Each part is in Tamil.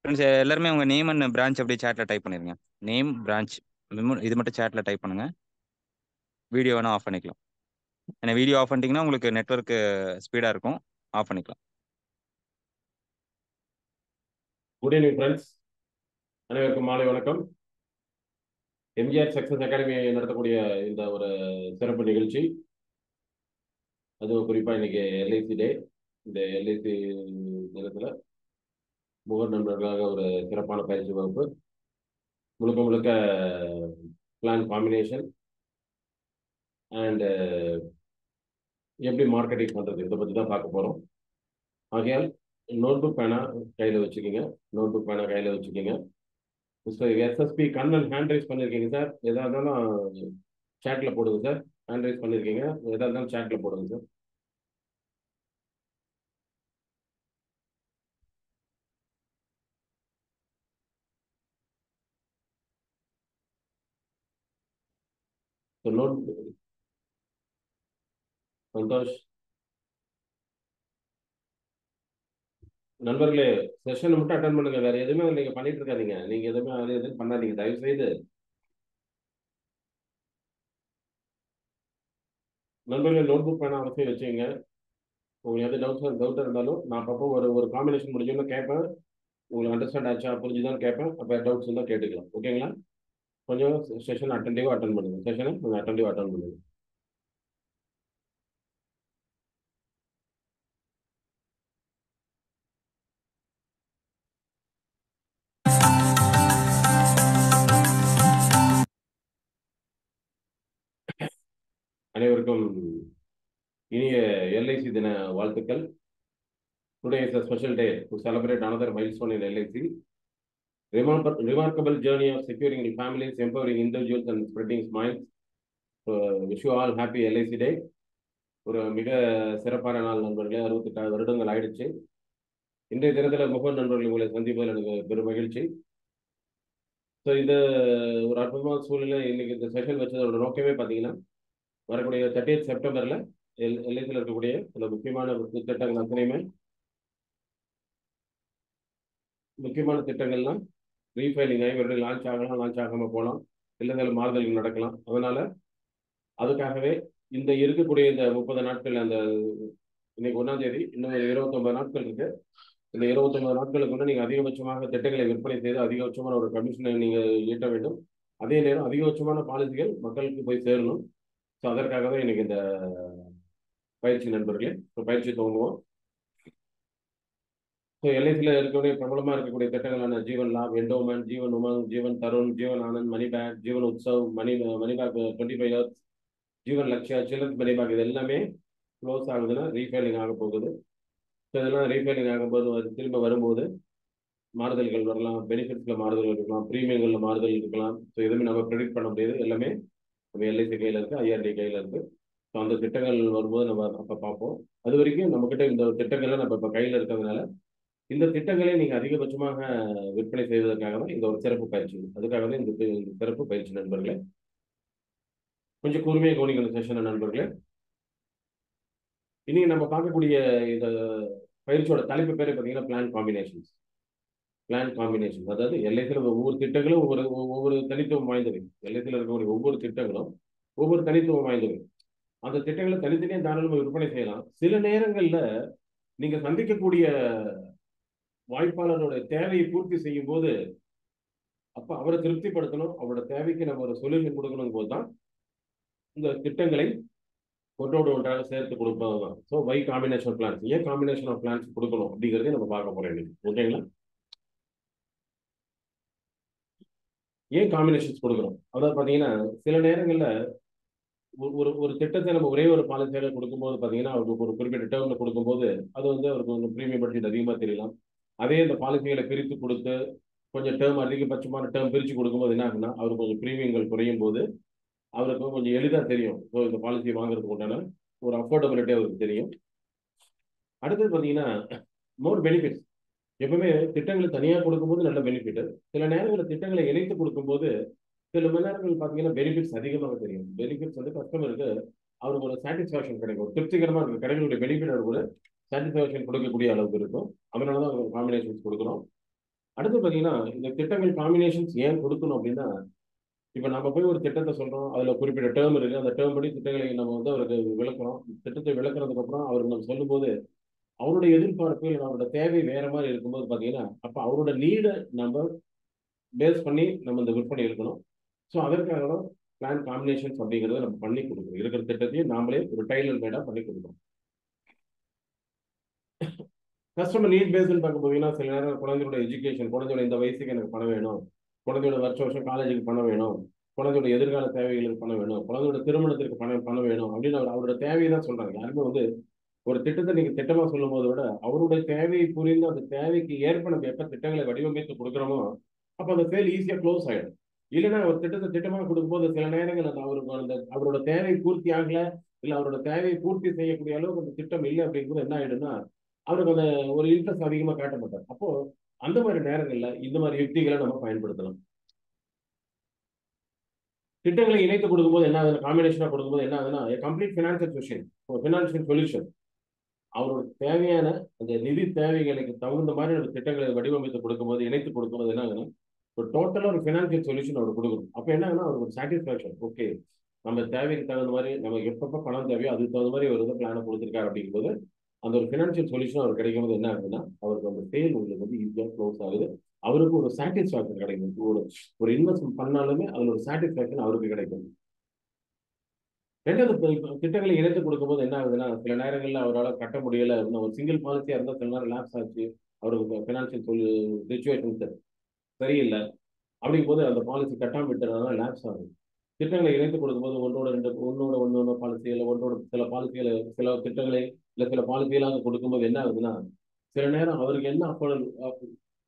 ஃப்ரெண்ட்ஸ் எல்லாருமே உங்கள் நேம் அண்ட் பிரான்ச் அப்படியே சேட்டில் டைப் பண்ணிருங்க. நேம் பிரான்ச் இது மட்டும் சேட்டில் டைப் பண்ணுங்க. வீடியோ வேணால் ஆஃப் பண்ணிக்கலாம். ஏன்னா வீடியோ ஆஃப் பண்ணிட்டீங்கன்னா உங்களுக்கு நெட்ஒர்க்கு ஸ்பீடாக இருக்கும். ஆஃப் பண்ணிக்கலாம். குட் ஈவினிங் ஃப்ரெண்ட்ஸ், அனைவருக்கும் மாலை வணக்கம். எம்ஜிஆர் சக்சஸ் அகாடமி நடத்தக்கூடிய இந்த ஒரு சிறப்பு நிகழ்ச்சி, அதுவும் குறிப்பாக இன்னைக்கு எல்ஐசி டே. இந்த எல்ஐசி தினத்தில் முகர் நண்பர்களாக ஒரு சிறப்பான பயிற்சி வகுப்பு, முழுக்க முழுக்க பிளான் காம்பினேஷன் அண்ட் எப்படி மார்க்கெட்டிங் பண்ணுறது, இதை பற்றி தான் பார்க்க போகிறோம். ஆகையால் நோட்புக் பேனா கையில் வச்சுக்கோங்க. நோட்புக் பேனா கையில் வச்சுக்கோங்க. Mister SSP Kannan hand raise பண்ணியிருக்கீங்க சார். எதாக இருந்தாலும் சேட்டில் போடுங்க சார். ஹேண்ட் ரைஸ் பண்ணியிருக்கீங்க, எதாக இருந்தாலும் சேட்டில் போடுங்க சார். நோட் சந்தோஷ். நண்பர்களே, செஷனை மட்டும் அட்டன் பண்ணுங்க. வேற எதுவுமே நீங்க பண்ணிட்டு இருக்காதீங்க. நீங்க எதுவுமே அது எதுவும் பண்ணாதீங்க தயவு செய்து. நண்பர்களே, நோட் புக் பேனா அவசியம் வச்சுங்க. உங்களுக்கு எது டவுட் இருந்தாலும் நான் அப்பப்போ ஒரு காம்பினேஷன் முடிஞ்சோன்னு கேட்பேன். உங்களுக்கு அண்டர்ஸ்டாண்ட் ஆச்சா புரிஞ்சுதான் கேட்பேன். அப்போ டவுட்ஸ் இருந்தால் கேட்டுக்கலாம். ஓகேங்களா? கொஞ்சம் செஷன் அட்டென்டிவாக அட்டன் பண்ணுங்க. செஷனை கொஞ்சம் அட்டென்டிவாக அட்டன் பண்ணுங்க. அனைவருக்கும் இனிய எல்ஐசி தின வாழ்த்துக்கள். Today is a special day to celebrate another milestone in LIC. Remarkable journey of securing the families, empowering individuals and spreading smiles. So, wish you all happy LIC day. ஒரு மிக சிறப்பான நாள் நண்பர்களே. 68 வருடங்கள் ஆயிடுச்சு. இன்றைய தினத்தில் முகவர் நண்பர்கள் உங்களை சந்திப்பதில் எனக்கு பெரும் மகிழ்ச்சி. ஸோ இந்த ஒரு அற்புதமான சூழ்நிலை. இன்னைக்கு இந்த செஷன் வச்சதோட நோக்கமே பார்த்தீங்கன்னா, வரக்கூடிய 30th செப்டம்பரில் எல்ஐசியில் இருக்கக்கூடிய சில முக்கியமான திட்டங்கள் அத்தனையுமே முக்கியமான திட்டங்கள்லாம் ரீஃபைலிங் ஆகி மறுபடியும் லான்ச் ஆகலாம், லான்ச் ஆகாமல் போகலாம், இல்லை சில மாறுதல்கள் நடக்கலாம். அதனால அதுக்காகவே இந்த இருக்கக்கூடிய இந்த 30 நாட்கள், அந்த இன்னைக்கு 1ஆம் தேதி, இன்னும் 29 நாட்கள் இருக்கு. இந்த 29 நாட்களுக்கு வந்து நீங்கள் அதிகபட்சமாக திட்டங்களை விற்பனை செய்து அதிகபட்சமான ஒரு கமிஷனை நீங்கள் ஈட்ட வேண்டும். அதே நேரம் அதிகபட்சமான பாலிசிகள் மக்களுக்கு போய் சேரணும். ஸோ அதற்காக தான் இன்னைக்கு இந்த பயிற்சி நண்பர்களே. ஸோ பயிற்சி துவங்குவோம். ஸோ எல்ஐசியில் இருக்கக்கூடிய பிரபலமாக இருக்கக்கூடிய திட்டங்களான ஜீவன் லாப், என்டோமெண்ட், ஜீவன் உமங், ஜீவன் தருண், ஜீவன் ஆனந்த், மணி பேக், ஜீவன் உற்சவ், மணி பேக் 25 இயர்ஸ், ஜீவன் லக்ஷயா, சில்ட்ரன்ஸ் மணி பேக், இது எல்லாமே க்ளோஸ் ஆகுதுன்னா ரீஃபைலிங் ஆக போகுது. ஸோ இதெல்லாம் ரீஃபைலிங் ஆகும்போது திரும்ப வரும்போது மாறுதல்கள் வரலாம், பெனிஃபிட்ஸில் மாறுதல் இருக்கலாம், ப்ரீமியங்களில் மாறுதல் இருக்கலாம். ஸோ எதுவுமே நம்ம ப்ரெடிக்ட் பண்ண முடியாது. எல்லாமே நம்ம எல்ஐசி கையில் இருக்குது, ஐஆர்டி கையில் இருக்குது. ஸோ அந்த திட்டங்கள் வரும்போது நம்ம அப்போ பார்ப்போம். அது வரைக்கும் நம்மக்கிட்ட இந்த திட்டங்கள்லாம் நம்ம இப்போ கையில் இருக்கிறதுனால இந்த திட்டங்களை நீங்கள் அதிகபட்சமாக விற்பனை செய்வதற்காக தான் இந்த ஒரு சிறப்பு பயிற்சி. அதுக்காக தான் இந்த சிறப்பு பயிற்சி நண்பர்களே. கொஞ்சம் கூர்மையாக கவனிக்கணும் செஷன் நண்பர்களே. இனி நம்ம பார்க்கக்கூடிய இந்த பயிற்சியோட தலைப்பு பேர் பார்த்தீங்கன்னா பிளான் காம்பினேஷன்ஸ். பிளான் காம்பினேஷன், அதாவது எல்ஐசியில் ஒவ்வொரு திட்டங்களும் ஒவ்வொரு தனித்துவம் வாய்ந்தவை. எல்ஐசியில் இருக்கக்கூடிய ஒவ்வொரு திட்டங்களும் ஒவ்வொரு தனித்துவம் வாய்ந்தவை. அந்த திட்டங்களை தனித்தனியாக தாராளமாக விற்பனை செய்யலாம். சில நேரங்களில் நீங்கள் சந்திக்கக்கூடிய வாய்ப்பாளரோட தேவையை பூர்த்தி செய்யும் போது அப்போ அவரை திருப்திப்படுத்தணும், அவரோட தேவைக்கு நம்ம ஒரு சொல்யூஷன் கொடுக்கணும் போது தான் இந்த திட்டங்களை ஒன்றோடு ஒன்றாக சேர்த்து கொடுப்பது தான். ஸோ வை காம்பினேஷன் பிளான்ஸ், ஏன் காம்பினேஷன் ஆஃப் பிளான்ஸ் கொடுக்கணும் அப்படிங்கிறதே நம்ம பார்க்க போறோம் இன்னைக்கு. ஓகேங்களா? ஏன் காம்பினேஷன்ஸ் கொடுக்கணும், அதாவது பார்த்தீங்கன்னா சில நேரங்களில் ஒரு ஒரு திட்டத்தை நம்ம ஒரே ஒரு பாலிசியாக கொடுக்கும்போது பார்த்தீங்கன்னா அவருக்கு ஒரு குறிப்பிட்ட டேர்ம்ல கொடுக்கும்போது அது வந்து அவருக்கு கொஞ்சம் ப்ரீமியம் பட்ஜெட் அதிகமாக தெரியலாம். அதே இந்த பாலிசிகளை பிரித்து கொடுத்து கொஞ்சம் டேர்ம் அதிகபட்சமான டேர்ம் பிரித்து கொடுக்கும்போது என்ன ஆகுன்னா அவருக்கு கொஞ்சம் ப்ரீமியங்கள் குறையும் போது அவருக்கு கொஞ்சம் எளிதாக தெரியும். ஸோ இந்த பாலிசி வாங்குறதுக்கு உண்டான ஒரு அஃபோர்டபிலிட்டி அவருக்கு தெரியும். அடுத்தது பார்த்தீங்கன்னா மோர் பெனிஃபிட்ஸ். எப்பவுமே திட்டங்களை தனியாக கொடுக்கும்போது நல்ல பெனிஃபிட். சில நேரங்களில் திட்டங்களை இணைத்து கொடுக்கும்போது சில மணி நேரங்கள் பார்த்தீங்கன்னா பெனிஃபிட்ஸ் அதிகமாக தெரியும். பெனிஃபிட்ஸ் வந்து கஸ்டமருக்கு அவருக்கு ஒரு சாட்டிஸ்ஃபேக்ஷன் கிடைக்கும், ஒரு திருப்திகரமாக இருக்கும். கிடைக்கக்கூடிய பெனிஃபிட் அவருக்கு ஒரு சாட்டிஸ்ஃபேக்ஷன் கொடுக்கக்கூடிய அளவுக்கு இருக்கும். அதனால தான் அவருக்கு காம்பினேஷன்ஸ் கொடுக்குறோம். அடுத்து பார்த்தீங்கன்னா இந்த திட்டங்கள் காம்பினேஷன்ஸ் ஏன் கொடுக்கணும் அப்படின்னா, இப்போ நம்ம போய் ஒரு திட்டத்தை சொல்றோம், அதுல குறிப்பிட்ட டேர்ம் இருக்கு, அந்த டேர்ம் படி திட்டங்களை நம்ம வந்து அவருக்கு விளக்குறோம். திட்டத்தை விளக்குறதுக்கு அப்புறம் அவருக்கு நம்ம சொல்லும்போது அவருடைய எதிர்பார்ப்பு இல்லை அவரோட தேவை வேற மாதிரி இருக்கும்போது பார்த்தீங்கன்னா, அப்போ அவரோட நீடை நம்ம பேஸ் பண்ணி நம்ம இந்த விற்பனை இருக்கணும். ஸோ அதற்காக தான் பிளான் காம்பினேஷன்ஸ் அப்படிங்கிறத நம்ம பண்ணி கொடுக்குறோம். இருக்கிற திட்டத்தையும் நாமளே ஒரு டைலர் மேடாக பண்ணி கொடுக்குறோம். கஸ்டமர் நீட் பேஸ்ன்னு பார்க்க போனீங்கன்னா, சில நேரம் குழந்தையோட எஜுகேஷன், குழந்தையோட இந்த வயசுக்கு எனக்கு பணம் வேணும், குழந்தையோட வருஷம் காலேஜுக்கு பணம் வேணும், குழந்தையோட எதிர்கால தேவைகளுக்கு பணம் வேணும், குழந்தையோட திருமணத்திற்கு பணம் வேணும் அப்படின்னு அவரோட தேவையை தான் சொல்றாங்க. யாருமே வந்து ஒரு திட்டத்தை நீங்க திட்டமா சொல்லும் போதை விட அவருடைய தேவையை புரிந்து அந்த தேவைக்கு ஏற்ப நம்ம எப்ப திட்டங்களை வடிவமைத்து கொடுக்குறோமோ அப்ப அந்த சேல் ஈஸியா க்ளோஸ் ஆயிடும். இல்லைன்னா ஒரு திட்டத்தை திட்டமா கொடுக்கும்போது சில நேரங்கள் அந்த அவருக்கு அந்த அவரோட தேவை பூர்த்தி ஆகல, இல்ல அவரோட தேவையை பூர்த்தி செய்யக்கூடிய அளவுக்கு அந்த திட்டம் இல்லை அப்படிங்கும்போது என்ன ஆயிடும்னா அவருக்கு அந்த ஒரு இன்ட்ரெஸ்ட் அதிகமா காட்ட மாட்டார். அப்போ அந்த மாதிரி நேரங்கள்ல இந்த மாதிரி யுக்திகளை நம்ம பயன்படுத்தலாம். திட்டங்களை இணைத்து கொடுக்கும்போது என்ன ஆகுதுன்னா, காம்பினேஷனா கொடுக்கும்போது என்ன ஆகுதுன்னா கம்ப்ளீட் ஃபினான்சியல் சொல்யூஷன். அவரோட தேவையான அந்த நிதி தேவைகளுக்கு தகுந்த மாதிரி நம்ம திட்டங்களை வடிவமைத்து கொடுக்கும்போது, இணைத்து கொடுக்கும்போது என்ன ஆகுதுன்னா ஒரு டோட்டலா ஒரு ஃபினான்சியல் சொல்யூஷன் அவர் கொடுக்கணும். அப்போ என்ன ஆகுதுன்னா அவருக்கு ஒரு சாட்டிஸ்ஃபேக்ஷன். ஓகே, நம்ம தேவைக்கு தகுந்த மாதிரி நமக்கு எப்பப்போ பணம் தேவையோ அதுக்கு தகுந்த மாதிரி ஒரு பிளானை கொடுத்துருக்காரு அப்படிங்கும்போது அந்த ஒரு ஃபினான்சியல் சொல்யூஷன் அவர் கிடைக்கும் போது என்ன ஆகுதுன்னா அவருக்கு அந்த சேல் உங்களுக்கு வந்து ஈஸியாக க்ளோஸ் ஆகுது. அவருக்கு ஒரு சாட்டிஸ்ஃபேக்ஷன் கிடைக்கும். ஒரு இன்வெஸ்ட்மெண்ட் பண்ணாலுமே அதில் ஒரு சாட்டிஸ்ஃபேக்ஷன் அவருக்கு கிடைக்கும். ரெண்டாவது திட்டங்களை இணைத்து கொடுக்கும்போது என்ன ஆகுதுன்னா சில நேரங்களில் அவரால் கட்ட முடியல, ஒரு சிங்கிள் பாலிசியா இருந்தால் சில நேரம் லேப்ஸ் ஆச்சு, அவருக்கு ஃபினான்சியல் சுச்சுவேஷன் சரியில்லை அப்படிங்கும் போது அந்த பாலிசி கட்டாமல் விட்டுறதுனால லேப்ஸ் ஆகுது. திட்டங்களை இணைத்து கொடுக்கும்போது ஒன்னோட பாலிசிகளை ஒன்றோட சில பாலிசிகளை சில திட்டங்களை இல்லை சில பாலிசிகளாக கொடுக்கும்போது என்ன ஆகுதுன்னா சில நேரம் அவருக்கு என்ன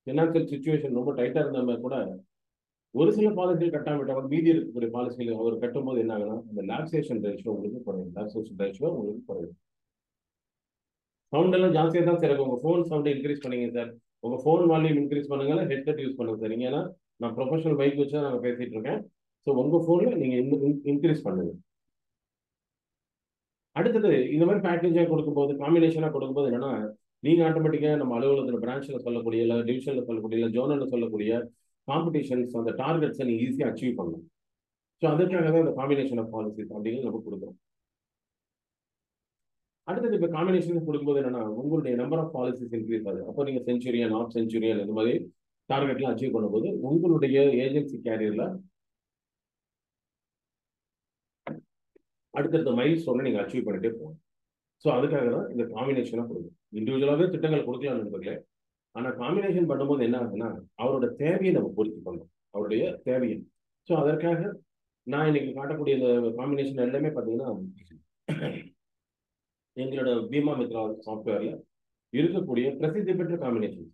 ஃபினான்சியல் சுச்சுவேஷன் ரொம்ப டைட்டா இருந்தாலுமே கூட ஒரு சில பாலிசிகள் கட்டாம மீதி இருக்கக்கூடிய பாலிசிகள் அவர் கட்டும்போது என்ன ஆகுனா அந்த லாக்ஸேஷன் ரேஷியோ உங்களுக்கு குறையும். சவுண்ட் எல்லாம் ஜாஸ்தியாக தான் சார். உங்க ஃபோன் சவுண்ட் இன்க்ரீஸ் பண்ணீங்க சார், உங்க ஃபோன் வால்யூம் இன்க்ரீஸ் பண்ணுங்க, ஹெட்செட் யூஸ் பண்ணுங்க சார். ஏன்னா நான் ப்ரொஃபஷனல் மைக் வச்சு தான் நாங்கள் பேசிட்டு இருக்கேன். ஸோ உங்க ஃபோன்ல நீங்க இன்க்ரீஸ் பண்ணுங்க. அடுத்தது இந்த மாதிரி பேக்கேஜாக கொடுக்கும்போது காம்பினேஷனாக கொடுக்கும்போது என்னன்னா நீங்க ஆட்டோமேட்டிக்காக நம்ம அலுவலகத்தில் பிரான்ச்சில் சொல்லக்கூடிய இல்லை டிவிஷனில் சொல்லக்கூடிய இல்லை ஜோனலில் சொல்லக்கூடிய காம்படிஷன்ஸ் அந்த டார்கெட்ஸை நீங்க ஈஸியாக அச்சீவ் பண்ணலாம். ஸோ அதுக்காக தான் இந்த காம்பினேஷன் ஆஃப் பாலிசிஸ் அப்படிங்கிறது நம்ம கொடுக்குறோம். அடுத்தது இப்போ காம்பினேஷன் கொடுக்கும்போது என்னன்னா உங்களுடைய நம்பர் ஆஃப் பாலிசிஸ் இன்க்ரீஸ் ஆகுது. அப்போ நீங்க செஞ்சுரியன் ஆஃப் செஞ்சுரியன் இந்த மாதிரி டார்கெட்லாம் அச்சீவ் பண்ணும்போது உங்களுடைய ஏஜென்சி கேரியர்ல அடுத்தடுத்த மைல் ஸ்டோனை நீங்க அச்சீவ் பண்ணிட்டே போகணும். ஸோ அதுக்காக தான் இந்த காம்பினேஷனாக கொடுக்கும். இண்டிவிஜுவலாகவே திட்டங்கள் கொடுக்கலாம் நண்பர்களே. ஆனால் காம்பினேஷன் பண்ணும்போது என்ன ஆகுதுன்னா அவரோட தேவையை நம்ம பூர்த்தி பண்ணணும், அவருடைய தேவையை. ஸோ அதற்காக நான் இன்னைக்கு காட்டக்கூடிய இந்த காம்பினேஷன் எல்லாமே பார்த்தீங்கன்னா எங்களோட பீமா மித்ரா சாஃப்ட்வேர்ல இருக்கக்கூடிய பிரசித்தி பெற்ற காம்பினேஷன்.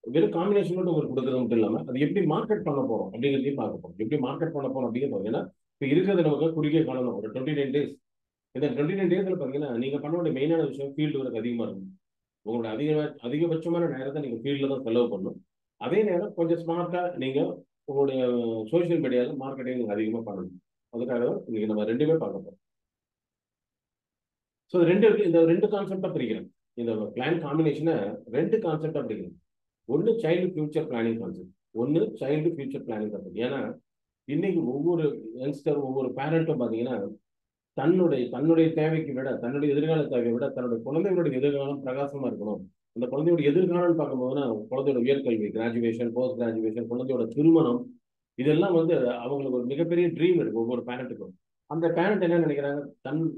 வெறும் காம்பினேஷன் மட்டும் உங்களுக்கு கொடுக்குறது மட்டும் இல்லாமல் அது எப்படி மார்க்கெட் பண்ண போறோம் அப்படிங்கிறதையும் பார்க்க போறோம். எப்படி மார்க்கெட் பண்ண போறோம் அப்படிங்கிறது ஏன்னா இப்போ இருக்கிறது நமக்கு குறுகிய காலம் ஒரு 29 days. இந்த 29 daysல பார்த்தீங்கன்னா நீங்க பண்ண வேண்டிய மெயினான விஷயம் ஃபீல்டு ஒர்க் அதிகமாக இருக்கும். உங்களோட அதிகபட்சமான நேரத்தை நீங்க ஃபீல்டில் தான் செலவு பண்ணணும். அதே நேரம் கொஞ்சம் ஸ்மார்ட்டா நீங்க உங்களுடைய சோசியல் மீடியாவில் மார்க்கெட்டிங் நீங்க அதிகமாக பண்ணணும். அதுக்காக தான் இன்னைக்கு நம்ம ரெண்டுமே பார்க்க போறோம். ஸோ இந்த ரெண்டு கான்செப்டா பிரிக்கிறேன். இந்த பிளான் காம்பினேஷனை ரெண்டு கான்செப்டா பிரிக்கிறேன். ஒன்று சைல்டு ஃபியூச்சர் பிளானிங் கான்செப்ட், ஒன்று சைல்டு ஃபியூச்சர் பிளானிங் கான்செப்ட். ஏன்னா இன்னைக்கு ஒவ்வொரு யங்ஸ்டர் ஒவ்வொரு பேரண்ட்டும் பார்த்தீங்கன்னா தன்னுடைய தேவைக்கு விட தன்னுடைய எதிர்கால தேவையை விட தன்னுடைய குழந்தைகளுடைய எதிர்காலம் பிரகாசமா இருக்கணும். அந்த குழந்தையோட எதிர்காலம் பார்க்கும்போதுன்னா குழந்தையோட உயர்கல்வி, கிராஜுவேஷன், போஸ்ட் கிராஜுவேஷன், குழந்தையோட திருமணம், இதெல்லாம் வந்து அவங்களுக்கு ஒரு மிகப்பெரிய ட்ரீம் இருக்கு ஒவ்வொரு பேரண்ட்டுக்கும். அந்த பேரண்ட் என்ன நினைக்கிறாங்க,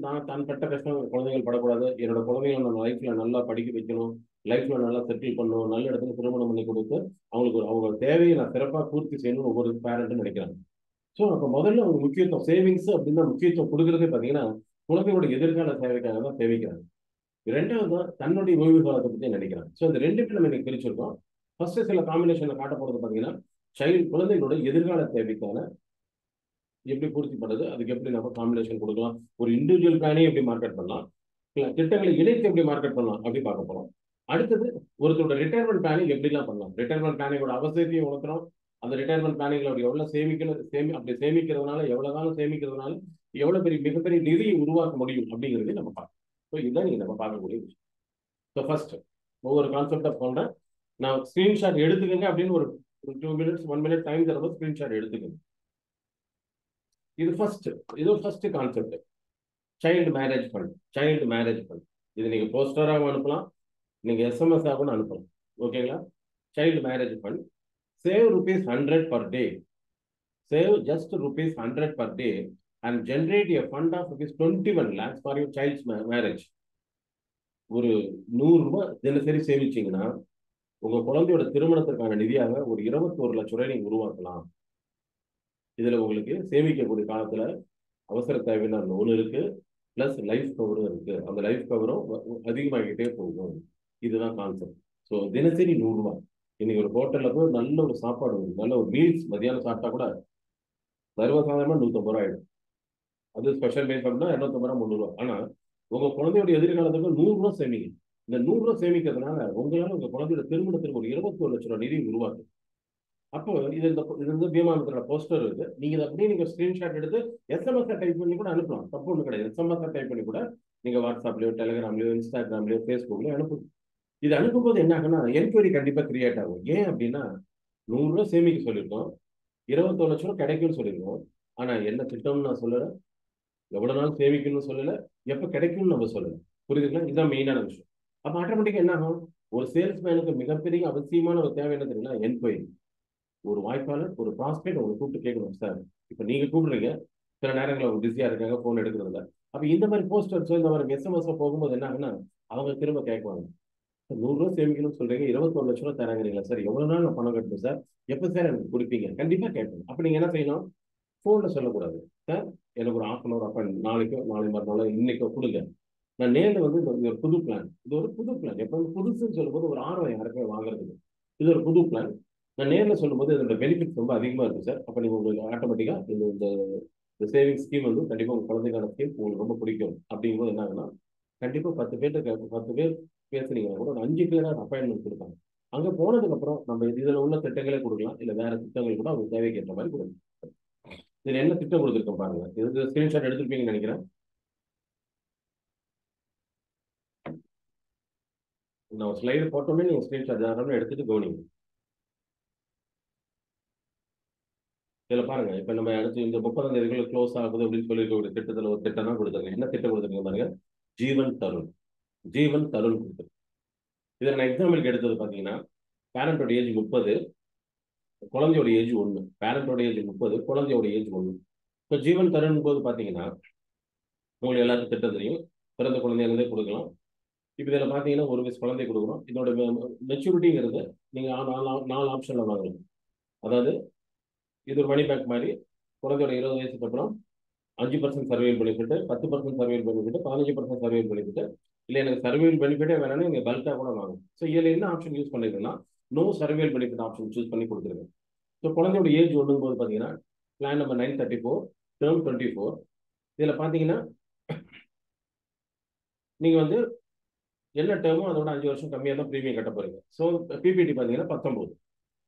தான் பட்ட கஷ்டம் குழந்தைகள் படக்கூடாது, என்னோட குழந்தைகளை நான் லைஃப்ல நல்லா படிக்க வைக்கணும், லைஃப்ல நல்லா செட்டில் பண்ணணும், நல்ல இடத்துல திருமணம் பண்ணி கொடுத்து அவங்களுக்கு அவங்க தேவையை நான் சிறப்பாக பூர்த்தி செய்யணும்னு ஒவ்வொரு பேரண்ட்டும் நினைக்கிறாங்க. ஸோ அப்போ முதல்ல அவங்க முக்கியத்துவம் சேவிங்ஸ் அப்படின்னு முக்கியத்துவம் கொடுக்குறதே பார்த்தீங்கன்னா குழந்தையோட எதிர்கால தேவைக்காக தான் சேவிக்கிறாங்க. ரெண்டாவது தான் தன்னுடைய ஓய்வு காலத்தை பற்றி நினைக்கிறாங்க. ஸோ இந்த ரெண்டு பேரும் நம்ம பிரிச்சிருக்கோம். ஃபர்ஸ்ட் சில காம்பினேஷனில் காட்ட போகிறது பார்த்தீங்கன்னா குழந்தைகளோட எதிர்கால தேவைக்கான எப்படி பூர்த்தி பண்ணுறது, அதுக்கு எப்படி நம்ம காம்பினேஷன் கொடுக்கலாம், ஒரு இண்டிவிஜுவல் பிளானே எப்படி மார்க்கெட் பண்ணலாம், திட்டங்களை இணைத்து எப்படி மார்க்கெட் பண்ணலாம் அப்படி பார்க்க போகிறோம். அடுத்தது ஒருத்தரோட ரிட்டையர்மெண்ட் பிளானிங் எப்படிலாம் பண்ணலாம், ரிட்டையர்மெண்ட் பிளானிங்கோட அவசியத்தையும் உணர்த்துறோம். அந்த ரிட்டையர்மெண்ட் பிளானிங்ல அவர் எவ்வளவு அப்படி சேமிக்கிறதுனால எவ்வளவு காலம் சேமிக்கிறதுனால எவ்வளவு மிகப்பெரிய நிதியை உருவாக்க முடியும் அப்படிங்கிறதை நம்ம பார்க்கணும். ஸோ இதுதான் நீங்க நம்ம பார்க்கக்கூடிய விஷயம். ஸோ ஃபர்ஸ்ட் ஒவ்வொரு கான்செப்டா சொல்றேன். நான் ஸ்கிரீன்ஷாட் எடுத்துக்கங்க அப்படின்னு ஒரு 2 minutes 1 minute டைம் தரும்போது ஸ்கிரீன்ஷாட் எடுத்துக்கங்க. இது first concept. Child marriage fund. இது நீங்க போஸ்டராகவும் அனுப்பலாம், நீங்க எஸ்எம்எஸ் ஆகவும் அனுப்பலாம். ஓகேங்களா? Child marriage fund. Save ₹100 per day. Save just ₹100 per day and generate a fund of ₹21 lakhs for your child's marriage. ஒரு ₹100 தினசரி சேமிச்சீங்கன்னா உங்க குழந்தையோட திருமணத்திற்கான நிதியாக ஒரு 21 லட்சம் ரூபாய் நீங்க உருவாக்கலாம். இதுல உங்களுக்கு சேமிக்கக்கூடிய காலத்துல அவசர தேவையான லோன் இருக்கு, பிளஸ் லைஃப் கவரும் இருக்கு. அந்த லைஃப் கவரும் அதிகமாகிட்டே போகும். இதுதான் கான்செப்ட். ஸோ தினசரி ₹100. இன்னைக்கு ஒரு ஹோட்டல்ல போய் நல்ல ஒரு சாப்பாடு, நல்ல ஒரு மீல்ஸ் மதியானம் சாப்பிட்டா கூட சர்வசாதாரணமா ₹150 ஆயிடும். அது ஸ்பெஷல் மீல்ஸ் அப்படின்னா ₹250 ₹300. ஆனா உங்க குழந்தையோட எதிர்காலத்துக்கு ₹100 சேமிங்க. இந்த ₹100 சேமிக்கிறதுனால உங்களால உங்க குழந்தையோட திருமணத்திற்கு ஒரு 21 லட்சம் ரூபாய் நிதி உருவாக்கும். அப்போ இது வந்து பீமானத்தோட போஸ்டர் இருக்கு. நீங்க இதை அப்படியே நீங்க ஸ்கிரீன்ஷாட் எடுத்து எஸ்எம்எஸ் டைப் பண்ணி கூட அனுப்பலாம். தப்பு ஒன்றும் கிடையாது. எஸ்எம்எஸ் டைப் பண்ணி கூட நீங்க வாட்ஸ்அப்லயோ, டெலிகிராம்லயோ, இன்ஸ்டாகிராம்லயோ, ஃபேஸ்புக்லயோ அனுப்புங்க. இது அனுப்பும்போது என்ன ஆகுன்னா என்கொயரி கண்டிப்பா கிரியேட் ஆகும். ஏன் அப்படின்னா ₹100 சேமிக்க சொல்லியிருக்கோம், 21 லட்சம் ரூபாய் கிடைக்கும்னு சொல்லியிருக்கோம். ஆனா என்ன திட்டம்னு நான் சொல்லல, எவ்வளவு நாள் சேமிக்கணும்னு சொல்லல, எப்ப கிடைக்கும்னு நம்ம சொல்லல. புரியுதுங்களா? இதுதான் மெயினான விஷயம். அப்ப ஆட்டோமேட்டிக்கா என்ன ஆகும்? ஒரு சேல்ஸ்மேனுக்கு மிகப்பெரிய அவசியமான ஒரு தேவை என்ன தெரியுங்களா? என்கொயரி. ஒரு வாய்ப்பாளர், ஒரு ப்ராஸ்பெக்ட் உங்களை கூப்பிட்டு கேட்கணும். சார், இப்ப நீங்க கூப்பிடுறீங்க, சில நேரங்களில் அவங்க பிஸியா இருக்காங்க, போன் எடுக்கிறது இல்லை. அப்ப இந்த மாதிரி போஸ்டர்ஸ், இந்த மாதிரி எஸ்எம்எஸ் போகும்போது என்ன ஆகுன்னா அவங்க திரும்ப கேட்குவாங்க, ₹100 சேமிக்கணும்னு சொல்றீங்க, 21 லட்சம் ரூபாய் தராங்கிறீங்களா சார்? எவ்வளவு நாள் நான் பணம் கட்டணும் சார்? எப்ப சார் எனக்கு கொடுப்பீங்க? கண்டிப்பா கேட்கணும். அப்ப நீங்க என்ன செய்யணும்? போன்ல சொல்லக்கூடாது. சார், எனக்கு ஒரு ½ அப்ப நாளைக்கோ நாளை மறுநாளோ இன்னைக்கோ கொடுங்க. நான் நேரில் வந்து இது ஒரு புது பிளான். இது ஒரு புது பிளான். எப்ப புதுசுன்னு சொல்லும்போது ஒரு ஆர்வம் யாருக்குமே வாங்குறதுக்கு. இது ஒரு புது பிளான். நான் நேரில் சொல்லும்போது இதோட பெனிஃபிட்ஸ் ரொம்ப அதிகமா இருக்கு சார். அப்ப நீங்க உங்களுக்கு ஆட்டோமேட்டிக்கா இந்த சேவிங் ஸ்கீம் வந்து கண்டிப்பா உங்க குழந்தைக்கான ஸ்கீம் உங்களுக்கு ரொம்ப பிடிக்கும். அப்படிங்கும்போது என்ன ஆகுனா கண்டிப்பா 10 பேர் பேசுனீங்கன்னா கூட ஒரு 5 பேராக அப்பாயின்மெண்ட் கொடுப்பாங்க. அங்க போனதுக்கு அப்புறம் நம்ம இதுல உள்ள திட்டங்களே கொடுக்கலாம், இல்ல வேற திட்டங்கள் கூட அவங்க தேவைக்கு ஏற்ற மாதிரி கொடுக்கலாம். இதுல என்ன திட்டம் கொடுத்துருக்கோம் பாருங்க. இதுக்கு ஸ்கிரீன்ஷாட் எடுத்திருப்பீங்கன்னு நினைக்கிறேன். நான் ஒரு ஸ்லைடு போட்டோமே நீங்க ஸ்கிரீன்ஷாட் தாராளமா எடுத்துட்டு கவனிங்க. இதுல பாருங்க, இப்ப நம்ம அடுத்து இந்த 30ஆம் தேதிக்குள்ள க்ளோஸ் ஆகுது அப்படின்னு சொல்லி ஒரு திட்டத்துல ஒரு திட்டம் தான் கொடுத்துருங்க. என்ன திட்டம் கொடுத்துருங்க பாருங்க? ஜீவன் தருண். ஜீவன் தருண் கொடுத்துருக்கு. இதை நான் எக்ஸாம்பிளுக்கு எடுத்தது பாத்தீங்கன்னா, பேரண்டோட ஏஜ் 30, குழந்தையோட ஏஜ் 1. பேரண்டோட ஏஜ் 30, குழந்தையோட ஏஜ் 1. இப்போ ஜீவன் தருண் போது பாத்தீங்கன்னா உங்களுக்கு எல்லாருக்கும் திட்டம் தெரியும். பிறந்த குழந்தையிலிருந்தே கொடுக்கலாம். இப்போ இதில் பார்த்தீங்கன்னா 1 வயசு குழந்தை கொடுக்குறோம். இதோட மெச்சூரிட்டிங்கிறது நீங்கள் 4 ஆப்ஷனில் வாங்கலாம். அதாவது இது ஒரு மணி பேக் மாதிரி. குழந்தையோட 20 வயசுக்கு அப்புறம் 5% survival benefit, 10% survival benefit, 15% survival benefit. இல்லை எனக்கு சர்வைவல் பெனிஃபிட்டே வேணாலும் நீங்கள் பல்காக கூட வாங்கணும். ஸோ இதில் என்ன ஆப்ஷன் யூஸ் பண்ணிருக்கேன்னா no survival benefit option choose பண்ணி கொடுத்துருக்கேன். ஸோ குழந்தையோட ஏஜ் ஒன்றும் போது பார்த்தீங்கன்னா பிளான் நம்பர் 934, டேர்ம் 24. இதில் பார்த்தீங்கன்னா நீங்கள் வந்து என்ன டேர்மோ அதோட 5 வருஷம் கம்மியாக தான் ப்ரீமியம் கட்ட போறீங்க. ஸோ பிபிடி பார்த்தீங்கன்னா 19,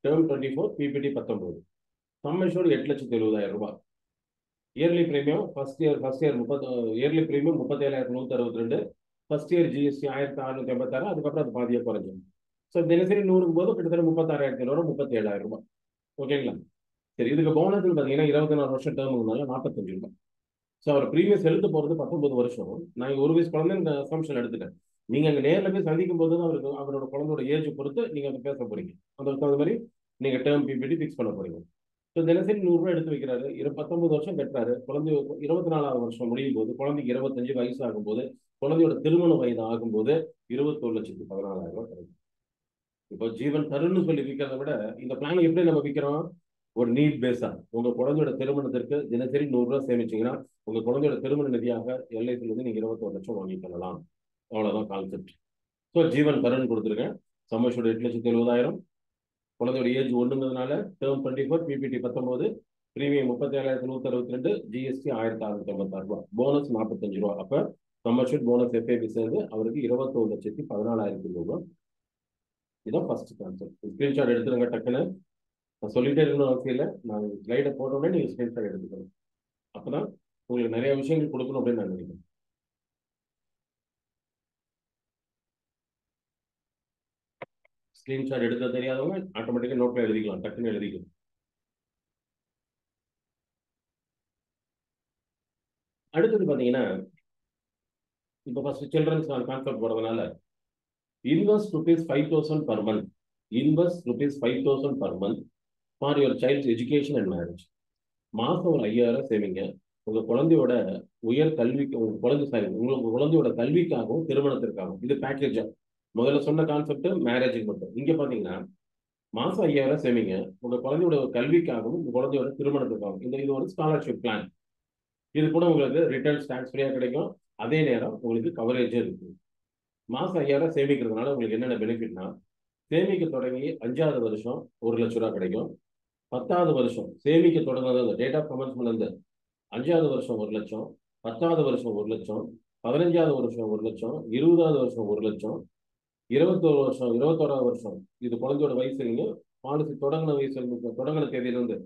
term 24, PPT 19. Sum insured 8,70,000 yearly premium first year 30 yearly premium 37,162. First year GST 1,686. அதுக்கப்புறம் அது பாதியாக குறைஞ்சிடும். ஸோ தினசரி 100 போது கிட்டத்தட்ட 36,700, 37,000. ஓகேங்களா? சரி, இதுக்கு போனஸ்ன்னு பார்த்தீங்கன்னா 24 வருஷம் டேர்முனால ₹45. ஸோ அவர் ப்ரீவியஸ் எழுத்து போகிறது 19 வருஷம். நான் 1 வயசு குழந்தை இந்த அசம்ஷன் எடுத்துட்டேன். நீங்க அங்கே நேரில் போய் சந்திக்கும் போது தான் அவருக்கு அவரோட குழந்தையோட ஏஜ் பொறுத்து நீங்க அதை பேச போறீங்க. அதுக்கு தகுந்த மாதிரி நீங்க டேர்ம் பிபிடி ஃபிக்ஸ் பண்ண போறீங்க. ஸோ தினசரி ₹100 எடுத்து வைக்கிறாரு. 19 வருஷம் கட்டுறாரு. குழந்தை 24வது வருஷம் முடியும் போது, குழந்தைக்கு 25 வயசு ஆகும்போது, குழந்தையோட திருமண வயது ஆகும்போது ₹21,14,000 கிடைக்கும். இப்போ ஜீவன் தருன்னு சொல்லி விற்கிறத விட இந்த பிளான் எப்படி நம்ம விற்கிறோம்? ஒரு நீட் பேஸா உங்க குழந்தையோட திருமணத்திற்கு தினசரி ₹100 சேமிச்சீங்கன்னா உங்க குழந்தையோட திருமண நிதியாக எல்ஐசில இருந்து நீங்க 21 லட்சம் வாங்கிக்கலாம். அவ்வளவுதான் கான்செப்ட். ஸோ ஜீவன் தருண் கொடுத்துருக்கேன். சமோஷோட 8,70,000. குழந்தையோட ஏஜ் 1ங்கிறதுனால term 24, PPT 19, premium 37,162, GST ₹1,656, bonus ₹45. அப்ப சம்மர்ஷூட் போனஸ் எஃப்ஐபி சேர்ந்து அவருக்கு 21,14,000. இதான் ஃபர்ஸ்ட் கான்செப்ட். ஸ்கிரீன்ஷாட் எடுத்துருங்க டக்குன்னு. நான் சொல்லிட்டே இருக்கணும் அவசியம் இல்லை. நான் ஸ்லைடை போட்டோடனே நீங்க ஸ்கிரீன்ஷாட் எடுத்துக்கணும். அப்பதான் உங்களுக்கு நிறைய விஷயங்கள் கொடுக்கணும் அப்படின்னு நான் நினைக்கிறேன். ஸ்கிரீன்ஷாட் எடுக்க தெரியாதவங்க ஆட்டோமேட்டிக்காக நோட்டில் எழுதிக்கலாம், டக்குன்னு எழுதிக்கலாம். அடுத்தது பார்த்தீங்கன்னா, இப்போ ஃபர்ஸ்ட் சில்ட்ரன்ஸ் கான்செப்ட் போகிறதுனால invest ₹5,000 per month. Invest ₹5,000 per month for your child's education and marriage. மாதம் ஒரு 5,000 சேவிங்க. உங்கள் குழந்தையோட உயர் கல்விக்கு, உங்களுக்கு குழந்தையோட கல்விக்காகவும் திருமணத்திற்காகவும். இது பேக்கேஜா. முதல்ல சொன்ன கான்செப்ட் மேரேஜுக்கு மட்டும். இங்கே பார்த்தீங்கன்னா மாதம் 5,000 சேவிங்க. உங்கள் குழந்தையோட கல்விக்காகவும் உங்கள் குழந்தையோட திருமணத்திற்காகவும். இது ஒரு ஸ்காலர்ஷிப் பிளான். இது கூட உங்களுக்கு ரிட்டர்ன்ஸ் டாக்ஸ் ஃப்ரீயாக கிடைக்கும். அதே நேரம் உங்களுக்கு கவரேஜும் இருக்குது. மாதம் 5,000 சேமிக்கிறதுனால உங்களுக்கு என்னென்ன பெனிஃபிட்னா, சேமிக்க தொடங்கி 5வது வருஷம் ₹1,00,000 கிடைக்கும். 10வது வருஷம் சேமிக்க தொடங்குறது, அந்த டேட் ஆஃப் கமென்ஸ்மெண்ட்லேருந்து 5வது வருஷம் 1,00,000, 10வது வருஷம் 1,00,000, 15வது வருஷம் 1,00,000, 20வது வருஷம் 1,00,000, 21வது வருஷம் இது குழந்தையோட வயசு. நீங்கள் பாலிசி தொடங்கின வயசு, தொடங்கின தேதியிலிருந்து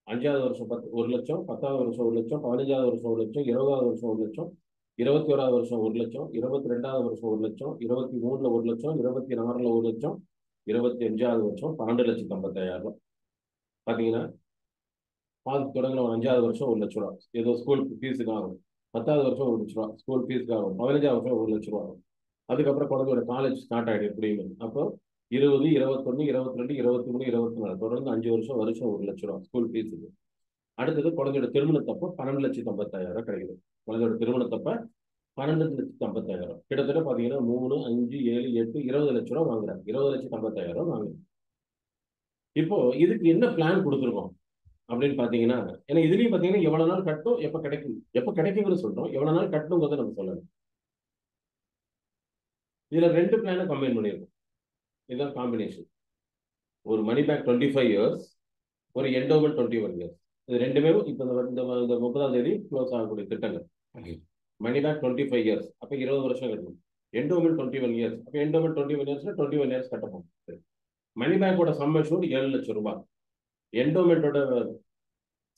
5வது வருஷம் 1,00,000, 10வது வருஷம் 1,00,000, 15வது வருஷம் 1,00,000, 20வது வருஷம் 1,00,000, 21வது வருஷம் 1,00,000, 22வது வருஷம் 1,00,000, 23ல 1,00,000, 24ல 1,00,000, 25வது வருஷம் 12,50,000. பார்த்தீங்கன்னா பாலிசி தொடங்கின 5வது வருஷம் ₹1,00,000 ஏதோ ஸ்கூல் ஃபீஸுக்கு ஆகும். 10வது வருஷம் ₹1,00,000 ஸ்கூல் ஃபீஸுக்கு ஆகும். 15வது வருஷம் ₹1,00,000 ஆகும். அதுக்கப்புறம் குழந்தையோட காலேஜ் ஸ்டார்ட் ஆகிடும் எப்படியுமே. அப்போ 20, 21, 22, 23, 24 தொடர்ந்து 5 வருஷம் ₹1,00,000 ஸ்கூல் ஃபீஸுக்கு. அடுத்தது குழந்தையோட திருமணத்தப்போ 12,50,000 கிடைக்குது. குழந்தையோட திருமணத்தப்ப 12,50,000. கிட்டத்தட்ட பார்த்தீங்கன்னா 3, 5, 7, 8, ₹20,00,000 வாங்குறாங்க. ₹20,50,000 வாங்குறாங்க. இப்போ இதுக்கு என்ன பிளான் கொடுத்துருக்கோம் அப்படின்னு பார்த்தீங்கன்னா, ஏன்னா இதுலயும் பார்த்தீங்கன்னா எவ்வளவு நாள் கட்டணும், எப்போ கிடைக்கும்னு சொல்றோம், எவ்வளவு நாள் கட்டணுங்கிறத நம்ம சொல்லணும். இதுல 2 பிளானை கம்பைன் பண்ணியிருக்கோம். இதுதான் காம்பினேஷன். ஒரு மணி பேக் 25 இயர்ஸ், ஒரு என்டோமெண்ட் 21 இயர்ஸ். இது ரெண்டுமே இப்போ இந்த 30ஆம் தேதி க்ளோஸ் ஆகக்கூடிய திட்டங்கள். மணி பேக் 25 இயர்ஸ், அப்போ 20 வருஷம் கட்டணும். என்டோமெண்ட் 21 இயர்ஸ், அப்போ என்டோமெண்ட் 21 இயர்ஸ்ல 21 இயர்ஸ் கட்டணும். மணி பேக்கோட சம்மேஷன் ₹7,00,000. என்டோமெண்டோட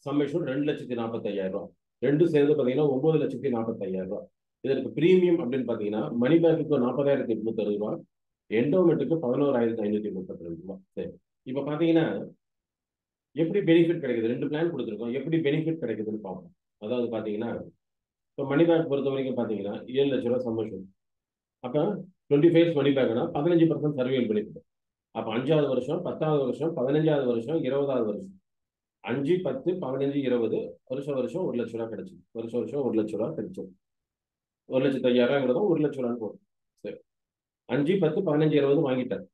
சம்மேஷன் ₹2,40,000. ரெண்டும் சேர்ந்து பார்த்தீங்கன்னா ₹9,45,000. இதற்கு பிரீமியம் அப்படின்னு பார்த்தீங்கன்னா மணி பேக்குக்கு ₹40,860, என்டோமெண்ட்டுக்கு ₹11,532. சரி, இப்போ பார்த்தீங்கன்னா எப்படி பெனிஃபிட் கிடைக்குது, 2 பிளான் கொடுத்துருக்கோம், எப்படி பெனிஃபிட் கிடைக்குதுன்னு பார்ப்போம். அதாவது பார்த்தீங்கன்னா இப்போ மணி பேக் பொறுத்த வரைக்கும் பார்த்தீங்கன்னா ₹7,00,000 சம்மேஷன். அப்போ 25 மணி பேக்னா 15% சர்வியல் பெனிஃபிட். அப்போ 5வது வருஷம், 10வது வருஷம், 15வது வருஷம், 20வது வருஷம், 5, 10, 15, 20 வருஷம் ₹1,00,000 கிடைச்சிது. வருஷம் ₹1,00,000 கிடைச்சது. 1,05,000 ₹1,00,000 போகும். சரி, 5, 10, 15, 20 வாங்கிட்டார்.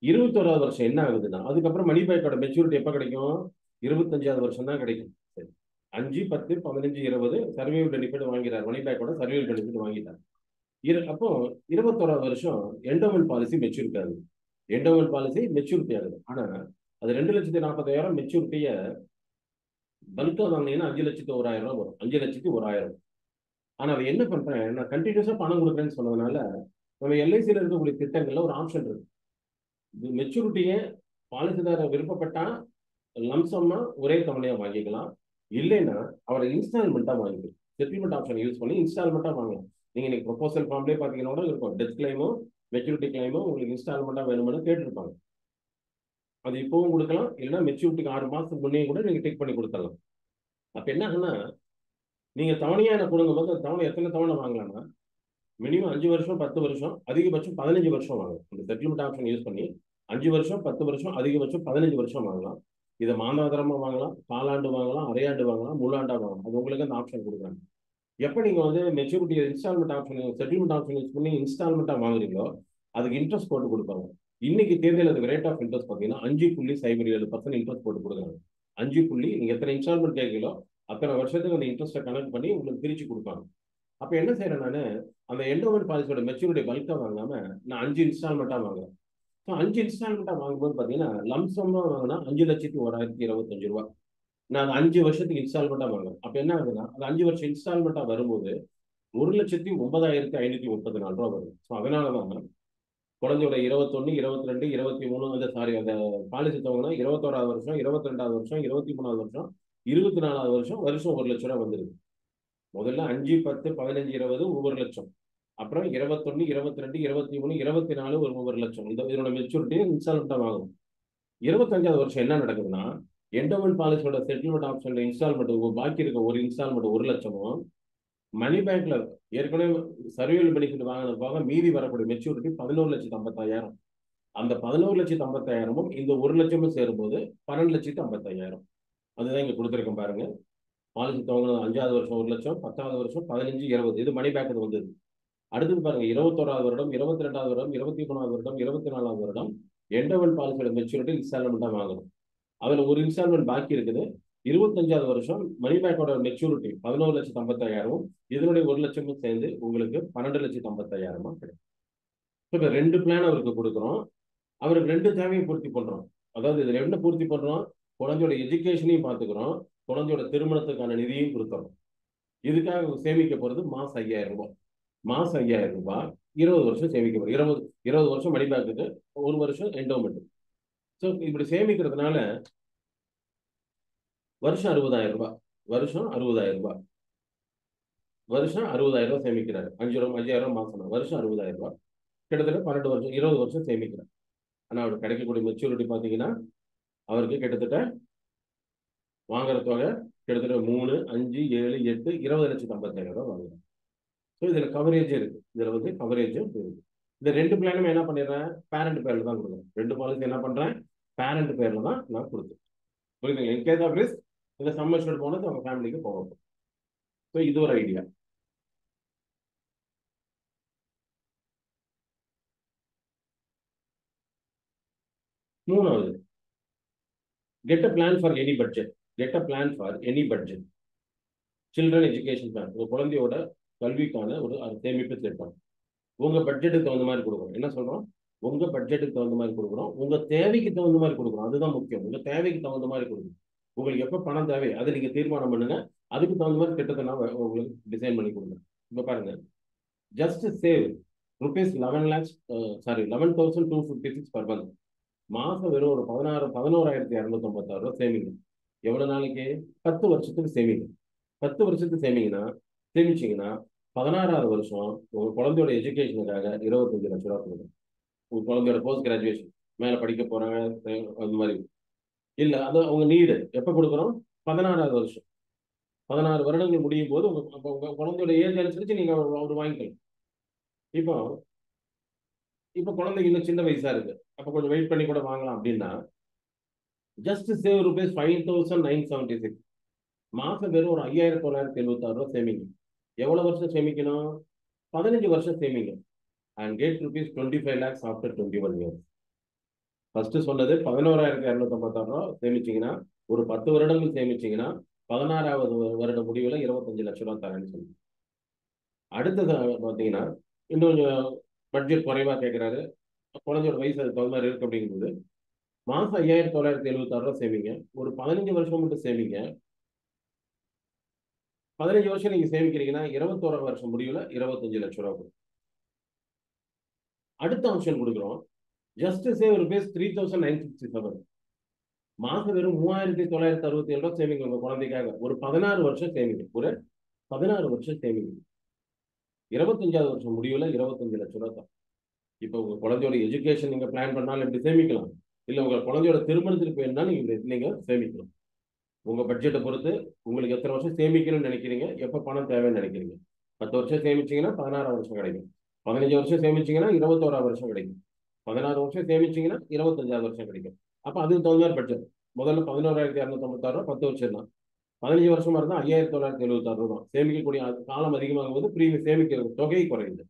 21வது வருஷம் என்ன ஆகுதுன்னா, அதுக்கப்புறம் மணி பேக்கோட மெச்சூரிட்டி எப்போ கிடைக்கும்? 25வது வருஷம் தான் கிடைக்கும். சரி, 5, 10, 15, 20 சர்வைவல் பெனிஃபிட் வாங்கிறார். மணி பேக்கோட சர்வைவல் பெனிஃபிட் வாங்கிட்டார். அப்போ 21வது வருஷம் என்டோமெண்ட் பாலிசி மெச்சூரிட்டி ஆகுது. என்டோமெண்ட் பாலிசி மெச்சூரிட்டி ஆகுது. ஆனா அது 2,40,000 மெச்சூரிட்டியை பல்கா வாங்கினீங்கன்னா 5,01,000 வரும். 5,01,000. ஆனா அதை என்ன பண்றேன், நான் கண்டினியூஸா பணம் கொடுக்குறேன்னு சொன்னதுனால நம்ம எல்ஐசியில் இருக்கக்கூடிய திட்டங்கள்ல ஒரு ஆப்ஷன் இருக்கு. மெச்சூரிட்டியை பாலிசிதாரர் விருப்பப்பட்டா லம்சம்னா ஒரே தவணையா வாங்கிக்கலாம். இல்லைன்னா அவரை இன்ஸ்டால்மெண்ட்டா வாங்கிக்கலாம். செட்டில்மெண்ட் ஆப்ஷன் யூஸ் பண்ணி இன்ஸ்டால்மெண்ட்டா வாங்கலாம். நீங்க இன்னைக்கு ப்ரொபோசல் ஃபார்ம்லேயே பார்த்தீங்கன்னா இருக்கும், டெத் கிளைமோ மெச்சூரிட்டி கிளைமோ உங்களுக்கு இன்ஸ்டால்மெண்ட்டா வேணும்னு கேட்டிருப்பாங்க. அது இப்பவும் கொடுக்கலாம், இல்லைன்னா மெச்சூரிட்டிக்கு 6 மாசத்துக்கு முன்னே கூட நீங்க டேக் பண்ணி கொடுத்துடலாம். அப்ப என்ன ஆகுன்னா, நீங்க தவணையான கொடுங்கும்போது தவணை எத்தனை தவணை வாங்கலாம்னா மினிமம் 5 வருஷம், 10 வருஷம், அதிகபட்சம் 15 வருஷம் வாங்கலாம். இந்த செட்டில்மெண்ட் ஆப்ஷன் யூஸ் பண்ணி 5 வருஷம், 10 வருஷம், அதிகபட்சம் 15 வருஷம் வாங்கலாம். இதை மாதாந்திரமா வாங்கலாம், காலாண்டு வாங்கலாம், அரையாண்டு வாங்கலாம், முழாண்டா வாங்கலாம். அது உங்களுக்கு அந்த ஆப்ஷன் கொடுக்குறாங்க. எப்போ நீங்க maturity installment option, settlement option use பண்ணி இன்ஸ்டால்மெண்ட்டா வாங்குறீங்களோ அதுக்கு இன்ட்ரெஸ்ட் போட்டு கொடுப்பாங்க. இன்னைக்கு தேர்தல் அதுக்கு ரேட் ஆஃப் இன்ட்ரெஸ்ட் பார்த்தீங்கன்னா 5.07% இன்ட்ரெஸ்ட் போட்டு கொடுக்குறாங்க. 5 நீங்க எத்தனை இன்ஸ்டால்மெண்ட் கேட்கீங்களோ அத்தனை வருஷத்துக்கு அந்த இன்ட்ரெஸ்ட்டை கனெக்ட் பண்ணி உங்களுக்கு பிரிச்சு கொடுப்பாங்க. அப்போ என்ன செய்யறேன் நான், அந்த என்டோமெண்ட் பாலிசியோட மெச்சூரிட்டி பல்கா வாங்காம நான் 5 இன்ஸ்டால்மெண்ட்டா வாங்குறேன். ஸோ 5 இன்ஸ்டால்மெண்ட்டா வாங்கும்போது பார்த்தீங்கன்னா லம்சம்மா வாங்கினா ₹5,01,025. நான் 5 வருஷத்துக்கு இன்ஸ்டால்மெண்ட்டா வாங்குறேன். அப்போ என்ன ஆகுதுன்னா அது 5 வருஷம் இன்ஸ்டால்மெண்ட்டா வரும்போது ₹1,09,534 வருது. ஸோ அதனால தான் குழந்தையோட 21, 22, 23 அந்த பாலிசி தொகைனா 21வது வருஷம், 22வது வருஷம், 23வது வருஷம், 24வது வருஷம் ₹1,00,000 வந்துருக்கு. முதல்ல 5, 10, 15, 20 ஒவ்வொரு லட்சம். அப்புறம் 21, 22, 23, 24 ஒரு லட்சம். இதனோட மெச்சூரிட்டியை இன்ஸ்டால்மெண்ட்டாக வாங்கணும். 25வது வருஷம் என்ன நடக்குதுன்னா, என்டோமெண்ட் பாலிசியோட செட்டில்மெண்ட் ஆப்ஷன்ல இன்ஸ்டால்மெண்ட் பாக்கி இருக்க ஒரு இன்ஸ்டால்மெண்ட் 1 லட்சமும் மணி பேங்க்ல ஏற்கனவே சர்வியல் பெனிஃபிட் வாங்கின போக மீதி வரக்கூடிய மெச்சூரிட்டி 11,50,000. அந்த 11,50,000 இந்த 1 லட்சமும் சேரும்போது 12,50,000. அதுதான் இங்க கொடுத்துருக்கேன் பாருங்க. பாலிசி துவங்கினது 5வது வருஷம் 1 லட்சம், 10வது வருஷம் 15, 20. இது மணி பேங்க் வந்தது. அடுத்தது பாருங்க 21வது வருடம், 22வது வருடம், 23வது வருடம், 24வது வருடம் என்டோமெண்ட் பாலிசியோட மெச்சூரிட்டி இன்ஸ்டால்மெண்ட்டா வாங்கணும். அதுல ஒரு இன்ஸ்டால்மெண்ட் பாக்கி இருக்குது. 25வது வருஷம் மணி பேக்கோட மெச்சூரிட்டி 11,50,000 இதனுடைய 1 லட்சமும் சேர்ந்து உங்களுக்கு 12,50,000 கிடைக்கும். இப்போ 2 பிளான் அவருக்கு கொடுக்குறோம். அவருக்கு 2 தேவையை பூர்த்தி பண்றோம். அதாவது இதுல என்ன பூர்த்தி பண்றோம்? குழந்தையோட எஜுகேஷனையும் பார்த்துக்கிறோம், குழந்தையோட திருமணத்துக்கான நிதியும் கொடுக்குறோம். இதுக்காக சேமிக்க போறது மாசம் 5,000 ரூபாய். மாசம் 5,000 ரூபாய் 20 வருஷம் சேமிக்க போறோம். 20 வருஷம் மணி பேக்குக்கு, 1 வருஷம் என்டோமெண்ட். ஸோ இப்படி சேமிக்கிறதுனால வருஷம் 60,000 ரூபாய். வருஷம் 60,000 ரூபாய். வருஷம் 60,000 ரூபாய் சேமிக்கிறாரு. 5,000 மாசம். வருஷம் 60,000 ரூபாய். கிட்டத்தட்ட 12 வருஷம் 20 வருஷம் சேமிக்கிறார். ஆனா அவருக்கு கிடைக்கக்கூடிய மெச்சூரிட்டி பார்த்தீங்கன்னா அவருக்கு கிட்டத்தட்ட வாங்குற தொகை கிட்டத்தட்ட 3, 5, 7, 8, 20,50,000 ரூபாய் வாங்குறாங்க. ஸோ இதுல கவரேஜ் இருக்கு. இதுல வந்து கவரேஜும் இருக்கு. இந்த 2 பிளானுமே என்ன பண்ணிடுறேன்? பேரண்ட் பேர்ல தான் கொடுக்குறேன். 2 பாலிசி என்ன பண்றேன்? பேரண்ட் பேர்ல தான் நான் கொடுத்தேன். புரியுதுங்களா? இன் கேஸ் ஆஃப் ரிஸ்க் இந்த சம் அஷ்யூர்ட் போனது அவங்க ஃபேமிலிக்கு போகும். ஸோ இது ஒரு ஐடியா. மூணாவது, get a plan for any budget. Get a plan for any budget. Children education plan. உங்க குழந்தையோட கல்விக்கான ஒரு சேமிப்பு திட்டம். உங்க பட்ஜெட்டுக்கு தகுந்த மாதிரி கொடுக்குறோம். என்ன சொல்றோம்? உங்க பட்ஜெட்டுக்கு தகுந்த மாதிரி கொடுக்குறோம். உங்க தேவைக்கு தகுந்த மாதிரி கொடுக்குறோம். அதுதான் முக்கியம். உங்க தேவைக்கு தகுந்த மாதிரி கொடுக்கணும். உங்களுக்கு எப்போ பணம் தேவை அதை நீங்க தீர்மானம் பண்ணுங்க. அதுக்கு தகுந்த மாதிரி திட்டத்தை நான் உங்களுக்கு டிசைன் பண்ணி கொடுக்குறேன். இப்போ பாருங்க, just save rupees 11,256 per month. மாசம் வெறும் ஒரு 11,256 ரூபாய் சேமிங்க. எவ்வளவு நாளைக்கு? 10 வருஷத்துக்கு சேமிங்க. 10 வருஷத்துக்கு சேமிச்சீங்கன்னா 16வது வருஷம் உங்க குழந்தையோட எஜுகேஷனுக்காக 25 லட்ச ரூபா கொடுக்கணும். உங்க குழந்தையோட போஸ்ட் கிராஜுவேஷன் மேல படிக்க போறாங்க அந்த மாதிரி இல்ல, அது அவங்க நீடு எப்ப கொடுக்குறோம்? 16வது வருஷம். 16 வருடங்கள் முடியும் போது உங்க குழந்தையோட ஏஜ் அனுசரிச்சு நீங்க அவர் வாங்கிக்கலாம். இப்போ குழந்தைக்கு இன்னும் சின்ன வயசா இருக்கு, அப்ப கொஞ்சம் வெயிட் பண்ணி கூட வாங்கலாம் அப்படின்னா ஜஸ்ட் சேவ் ருபீஸ் 5,976. மாசம் வெறும் ஒரு 5,976 ரூபாய் சேமிங்க. எவ்வளவு வருஷம் சேமிக்கணும்? 15 வருஷம் சேமிங்க. And get rupees 25 lakhs after 21 years. First சொன்னது 11,256 ரூபாய் சேமிச்சீங்கன்னா ஒரு 10 வருடங்கள் சேமிச்சீங்கன்னா 16வது வருட முடிவில் 25 லட்சம் ரூபாய் தரேன்னு சொல்லி. அடுத்தது பார்த்தீங்கன்னா இன்னும் கொஞ்சம் பட்ஜெட் குறைவா கேட்கிறாரு, குழந்தையோட வயசு அது தகுந்த மாதிரி இருக்கு அப்படிங்கும்போது மாசம் 5,976 ரூபாய் சேமிங்க. ஒரு 15 வருஷம் மட்டும் சேமிங்க. 15 வருஷம் நீங்க சேமிக்கிறீங்கன்னா 21 வருஷம் முடிவுல 25 லட்சம் ரூபாய். அடுத்த ஆப்ஷன் கொடுக்குறோம், ஜஸ்ட் சேவ் ருபீஸ் 3,967. மாசம் வெறும் 3,967 ரூபாய் சேமிங்க உங்க குழந்தைக்காக. ஒரு 16 வருஷம் சேமிங்க. ஒரு 16 வருஷம் சேமிங்க. 25வது வருஷம் முடிவுல 25 லட்சம் ரூபாய் தான். இப்போ உங்க குழந்தையோட எஜுகேஷன் நீங்க பிளான் பண்ணாலும் எப்படி சேமிக்கலாம், இல்ல உங்க குழந்தையோட திருமணத்திற்கு வேணும்னாலும் நீங்க சேமிக்கலாம். உங்க பட்ஜெட்டை பொறுத்து உங்களுக்கு எத்தனை வருஷம் சேமிக்கணும்னு நினைக்கிறீங்க, எப்ப பணம் தேவைன்னு நினைக்கிறீங்க. 10 வருஷம் சேமிச்சீங்கன்னா 16 வருஷம் கிடைக்கும். 15 வருஷம் சேமிச்சீங்கன்னா 21 வருஷம் கிடைக்கும். 16 வருஷம் சேமிச்சீங்கன்னா 25வது வருஷம் கிடைக்கும். அப்ப அதுக்கு தகுந்த மாதிரி பட்ஜெட். முதல்ல 11,256 ரூபாய் 10 வருஷம் தான். 15 வருஷமா இருந்தா 5,976 ரூபாய். சேமிக்கக்கூடிய காலம் அதிகமாகும் போது பிரீமியம் சேமிக்கிற தொகை குறையுது.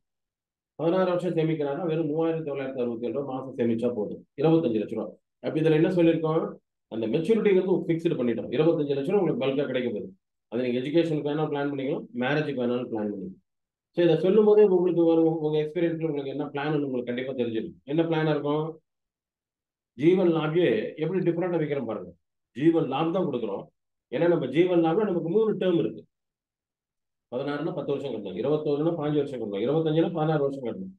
16 வருஷம் சேமிக்கிறாங்கன்னா வெறும் 3,967 ரூபாய் மாசம் சேமிச்சா போதும். 25 லட்சம் ரூபாய். அப்ப இதுல என்ன சொல்லியிருக்கோம்? அந்த மெச்சூரிட்டிங்கிறது ஃபிக்ஸ்டு பண்ணிட்டோம். 25 லட்சம் ரூபாய் உங்களுக்கு பல்கா கிடைக்க போகுது. அது நீங்க எஜுகேஷனுக்கு வேணாலும் பிளான் பண்ணிக்கலாம், மேரேஜுக்கு வேணாலும் பிளான் பண்ணிக்கலாம். ஸோ இதை சொல்லும் போதே உங்களுக்கு உங்க எக்ஸ்பீரியன்ஸ்ல உங்களுக்கு என்ன பிளான் உங்களுக்கு கண்டிப்பா தெரிஞ்சிடும். என்ன பிளானா இருக்கும்? ஜீவன் லாபே எப்படி டிஃபரெண்டா வைக்கிறோம் பாருங்க. ஜீவன் லாப் தான் கொடுக்குறோம். ஏன்னா நம்ம ஜீவன் லாப்ல நமக்கு 3 டேர்ம் இருக்கு. 16னா 10 வருஷம் கட்டணும், 21னா 5 வருஷம் கட்டணும், 25னா 16 வருஷம் கட்டணும்.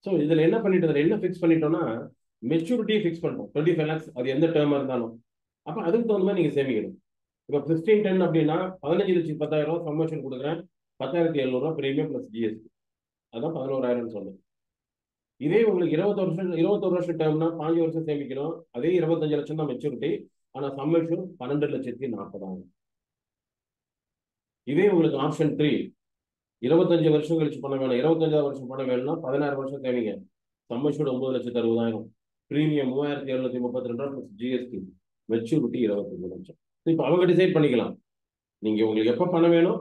ஸோ இதுல என்ன பண்ணிட்டு என்ன ஃபிக்ஸ் பண்ணிட்டோம்னா மெச்சூரிட்டியை ஃபிக்ஸ் பண்ணிட்டோம் 25 lakhs. அது எந்த டேர்மா இருந்தாலும் அப்ப அதுக்கு தகுந்த மாதிரி நீங்க சேமிக்கணும். இப்போ 1510 அப்படின்னா 15,10,000 ரூபாய் சம்மேஷன் கொடுக்குறேன், 10,700 ரூபாய் பிரீமியம் பிளஸ் ஜிஎஸ்டி. அதான் 11,000 சொன்னேன். இதே உங்களுக்கு 21 வருஷம் டேர்ம்னா 5 வருஷம் சேமிக்கணும். அதே 25 லட்சம் தான் மெச்சூரிட்டி. ஆனா சம்மேஷன் 12,40,000. இதே உங்களுக்கு ஆப்ஷன் 3 25 வருஷம் கழிச்சு பண்ண வேணும், 25ஆவது வருஷம் பண்ண வேணும்னா 16 வருஷம் தேவைங்க. Sum assured 9,60,000. Premium 3,732 plus GST. Maturity 25 லட்சம். இப்போ அவங்க டிசைட் பண்ணிக்கலாம். நீங்க உங்களுக்கு எப்ப பண்ண வேணும்,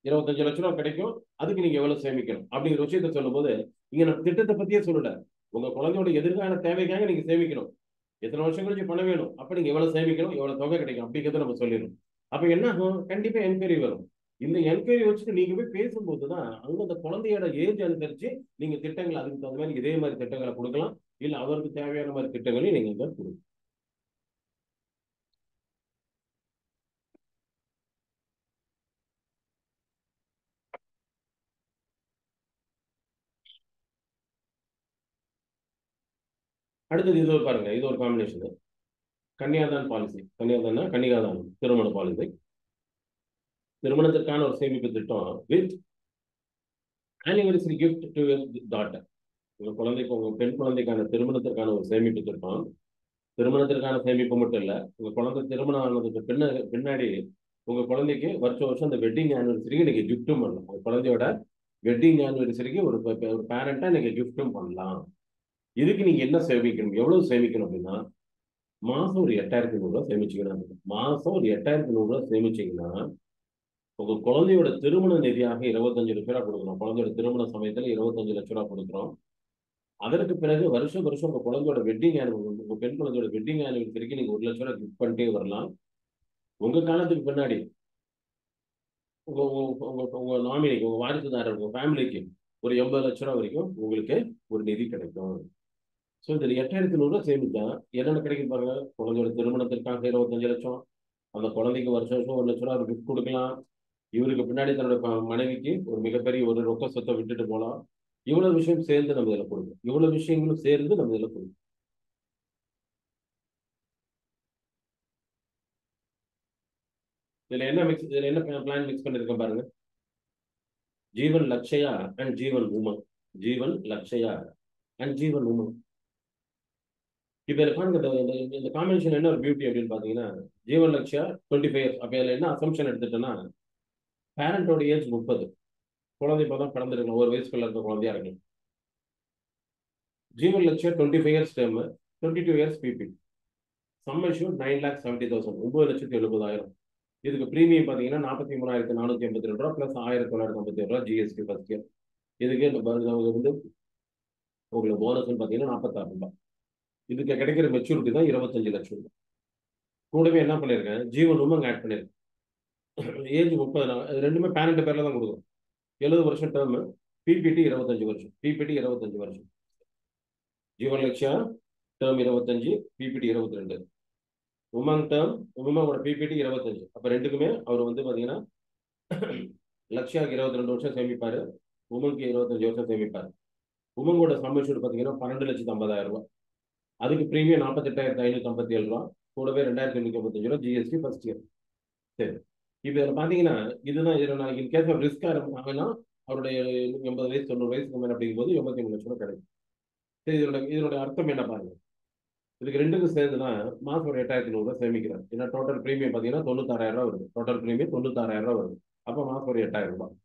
25 லட்சம் ரூபாய் கிடைக்கும், அதுக்கு நீங்க எவ்வளவு சேமிக்கணும் அப்படிங்கிற விஷயத்த சொல்லும்போது இங்க நான் திட்டத்தை பத்தியே சொல்லல. உங்க குழந்தையோட எதிர்கால தேவைக்காக நீங்க சேமிக்கணும். எத்தனை வருஷம் கழிச்சு பண்ண வேணும், அப்ப நீங்க எவ்வளவு சேமிக்கணும், எவ்வளவு தொகை கிடைக்கும் அப்படிங்கிறத நம்ம சொல்லிடணும். அப்ப என்ன ஆகும், கண்டிப்பா என்கொயரி வரும். இந்த என்கொயரி வச்சுட்டு நீங்க போய் பேசும்போதுதான் அங்க அந்த குழந்தையோட ஏஜ் அனுசரிச்சு நீங்க திட்டங்கள் அதுக்கு தகுந்த மாதிரி இதே மாதிரி திட்டங்களை கொடுக்கலாம், இல்ல அவருக்கு தேவையான மாதிரி திட்டங்களையும் நீங்க கொடுக்கலாம். அடுத்தது இது பாருங்க, இது ஒரு காம்பினேஷன். கன்னியாதான் பாலிசி. கன்னியாதான்னா கன்னிகாதானம் திருமண பாலிசி. திருமணத்திற்கான ஒரு சேமிப்பு திட்டம் with anniversary gift to daughter. உங்க குழந்தைக்கு, உங்க பெண் குழந்தைக்கான திருமணத்திற்கான ஒரு சேமிப்பு திட்டம். திருமணத்திற்கான சேமிப்பு மட்டும் இல்ல, உங்க குழந்தை திருமணம் ஆனதுக்கு பின்னாடி உங்க குழந்தைக்கு வருஷம் அந்த வெட்டிங் ஆனிவர்சரிக்கு நீங்க கிஃப்டும் பண்ணலாம். உங்க குழந்தையோட வெட்டிங் ஆனிவர்சரிக்கு ஒரு பேரண்டா நீங்க கிஃப்டும் பண்ணலாம். இதுக்கு நீங்க என்ன சேமிக்கணும், எவ்வளவு சேமிக்கணும் அப்படின்னா, மாசம் ஒரு 8,100 ரூபாய் சேமிச்சீங்கன்னா, மாசம் ஒரு 8,100 ரூபாய் சேமிச்சீங்கன்னா உங்க குழந்தையோட திருமண நிதியாக 25 லட்சம் ரூபாய் கொடுக்குறோம். குழந்தையோட திருமண சமயத்துல 25 லட்சம் ரூபாய் கொடுக்குறோம். அதற்கு பிறகு வருஷம் உங்க குழந்தையோட வெட்டிங் ஆனிவர்சரி, உங்க பெண் குழந்தையோட வெட்டிங் ஆனிவர்சரிக்கு நீங்க 1 லட்சம் ரூபாய் கிஃப்ட் பண்ணிட்டே வரலாம். உங்க காலத்துக்கு பின்னாடி உங்க உங்க உங்க நாமினிக்கு, உங்க வாரிசுதாரர், உங்க ஃபேமிலிக்கு ஒரு 80 லட்சம் ரூபாய் வரைக்கும் உங்களுக்கு ஒரு நிதி கிடைக்கும். ஸோ இதுல 8,100 ரூபாய் சேமிச்சா என்னென்ன கிடைக்கும் பாருங்க. குழந்தையோட திருமணத்திற்காக 25 லட்சம், அந்த குழந்தைக்கு வருஷம் 1 லட்சம் ரூபாய் கிஃப்ட் கொடுக்கலாம். இவருக்கு பின்னாடி தன்னோட மனைவிக்கு ஒரு மிகப்பெரிய ஒரு ரொக்க சொத்தை விட்டுட்டு போலாம். இவ்வளவு விஷயம் சேர்ந்து நம்ம இதில் கொடுக்கும். இவ்வளவு விஷயங்களும் சேர்ந்து நம்ம இதில் கொடுக்கும். இதுல என்ன பிளான் மிக்ஸ் பண்ணிருக்கேன் பாருங்க. ஜீவன் லக்ஷயா அண்ட் ஜீவன் உமன். ஜீவன் லக்ஷயா அண்ட் ஜீவன் உமன். இப்ப பாருங்க, இந்த காம்பினேஷன் என்ன ஒரு பியூட்டி அப்படின்னு பாத்தீங்கன்னா, ஜீவன் லக்ஷயா 25 இயர்ஸ். அப்ப இதுல என்ன அசம்ஷன் எடுத்துட்டோம்னா, பேரண்டோட ஏஜ் 30, குழந்தை இப்பதான் பிறந்திருக்கணும், ஒரு வயசுக்குள்ள இருக்க குழந்தையா இருக்கு. ஜீவன் லட்சம் 25 years term, 22 years PP. Sum issue 9,70,000, 9,70,000. இதுக்கு பிரீமியம் பார்த்தீங்கன்னா 43,482 ரூபா பிளஸ் 1,957 ரூபா ஜிஎஸ்டி ஃபர்ஸ்ட் இயர். இதுக்கு வந்து உங்களுக்கு போனஸ் பார்த்தீங்கன்னா 46 ரூபாய். இதுக்கு கிடைக்கிற மெச்சூரிட்டி தான் 25 லட்சம் ரூபாய். கூடவே என்ன பண்ணியிருக்கேன், ஜீவன் உமங் ஆட் பண்ணியிருக்கேன். ஏஜ் 30, ரெண்டுமே பேரண்ட் பேர்ல தான் கொடுக்கும். 70 வருஷம் டேர்ம், பிபிடி 25 வருஷம். பிபிடி 25 வருஷம். Jeevan Lakshya term 25, PPT 22. Umang term, உமங்கோட பிபிடி 25. அப்ப ரெண்டுக்குமே அவர் வந்து பாத்தீங்கன்னா லட்சியாக்கு 22 வருஷம் சேமிப்பாரு, உமங்க்கு 25 வருஷம் சேமிப்பாரு. உமங்கோட சம்மேஷன் பாத்தீங்கன்னா 12,50,000 ரூபாய். அதுக்கு பிரீமியம் 48,557 ரூபாய். கூடவே 2,855 ரூபாய் ஜிஎஸ்டி ஃபர்ஸ்ட் இயர். சரி, இப்போ இதில் பார்த்தீங்கன்னா இதுதான். இதில் நான் இன் கேஸ் ஆஃப் ரிஸ்க் ஆகுனா அவருடைய 80 வயசு 90 வயசுக்கு மேலே அப்படிங்கும்போது 83 லட்சம் ரூபாய் கிடைக்கும். சரி, இதோட அர்த்தம் என்ன பாருங்க. இதுக்கு ரெண்டுக்கும் சேர்ந்துனா மாசம் ஒரு 8,100 ரூபாய் சேமிக்கிறார். ஏன்னா டோட்டல் பிரீமியம் பார்த்தீங்கன்னா 96,000 ரூபாய் வருது. டோட்டல் பிரீமியம் 96,000 ரூபாய் வருது. அப்போ மாசம் ஒரு 8,000 ரூபாய்.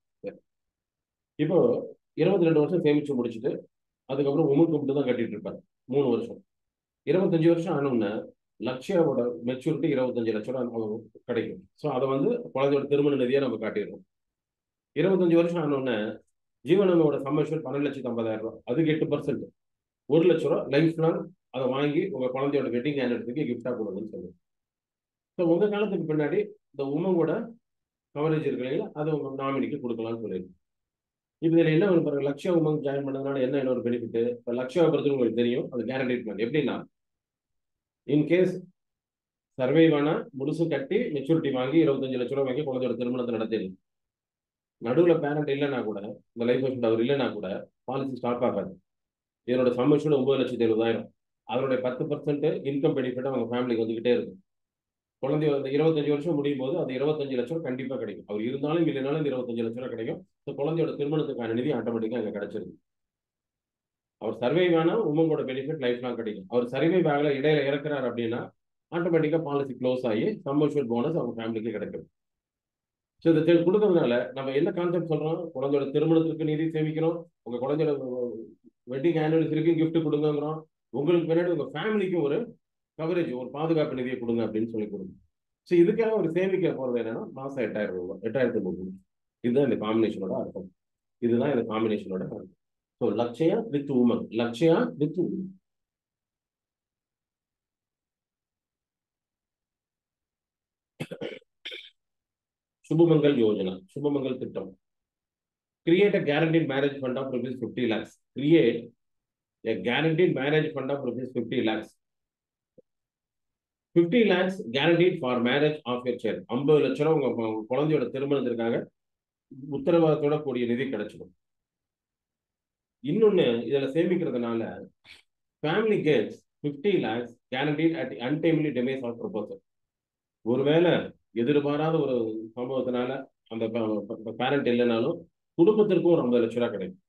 இப்போ 22 வருஷம் சேமிச்சு முடிச்சுட்டு அதுக்கப்புறம் உமக்கு மட்டும் தான் கட்டிட்டு இருப்பாரு 3 வருஷம். 25 வருஷம் ஆனோம்னா லட்சியாவோட மெச்சூரிட்டி 25 லட்சம் ரூபாய் கிடைக்கும். ஸோ அதை வந்து குழந்தையோட திருமண நிதியாக நம்ம காட்டிடுறோம். 25 வருஷம் ஆனோடனே ஜீவனோட சம்மேஷன் 12,50,000 ரூபாய். அதுக்கு 8%, 1 லட்சம் ரூபாய் லைஃப் லாங் அதை வாங்கி உங்க குழந்தையோட வெட்டிங் ஆனிவர்சரிக்கு கிஃப்டா கொடுங்கன்னு சொல்லுங்க. ஸோ உங்க காலத்துக்கு பின்னாடி இந்த உமங்கோட கவரேஜ் இருக்கு இல்லைங்களா, அதை உங்க நாமினிக்கு கொடுக்கலாம்னு சொல்லியிருக்கு. இப்போ இதில் என்ன ஒன்று பாருங்க, லட்சியா உமங் ஜாயின் பண்ணதுனால என்ன இன்னொரு பெனிஃபிட். இப்போ லட்சியா பொறுத்து உங்களுக்கு தெரியும், அது கேரண்டி பிளான். எப்படின்னா, இன்கேஸ் சர்வைவ் ஆனா முழுசு கட்டி மெச்சூரிட்டி வாங்கி 25 லட்சம் ரூபாய் வாங்கி குழந்தையோட திருமணத்தை நடத்திடலாம். நடுவில் பேரண்ட் இல்லைன்னா கூட, இந்த லைஃப் இன்சூரன்ஸ் அவர் இல்லைன்னா கூட பாலிசி ஸ்டாப் ஆகாது. இதனோட சம்மேஷன் 9,70,000. அதனுடைய 10% இன்கம் பெனிஃபிட் அவங்க ஃபேமிலிக்கு வந்துகிட்டே இருக்கும். குழந்தை அந்த 25 வருஷம் முடியும் போது அது 25 லட்சம் கண்டிப்பா கிடைக்கும். அவர் இருந்தாலும் இல்லைனாலும் இந்த 25 லட்சம் ரூபாய் கிடைக்கும். குழந்தையோட திருமணத்துக்கான நிதி ஆட்டோமேட்டிக்கா அங்க கிடைச்சிருக்கு. அவர் சர்வைவ் ஆனா உமங்கோட பெனிஃபிட் லைஃப் லாங் கிடைக்கும். அவர் சர்வைவ் ஆகல இடையில இறக்குறாரு அப்படின்னா ஆட்டோமேட்டிக்கா பாலிசி க்ளோஸ் ஆகி சம்மர்ஷுவல் போனஸ் அவங்க ஃபேமிலிக்கு கிடைக்கும். ஸோ இதை கொடுக்கறதுனால நம்ம என்ன கான்செப்ட் சொல்றோம்? குழந்தையோட திருமணத்துக்கு நிதி சேமிக்கிறோம், உங்க குழந்தையோட வெட்டிங் ஆனிவர்சரிக்கு கிஃப்ட் கொடுங்கிறோம், உங்களுக்கு பின்னாடி உங்க ஃபேமிலிக்கு ஒரு கவரேஜ், ஒரு பாதுகாப்பு நிதியை கொடுங்க அப்படின்னு சொல்லி கொடுங்க. ஸோ இதுக்காக ஒரு சேமிக்க போறது என்னன்னா மாசம் 8000 ரூபாய், 8500. இதுதான் இந்த காம்பினேஷனோட அர்த்தம். இதுதான் இந்த காம்பினேஷனோட அர்த்தம். So Lakshya with Umang, Lakshya with Umang. Shubhmangal Yojana, Shubhmangal திட்டம். Create a guaranteed marriage fund of rupees 50 lakhs. Create a guaranteed marriage fund of rupees 50 lakhs. 50 lakhs guaranteed for marriage of your child. 50 லட்சம் ரூபாய் உங்க குழந்தையோட திருமணத்திற்காக உத்தரவாதத்தோட கூடிய நிதி கிடைச்சிடும். இன்னொன்னு இதுல சேமிக்கிறதுனால family gets 50 lakhs guaranteed at the untimely demise of proposal. ஒருவேளை எதிர்பாராத ஒரு சம்பவத்தினால அந்த பேரண்ட் இல்லைனாலும் குடும்பத்திற்கும் ஒரு 50 லட்சம் ரூபாய் கிடைக்கும்.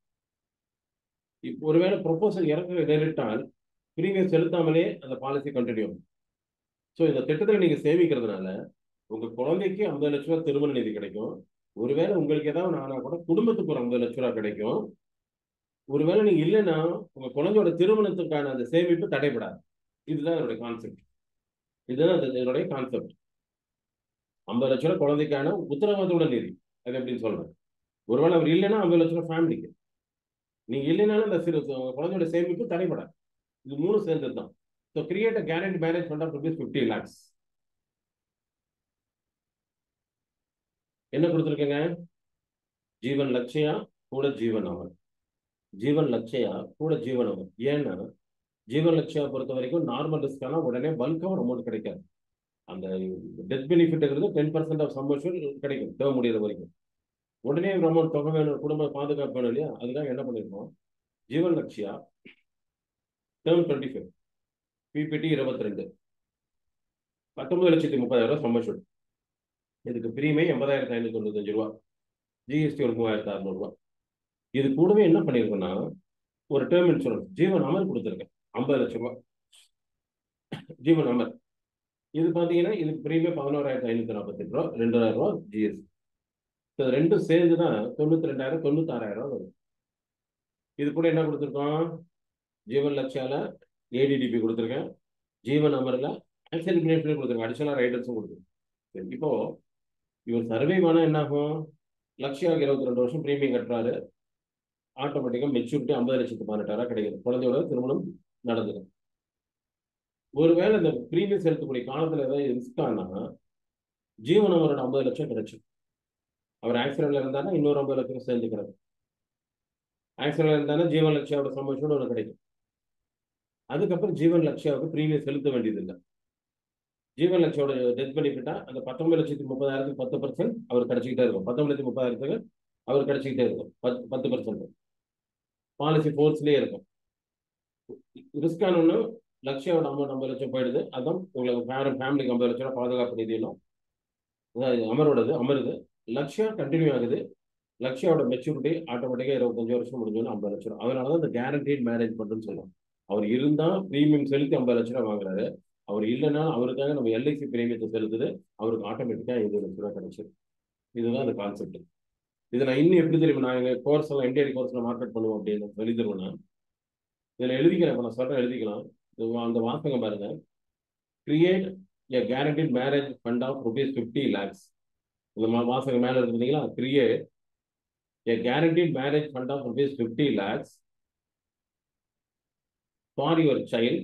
இப்போ ஒருவேளை ப்ரொபோசல் இறக்க நேரிட்டால் பிரீமியம் செலுத்தாமலே அந்த பாலிசி கண்டினியூ ஆகும். ஸோ இந்த திட்டத்தில் நீங்க சேமிக்கிறதுனால உங்க குழந்தைக்கு 50 லட்ச ரூபாய் திருமண நிதி கிடைக்கும். ஒருவேளை உங்களுக்கு ஏதாவது ஆனா கூட குடும்பத்துக்கு ஒரு 50 லட்ச ரூபாய் கிடைக்கும். ஒருவேளை நீங்க இல்லைன்னா உங்க குழந்தையோட திருமணத்துக்கான அந்த சேமிப்பு தடைபடாது. இதுதான் என்னுடைய கான்செப்ட். இதுதான் என்னுடைய கான்செப்ட். 50 லட்ச ரூபாய் குழந்தைக்கான உத்தரவாதத்தோட நிதி. அது எப்படின்னு சொல்றேன். ஒருவேளை அவர் இல்லைன்னா 50 லட்ச ரூபாய் ஃபேமிலிக்கு. நீங்க இல்லைனாலும் அந்த குழந்தையோட சேமிப்பு தடைபடாது. இது மூணு சேர்ந்தது தான். So create a guarantee marriage fund of rupees 50 lakhs. என்ன கொடுத்துருக்கேங்க? ஜீவன் லட்சயா கூட ஜீவன் அமர். ஜீவன் லட்சயா கூட ஜீவன் அமர். ஏன்னா ஜீவன் லட்சயா பொறுத்த வரைக்கும் நார்மல் ரிஸ்க்கான உடனே பல்கா ஒரு அமௌண்ட் கிடைக்காது. அந்த டெத் பெனிஃபிட்ங்கிறது 10% ஆஃப் சம்மர்ஷுவல் கிடைக்கும் தேவை முடியாத வரைக்கும். உடனே ஒரு அமௌண்ட் தொகை வேணும், குடும்ப பாதுகாப்பு வேணும் இல்லையா? அதுக்காக என்ன பண்ணிருக்கோம்? ஜீவன் லட்சியா டேர்ம் 25 பிபிடி 22 19,30,000 சம்மர்ஷுவல். இதுக்கு பிரீமியம் 80,595 ரூபா, ஜிஎஸ்டி ஒரு 3,600 ரூபா. இது கூடவே என்ன பண்ணிருக்கோம்னா ஒரு டேர்ம் இன்சூரன்ஸ் ஜீவன் அமர் கொடுத்துருக்கேன் 50 லட்சம் ரூபாய் ஜீவன் அமர். இது பாத்தீங்கன்னா இதுக்கு பிரீமியம் 11,548 ரூபா, 2,000 ரூபா ஜிஎஸ்டி. ரெண்டும் சேர்ந்து தான் 92,000 96,000 வரும். இது கூட என்ன கொடுத்துருக்கோம்? ஜீவன் லட்சியால ஏடிடிபி கொடுத்துருக்கேன், ஜீவன் அமர்ல ஆக்சிடென்ட் பெனிஃபிட் கொடுத்துருக்கேன், அடிஷனல் ரைடர்ஸும் கொடுத்துருக்கேன். இப்போ இவர் சர்வைவ் ஆனா என்ன ஆகும்? லட்சியாவுக்கு 22 வருஷம் பிரீமியம் கட்டுறாரு, ஆட்டோமேட்டிக்கா மெச்சூரிட்டி 50,18,000 கிடைக்குது. குழந்தையோட திருமணம் நடந்தது. ஒருவேளை இந்த பிரீமியம் செலுத்தக்கூடிய காலத்துல ஏதாவது ரிஸ்க் ஆனா ஜீவன் அமரோட 50 லட்சம் கிடைச்சு. அவர் ஆக்சிடென்ட்ல இருந்தாருன்னா இன்னொரு 50 லட்சம் சேர்ந்துக்கிறார். ஆக்சிடென்ட்ல இருந்தாலும் ஜீவன் லட்சியாவோட சம்பளம் ஒன்று கிடைக்கும். அதுக்கப்புறம் ஜீவன் லட்சியாவுக்கு பிரீமியம் செலுத்த வேண்டியதில்லை. ஜீவன் லட்சியோட டெத் பெனிஃபிட்டா அந்த 19,30,000 10% அவர் கிடைச்சிக்கிட்டே இருக்கும். 19,30,000 அவர் கிடைச்சிக்கிட்டே இருக்கும். 10% பாலிசி ஃபோர்ஸ்லயே இருக்கும். ரிஸ்க் ஆனோன்னு லட்சியாவோட அமௌண்ட் 50 லட்சம் போயிடுது. அதான் உங்களுக்கு ஃபேமிலிக்கு 50 லட்சம் ரூபாய் பாதுகாப்பு நிதியிலும் அமரோடது அமருது. லட்சியா கண்டினியூ ஆகுது. லட்சியாவோட மெச்சூரிட்டி ஆட்டோமேட்டிக்கா 25 வருஷம் முடிஞ்சோன்னு 50 லட்சம் ரூபாய். அதனாலதான் இந்த கேரண்டீட் மேரேஜ் பண்ணுன்னு சொல்லுவோம். அவர் இருந்தா பிரீமியம் செலுத்தி 50 லட்சம் ரூபாய் வாங்குறாரு. அவர் இல்லைன்னா அவருக்காக நம்ம எல்ஐசி பிரீமியத்தை செலுத்துது, அவருக்கு ஆட்டோமேட்டிக்கா 20 லட்சம் ரூபாய் கிடைச்சிது. இதுதான் அந்த கான்செப்ட். இதை நான் இன்னும் எப்படி தெரியும்? நான் எங்க கோர்ஸ் எல்லாம் என்டிஆர் கோர்ஸ்ல மார்க்கெட் பண்ணுவோம் அப்படின்னு சொல்லி தருவேன்னா இதுல எழுதிக்கிறேன். நான் சொல்றேன், எழுதிக்கலாம். அந்த வாசகம் பாருங்க. Create a guaranteed marriage fund of rupees 50 lakhs. இந்த வாசகம் மேல இருக்குங்களா? Create a guaranteed marriage fund of rupees 50 lakhs for your child.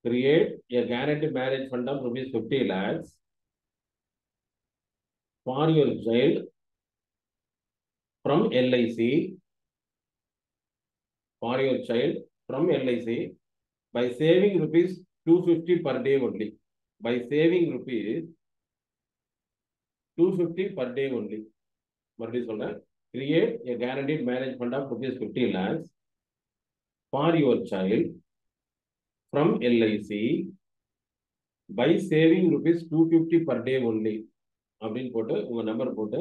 Create a guaranteed marriage fund of rupees 50 lakhs for your child from LIC. For your child from LIC by saving rupees 250 per day only. By saving rupees 250 per day only. மறுபடியும் சொல்றேன். Create a guaranteed marriage fund of rupees 50 lakhs for your child from LIC by saving rupees 250 per day only அப்படின்னு போட்டு உங்க நம்பர் போட்டு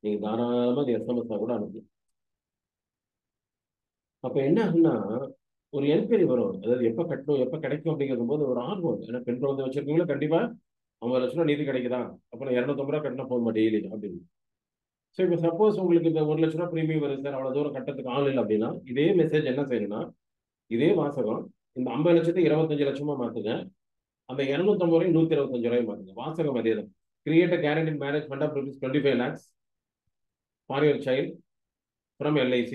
நீங்க தாராளமா எஸ்எம்எஸ் கூட அனுப்பலாம். அப்ப என்ன ஆகுன்னா ஒரு என்கொயரி வரும், அதாவது எப்ப கட்டணும் எப்ப கிடைக்கும் அப்படிங்கிறது போது ஒரு ஆர்வம். ஏன்னா பெண் குழந்தை வச்சிருக்கீங்களா கண்டிப்பா 50 லட்சம் நிதி கிடைக்குதா, அப்ப நான் 250 ரூபா கட்டினா போதுமா டெய்லி அப்படின்னு. ஸோ இப்போ சப்போஸ் உங்களுக்கு இந்த 1 லட்ச ரூபா ப்ரீமியம் வருது சார், அவ்வளவு தூரம் கட்டத்துக்கு ஆள் இல்லை அப்படின்னா, இதே மெசேஜ் என்ன செய்யணும்னா, இதே வாசகம் இந்த 50 லட்சத்தை 25 லட்சமா மாத்துங்க, அந்த 250 ரூபாய் 125 ரூபாய் மாத்துங்க. வாசகம் அதே தான். Create a guaranteed marriage fund of rupees 25 lakhs for your child from LIC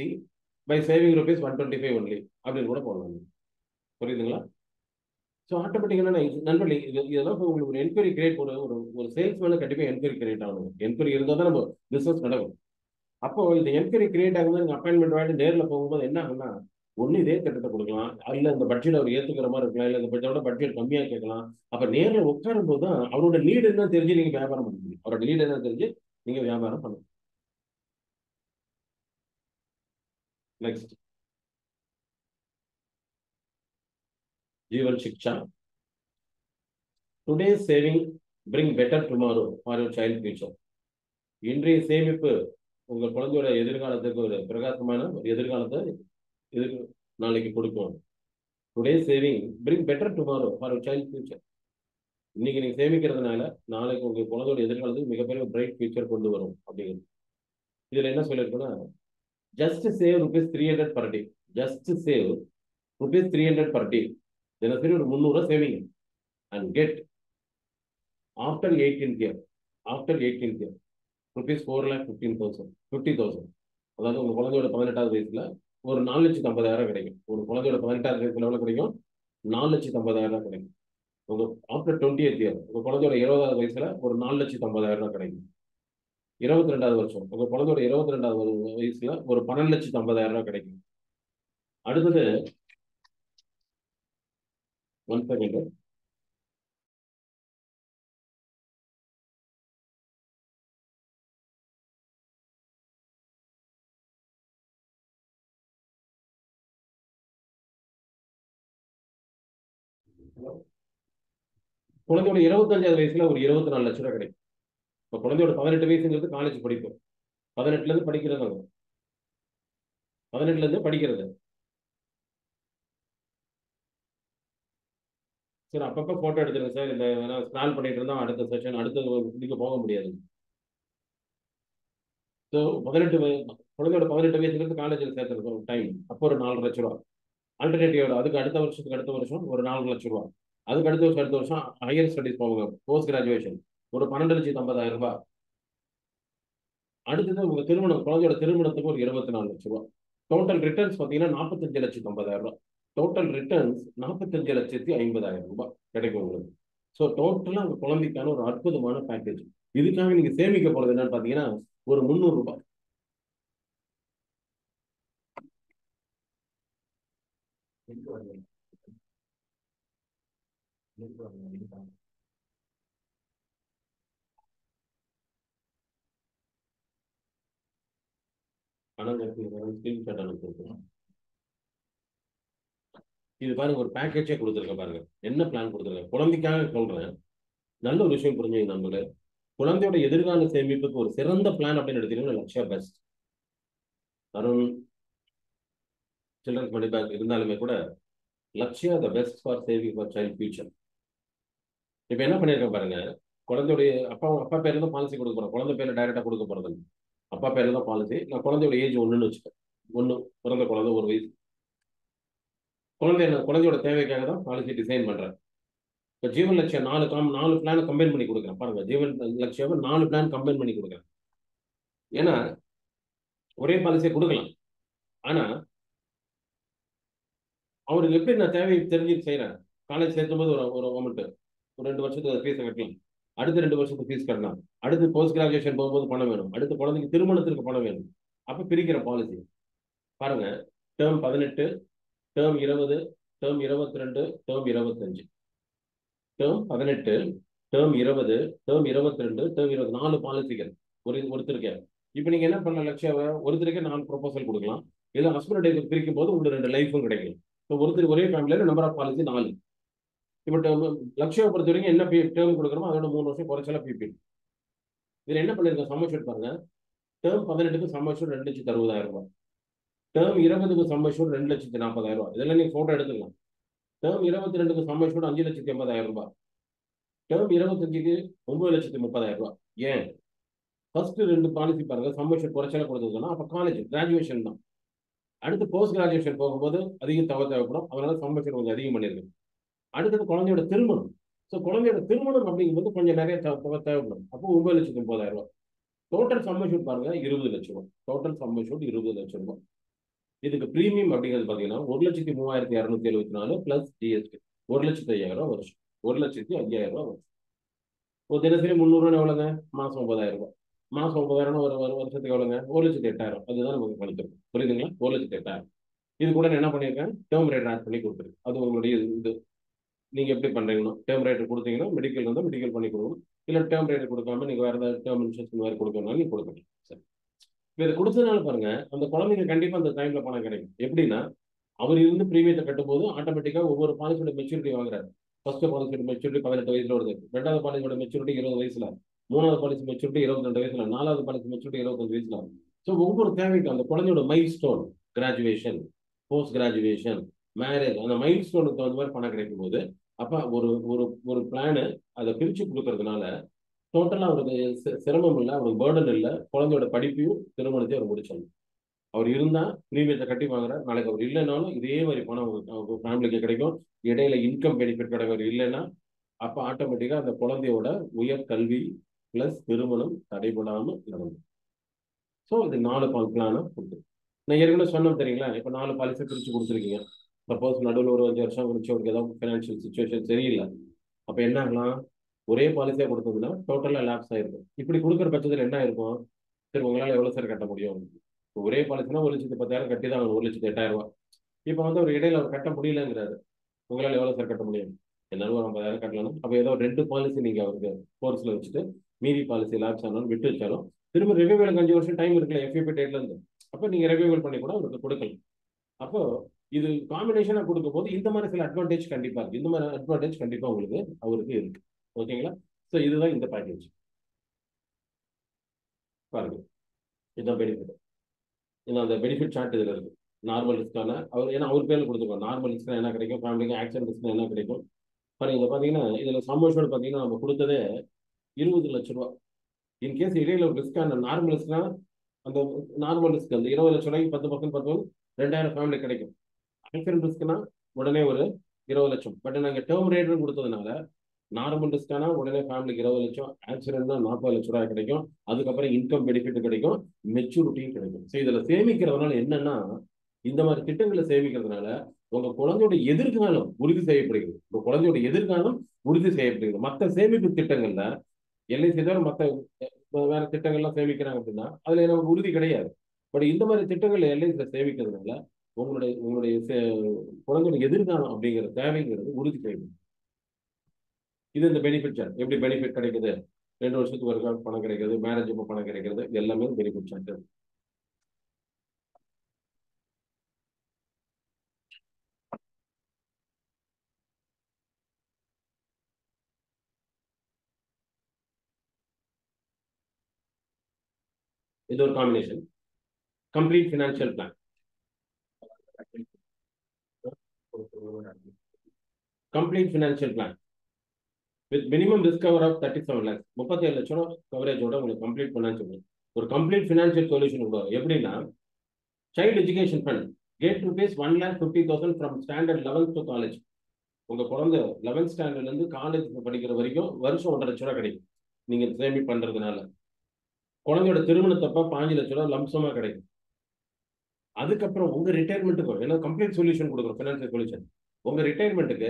by saving rupees 125 only அப்படின்னு கூட போடலாம். புரியுதுங்களா? ஸோ ஆட்டோமேட்டிக்கான நண்பர்களே, இதெல்லாம் உங்களுக்கு ஒரு என்கொயரி கிரியேட் ஒரு ஒரு சேல்ஸ்மேனு கண்டிப்பாக என்கொயரி கிரியேட் ஆகணும். என்கொயரி இருந்தால் தான் நம்ம பிஸ்னஸ் நடக்கும். அப்போ இந்த என்கொயரி கிரியேட் ஆகும்போது நீங்கள் அப்பாயின்மெண்ட் வாங்கிட்டு நேரில் போகும்போது என்ன ஆகுன்னா, ஒன்று இதே திட்டத்தை கொடுக்கலாம், இல்லை இந்த பட்ஜெட் அவர் ஏற்றுக்கிற மாதிரி இருக்கலாம், இல்லை இந்த பட்ஜெட்டோட பட்ஜெட் கம்மியாக கேட்கலாம். அப்போ நேரில் உட்காரும் போது தான் அவரோட நீடு என்ன தெரிஞ்சு நீங்கள் வியாபாரம் பண்ண முடியும். அவரோட நீடு என்ன தெரிஞ்சு நீங்கள் வியாபாரம் பண்ணணும். Next, Jeevan Shiksha. Today saving bring better tomorrow for your child future. இன்றைய சேமிப்பு உங்கள் குழந்தையோட எதிர்காலத்துக்கு ஒரு பிரகாசமான ஒரு எதிர்காலத்தை நாளைக்கு கொடுக்கும். Today saving bring better tomorrow for your child future. இன்னைக்கு நீங்க சேமிக்கிறதுனால நாளைக்கு உங்க குழந்தையோட எதிர்காலத்துக்கு மிகப்பெரிய பிரைட் ஃபியூச்சர் கொண்டு வரும் அப்படிங்கிறது. இதுல என்ன சொல்லியிருக்குன்னா, just save rupees 300 per day. Just save rupees 300 per day. தினசரி ஒரு 300 ரூபாய் saving and get after 18th year rupees 4,15,000. அதாவது உங்க குழந்தையோட 18வது வயசுல ஒரு 4,50,000 கிடைக்கும். ஒரு குழந்தையோட 18வது வயசுல எவ்வளவு கிடைக்கும்? 4,50,000 கிடைக்கும். உங்க ஆஃப்டர் 20th year உங்க குழந்தையோட 20வது வயசுல ஒரு 4,50,000 கிடைக்கும். 22வது வருஷம் உங்க குழந்தையோட 22வது வயசுல ஒரு 12,50,000 கிடைக்கும். அடுத்தது 1 செகண்ட். குழந்தையோட 25வது வயசுல ஒரு 24 லட்சம் ரூபாய் கிடைக்கும். இப்போ குழந்தையோட 18 வயசுங்கிறது காலேஜ் படிப்பு. 18ல இருந்து படிக்கிறது. 18ல இருந்து படிக்கிறது. சார் அப்பப்போ போட்டோ எடுத்துருங்க சார். இந்த ஸ்க்ரால் பண்ணிட்டு இருந்தா அடுத்த செஷன் அடுத்த இதுக்கு போக முடியாது. ஸோ குழந்தையோட 18 வயசுலேருந்து காலேஜில் சேர்த்துருக்கோம் டைம். அப்போ ஒரு 4 லட்ச ரூபா. ஆல்டர்னேட்டிவோட அதுக்கு அடுத்த வருஷத்துக்கு அடுத்த வருஷம் ஒரு 4 லட்ச ரூபா. அதுக்கு அடுத்த வருஷம் ஹையர் ஸ்டடிஸ் போவாங்க, போஸ்ட் கிராஜுவேஷன், ஒரு 12,50,000 ரூபாய். அடுத்தது உங்க திருமணம், குழந்தையோட திருமணத்துக்கு ஒரு 24 லட்ச ரூபா. டோட்டல் ரிட்டர்ன்ஸ் பார்த்தீங்கன்னா 45,50,000 ரூபாய். டோட்டல் ரிட்டர்ன்ஸ் 45,50,000 ரூபாய் கிடைக்கும் உங்களுக்கு. ஸோ டோட்டலாக உங்க குழந்தைக்கான ஒரு அற்புதமான பேக்கேஜ். இதுக்காக நீங்க சேமிக்க போறது என்னன்னு பார்த்தீங்கன்னா ஒரு 300 ரூபாய். இது பாருங்க, ஒரு பேக்கேஜே கொடுத்துருக்கேன் பாருங்க. என்ன பிளான் கொடுத்துருக்கேன் குழந்தைக்காக சொல்றேன். நல்ல ஒரு விஷயம் புரிஞ்சுங்க நம்மளே. குழந்தையோட எதிர்கால சேமிப்புக்கு ஒரு சிறந்த பிளான் அப்படின்னு எடுத்தீங்கன்னா Lakshya best. Arun children's money bank இருந்தாலுமே கூட Lakshya the best for saving for child future. இப்போ என்ன பண்ணியிருக்கேன் பாருங்க, குழந்தையுடைய அப்பா பேர்ல தான் பாலிசி கொடுக்க போறேன். குழந்தை பேர்ல டைரக்டா கொடுக்க போறது. அப்பா பேர்ல தான் பாலிசி. நான் குழந்தையோட ஏஜ் 1ன்னு வச்சுக்கேன். 1 பிறந்த குழந்தை 1 வயசு. குழந்தையோட தேவைக்காக தான் பாலிசி டிசைன் பண்றேன். இப்போ ஜீவன் லட்சியா 4 பிளான் கம்பைன் பண்ணி கொடுக்குறேன் பாருங்க. ஜீவன் லட்சியாவை 4 பிளான் கம்பைன் பண்ணி கொடுக்குறேன். ஏன்னா ஒரே பாலிசியை கொடுக்கலாம், ஆனா அவருக்கு எப்படி நான் தேவையை தெரிஞ்சு செய்யறேன். காலேஜ் சேர்க்கும் போது ஒரு அமௌண்ட், ஒரு 2 வருஷத்துக்கு ஃபீஸை கட்டலாம், அடுத்த 2 வருஷத்துக்கு ஃபீஸ் கட்டலாம், அடுத்து போஸ்ட் கிராஜுவேஷன் போகும்போது பணம் வேணும், அடுத்து குழந்தைக்கு திருமணத்திற்கு பணம் வேணும். அப்ப பிரிக்கிற பாலிசி பாருங்க. Term 18, term 20, term 22, term 25. Term 18, term 20, term 22, term 24 பாலிசிகள் ஒருத்தருக்கு. இப்போ நீங்க என்ன பண்ண லட்சியாவை ஒருத்தருக்கே 4 ப்ரொபோசல் கொடுக்கலாம். இல்லை ஹஸ்பண்ட் பிரிக்கும் போது உங்களுக்கு 2 லைஃபும் கிடைக்கும். இப்போ ஒருத்தர் ஒரே ஃபேமிலியில நம்பர் ஆஃப் பாலிசி 4. இப்போ லட்சியம் பொறுத்த வரைக்கும் என்ன டேர்ம் கொடுக்குறோமோ அதோட 3 வருஷம் குறைச்சல பிபி. இதுல என்ன பண்ணிருக்கோம் சம்மஷூட் பாருங்க. டேர்ம் 18க்கு சம்மஷூட் 2,60,000 ரூபாய். டேர்ம் 20க்கு சம்மஷூட் 2,40,000 ரூபாய். இதெல்லாம் நீங்க போட்டோ எடுத்துக்கலாம். டேர்ம் 22க்கு சம்மஷூட் 5,80,000 ரூபாய். டேர்ம் 25க்கு 9,30,000 ரூபாய். ஏன் ஃபர்ஸ்ட் 2 பாலிசி பாருங்க சம்மஷூட் குறைச்சல கொடுத்ததுன்னா அப்ப காலேஜ் கிராஜுவேஷன் தான். அடுத்து போஸ்ட் கிராஜுவேஷன் போகும்போது அதிகம் தேவைப்படும். அதனால சம்மஷூட் கொஞ்சம் அதிகம் பண்ணிருக்கு. அடுத்தது குழந்தையோட திருமணம். ஸோ குழந்தையோட திருமணம் அப்படிங்கும்போது கொஞ்சம் நிறைய தேவைப்படும். அப்போ 9,30,000 ரூபாய். டோட்டல் சம்மஷூட் பாருங்க 20 லட்சம் ரூபாய். டோட்டல் சம்மஷூட் 20 லட்சம் ரூபாய். இதுக்கு பிரீமியம் அப்படிங்கிறது பாத்தீங்கன்னா 1,03,274 பிளஸ் ஜிஎஸ்டி 1,05,000 ரூபாய் வருஷம். 1,05,000 ரூபாய் வருஷம். ஒரு தினசரி 300 எவ்வளோங்க? மாசம் 9,000 ரூபாய். மாசம் 9,000 ஒரு வருஷத்துக்கு எவ்வளோங்க? 1,08,000. அதுதான் நமக்கு பண்ணித்தரும். புரியுதுங்களா? 1,08,000. இது கூட நான் என்ன பண்ணியிருக்கேன்? டேர்ம் ரேட் ஆட் பண்ணி கொடுத்துருக்கு. அது உங்களுடைய இது நீங்க எப்படி பண்றீங்கன்னா டேர்ம் ரேட் கொடுத்தீங்கன்னா மெடிக்கல் இருந்தால் மெடிக்கல் பண்ணி கொடுக்கணும். இல்லை டேர்ம் ரேட் கொடுக்காம நீங்க வேற ஏதாவது டேர்ம் இன்சூரன்ஸ் மாதிரி கொடுக்கணும்னாலும் நீங்க கொடுக்கணும். சரி, இதை கொடுத்ததுனால பாருங்க அந்த குழந்தைங்க கண்டிப்பா அந்த டைம்ல பணம் கிடைக்கும். எப்படின்னா அவர் இருந்து பிரீமியத்தை கட்டும்போது ஆட்டோமேட்டிக்கா ஒவ்வொரு பாலிசியோட மெச்சூரிட்டி வாங்குறாரு. ஃபர்ஸ்ட் பாலிசியோட மெச்சூரிட்டி 18 வயசுல வருது. ரெண்டாவது பாலிசியோட மெச்சூரிட்டி 20 வயசுல. மூணாவது பாலிசி மெச்சூரிட்டி 22 வயசுல. நாலாவது பாலிசி மெச்சூரிட்டி 25 வயசுல. ஸோ ஒவ்வொரு தேவைக்கும் அந்த குழந்தையோட mile stone, graduation, post graduation, marriage, அந்த மைல் ஸ்டோனுக்கு தகுந்த மாதிரி பணம் கிடைக்கும் போது அப்ப ஒரு ஒரு ஒரு பிளானு அதை பிரிச்சு கொடுக்கறதுனால டோட்டலா அவருக்கு சிரமம் இல்லை, அவருக்கு பேர்டன் இல்லை. குழந்தையோட படிப்பையும் திருமணத்தையும் அவர் முடிச்சாங்க. அவர் இருந்தா பிரீமியத்தை கட்டி வாங்குறாரு. நாளைக்கு அவர் இல்லைனாலும் இதே மாதிரி பணம் அவங்க ஃபேமிலிக்கு கிடைக்கும். இடையில இன்கம் பெனிஃபிட் கிடைக்கும். இல்லைன்னா அப்ப ஆட்டோமேட்டிக்கா அந்த குழந்தையோட உயர் கல்வி பிளஸ் திருமணம் தடைபடாம நடக்கும். ஸோ இது 4 பிளானா கொடுத்து நான் ஏற்கனவே சொன்னேன் தெரியுங்களா? இப்போ 4 பாலிசி பிரிச்சு கொடுத்துருக்கீங்க. சப்போஸ் நடுவில் ஒரு 5 வருஷம் கழிச்சு அவருக்கு ஏதாவது ஃபினான்ஷியல் சுச்சுவேஷன் சரியில்லை, அப்ப என்ன ஆகலாம்? ஒரே பாலிசியா கொடுத்ததுன்னா டோட்டலா லேப்ஸ் ஆயிருக்கும். இப்படி கொடுக்குற பட்சத்தில் என்ன ஆயிருக்கும்? சரி, உங்களால எவ்வளவு சார் கட்ட முடியும்? ஒரே பாலிசினா 1,10,000 கட்டி தான் 1,08,000 ரூபாய். இப்போ வந்து ஒரு இடையில அவர் கட்ட முடியலங்கிறாரு. உங்களால எவ்வளவு சார் கட்ட முடியும்? என்னால ஒரு 50,000 கட்டலாம். அப்ப ஏதோ 2 பாலிசி நீங்க அவருக்கு கோர்ஸ்ல வச்சுட்டு மீதி பாலிசி லேப்ஸ் ஆனாலும் விட்டு வச்சாலும் திரும்ப ரிவைவலுக்கு 5 வருஷம் டைம் இருக்குல்ல எஃப்இபி டேட்ல இருந்து. அப்ப நீங்க ரிவைவல் பண்ணி கூட அவருக்கு கொடுக்கலாம். அப்போ இது காம்பினேஷனா கொடுக்கும் போது இந்த மாதிரி சில அட்வான்டேஜ் கண்டிப்பா இருக்கு. இந்த மாதிரி அட்வான்டேஜ் கண்டிப்பா உங்களுக்கு அவருக்கு இருக்கு. ஓகேங்களா? ஸோ இதுதான் இந்த பேக்கேஜ். பாருங்க, இதுதான் பெனிஃபிட். ஏன்னா அந்த பெனிஃபிட் சார்ட் இதுல இருக்கு. நார்மல் ரிஸ்க்கான அவர் ஏன்னா அவர் பேர்ல கொடுத்துருக்கோம். நார்மல் ரிஸ்க்னா என்ன கிடைக்கும், ஃபேமிலிக்கு ஆக்சிடென்ட் ரிஸ்க்னா என்ன கிடைக்கும் பாருங்க. இதை பாத்தீங்கன்னா இதுல சம்மோஷோட பாத்தீங்கன்னா நம்ம கொடுத்ததே 20 லட்சம் ரூபாய். இன்கேஸ் இடையில ஒரு ரிஸ்க்கான நார்மல் ரிஸ்க்னா அந்த நார்மல் ரிஸ்க் அந்த 20 லட்சம் ரூபாய்க்கு 10% 2,000 ஃபேமிலி கிடைக்கும். ஆக்சிடென்ட் ரிஸ்க்னா உடனே ஒரு 20 லட்சம். பட் நாங்கள் டேர்ம் ரேட் கொடுத்ததுனால நார்மல் ரிஸ்க்கான உடனே ஃபேமிலிக்கு 20 லட்சம், ஆக்சிடென்ட்னா 40 லட்சம் ரூபாய் கிடைக்கும். அதுக்கப்புறம் இன்கம் பெனிஃபிட் கிடைக்கும், மெச்சூரிட்டியும் கிடைக்கும். ஸோ இதுல சேமிக்கிறதுனால என்னன்னா இந்த மாதிரி திட்டங்களை சேமிக்கிறதுனால உங்க குழந்தையோட எதிர்காலம் உறுதி செய்யப்படுகிறது. உங்க குழந்தையோட எதிர்காலம் உறுதி செய்யப்படுகிறது. மற்ற சேமிப்பு திட்டங்கள்ல எல்ஐசி தவிர மற்ற வேற திட்டங்கள்லாம் சேமிக்கிறாங்க அப்படின்னா அதுல நமக்கு உறுதி கிடையாது. பட் இந்த மாதிரி திட்டங்கள் எல்ஐசியில சேமிக்கிறதுனால உங்களுடைய உங்களுடைய குழந்தையோட எதிர்காலம் அப்படிங்கிற தேவைங்கிறது உறுதி செய்யணும். இது இந்த பெனிஃபிட் சார்ட். எப்படி பெனிஃபிட் கிடைக்குது? 2 வருஷத்துக்கு ஒரு பணம் கிடைக்கிறது, மேரேஜ் அப்போ பணம் கிடைக்கிறது, இது எல்லாமே பெனிஃபிட் சார்ட். இது ஒரு combination. Complete financial plan. Complete financial plan with minimum risk cover of 37 lakhs. 37 லட்சம் கவரேஜோட உங்களுக்கு கம்ப்ளீட் ஃபினான்ஷியல் ஒரு கம்ப்ளீட் ஃபினான்ஷியல் சொல்யூஷன் கொடுக்கும். எப்படின்னா child education fund get rupees 1,50,000 from standard 11th to college. உங்க குழந்தை 11th ஸ்டாண்டர்ட்ல இருந்து காலேஜ் படிக்கிற வரைக்கும் வருஷம் 1,50,000 ரூபாய் கிடைக்கும் நீங்க சேமி பண்றதுனால. குழந்தையோட திருமணத்தப்ப 5 லட்சம் ரூபாய் லம்சமா கிடைக்கும். அதுக்கப்புறம் உங்க ரிட்டையர்மெண்ட்டுக்கு ஏன்னா கம்ப்ளீட் சொல்யூஷன் கொடுக்குறோம் ஃபினான்ஷியல் சொல்யூஷன். உங்க ரிட்டையர்மெண்ட்டுக்கு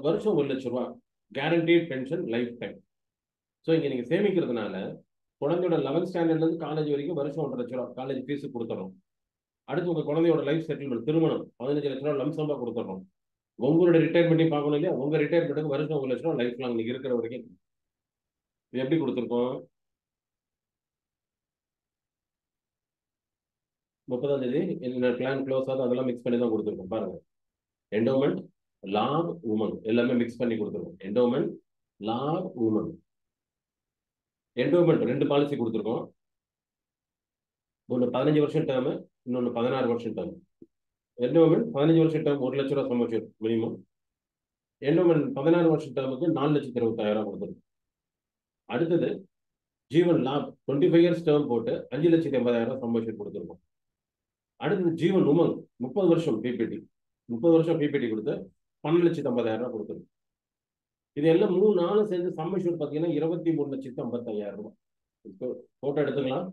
வருஷம் 1,00,000 ரூபாய் guaranteed pension life time. So இங்க நீங்க சேமிக்கிறதுனால குழந்தையோட 11th ஸ்டாண்டர்ட்ல இருந்து காலேஜ் வரைக்கும் வருஷம் 1,50,000 ரூபாய் காலேஜ் ஃபீஸ் கொடுத்துறோம். அடுத்து உங்க குழந்தையோட லைஃப் செட்டில்மெண்ட் திருமணம் 15 லட்சம் ரூபாய் லம்சமா கொடுத்துறோம். உங்களோட ரிட்டையர்மெண்ட்டையும் பார்க்கணும் இல்லையா? உங்க ரிட்டையர்மெண்ட்டுக்கு வருஷம் 1,00,000 ரூபாய் லைஃப் லாங் நீங்க இருக்கிற வரைக்கும். இது எப்படி கொடுத்துருக்கோம்? 30ஆம் தேதி என்ன பிளான் க்ளோஸ் ஆகுது அதெல்லாம் மிக்ஸ் பண்ணி தான் கொடுத்துருக்கோம். பாருங்க, என்டோமெண்ட் லாப் உமங் எல்லாமே மிக்ஸ் பண்ணி கொடுத்துருக்கோம். என்டோமெண்ட், லாப் உமங். என்டோமெண்ட் 2 பாலிசி கொடுத்துருக்கோம். ஒன்று 15 வருஷம் டேர்மு, இன்னொன்று 16 வருஷம் டேர்ம். என்டோமெண்ட் 15 வருஷம் டேர்ம் 1 லட்ச ரூபா சம்பளம் மினிமம். என்டோமெண்ட் 16 வருஷம் டேர்முக்கு 4,25,000 கொடுத்துருக்கோம். அடுத்தது ஜீவன் லாப் 25 இயர்ஸ் டேர்ம் போட்டு 5,80,000 சம்பளம் கொடுத்துருக்கோம். அடுத்தது ஜீவன் உமங் 30 வருஷம் பிபிடி, 30 வருஷம் பிபிடி கொடுத்து 12,50,000 கொடுத்துருக்கோம். இது எல்லாம் 3 நாளும் சேர்ந்து சம்மஷூர் பார்த்தீங்கன்னா 23,55,000. போட்டோ எடுத்துக்கலாம்.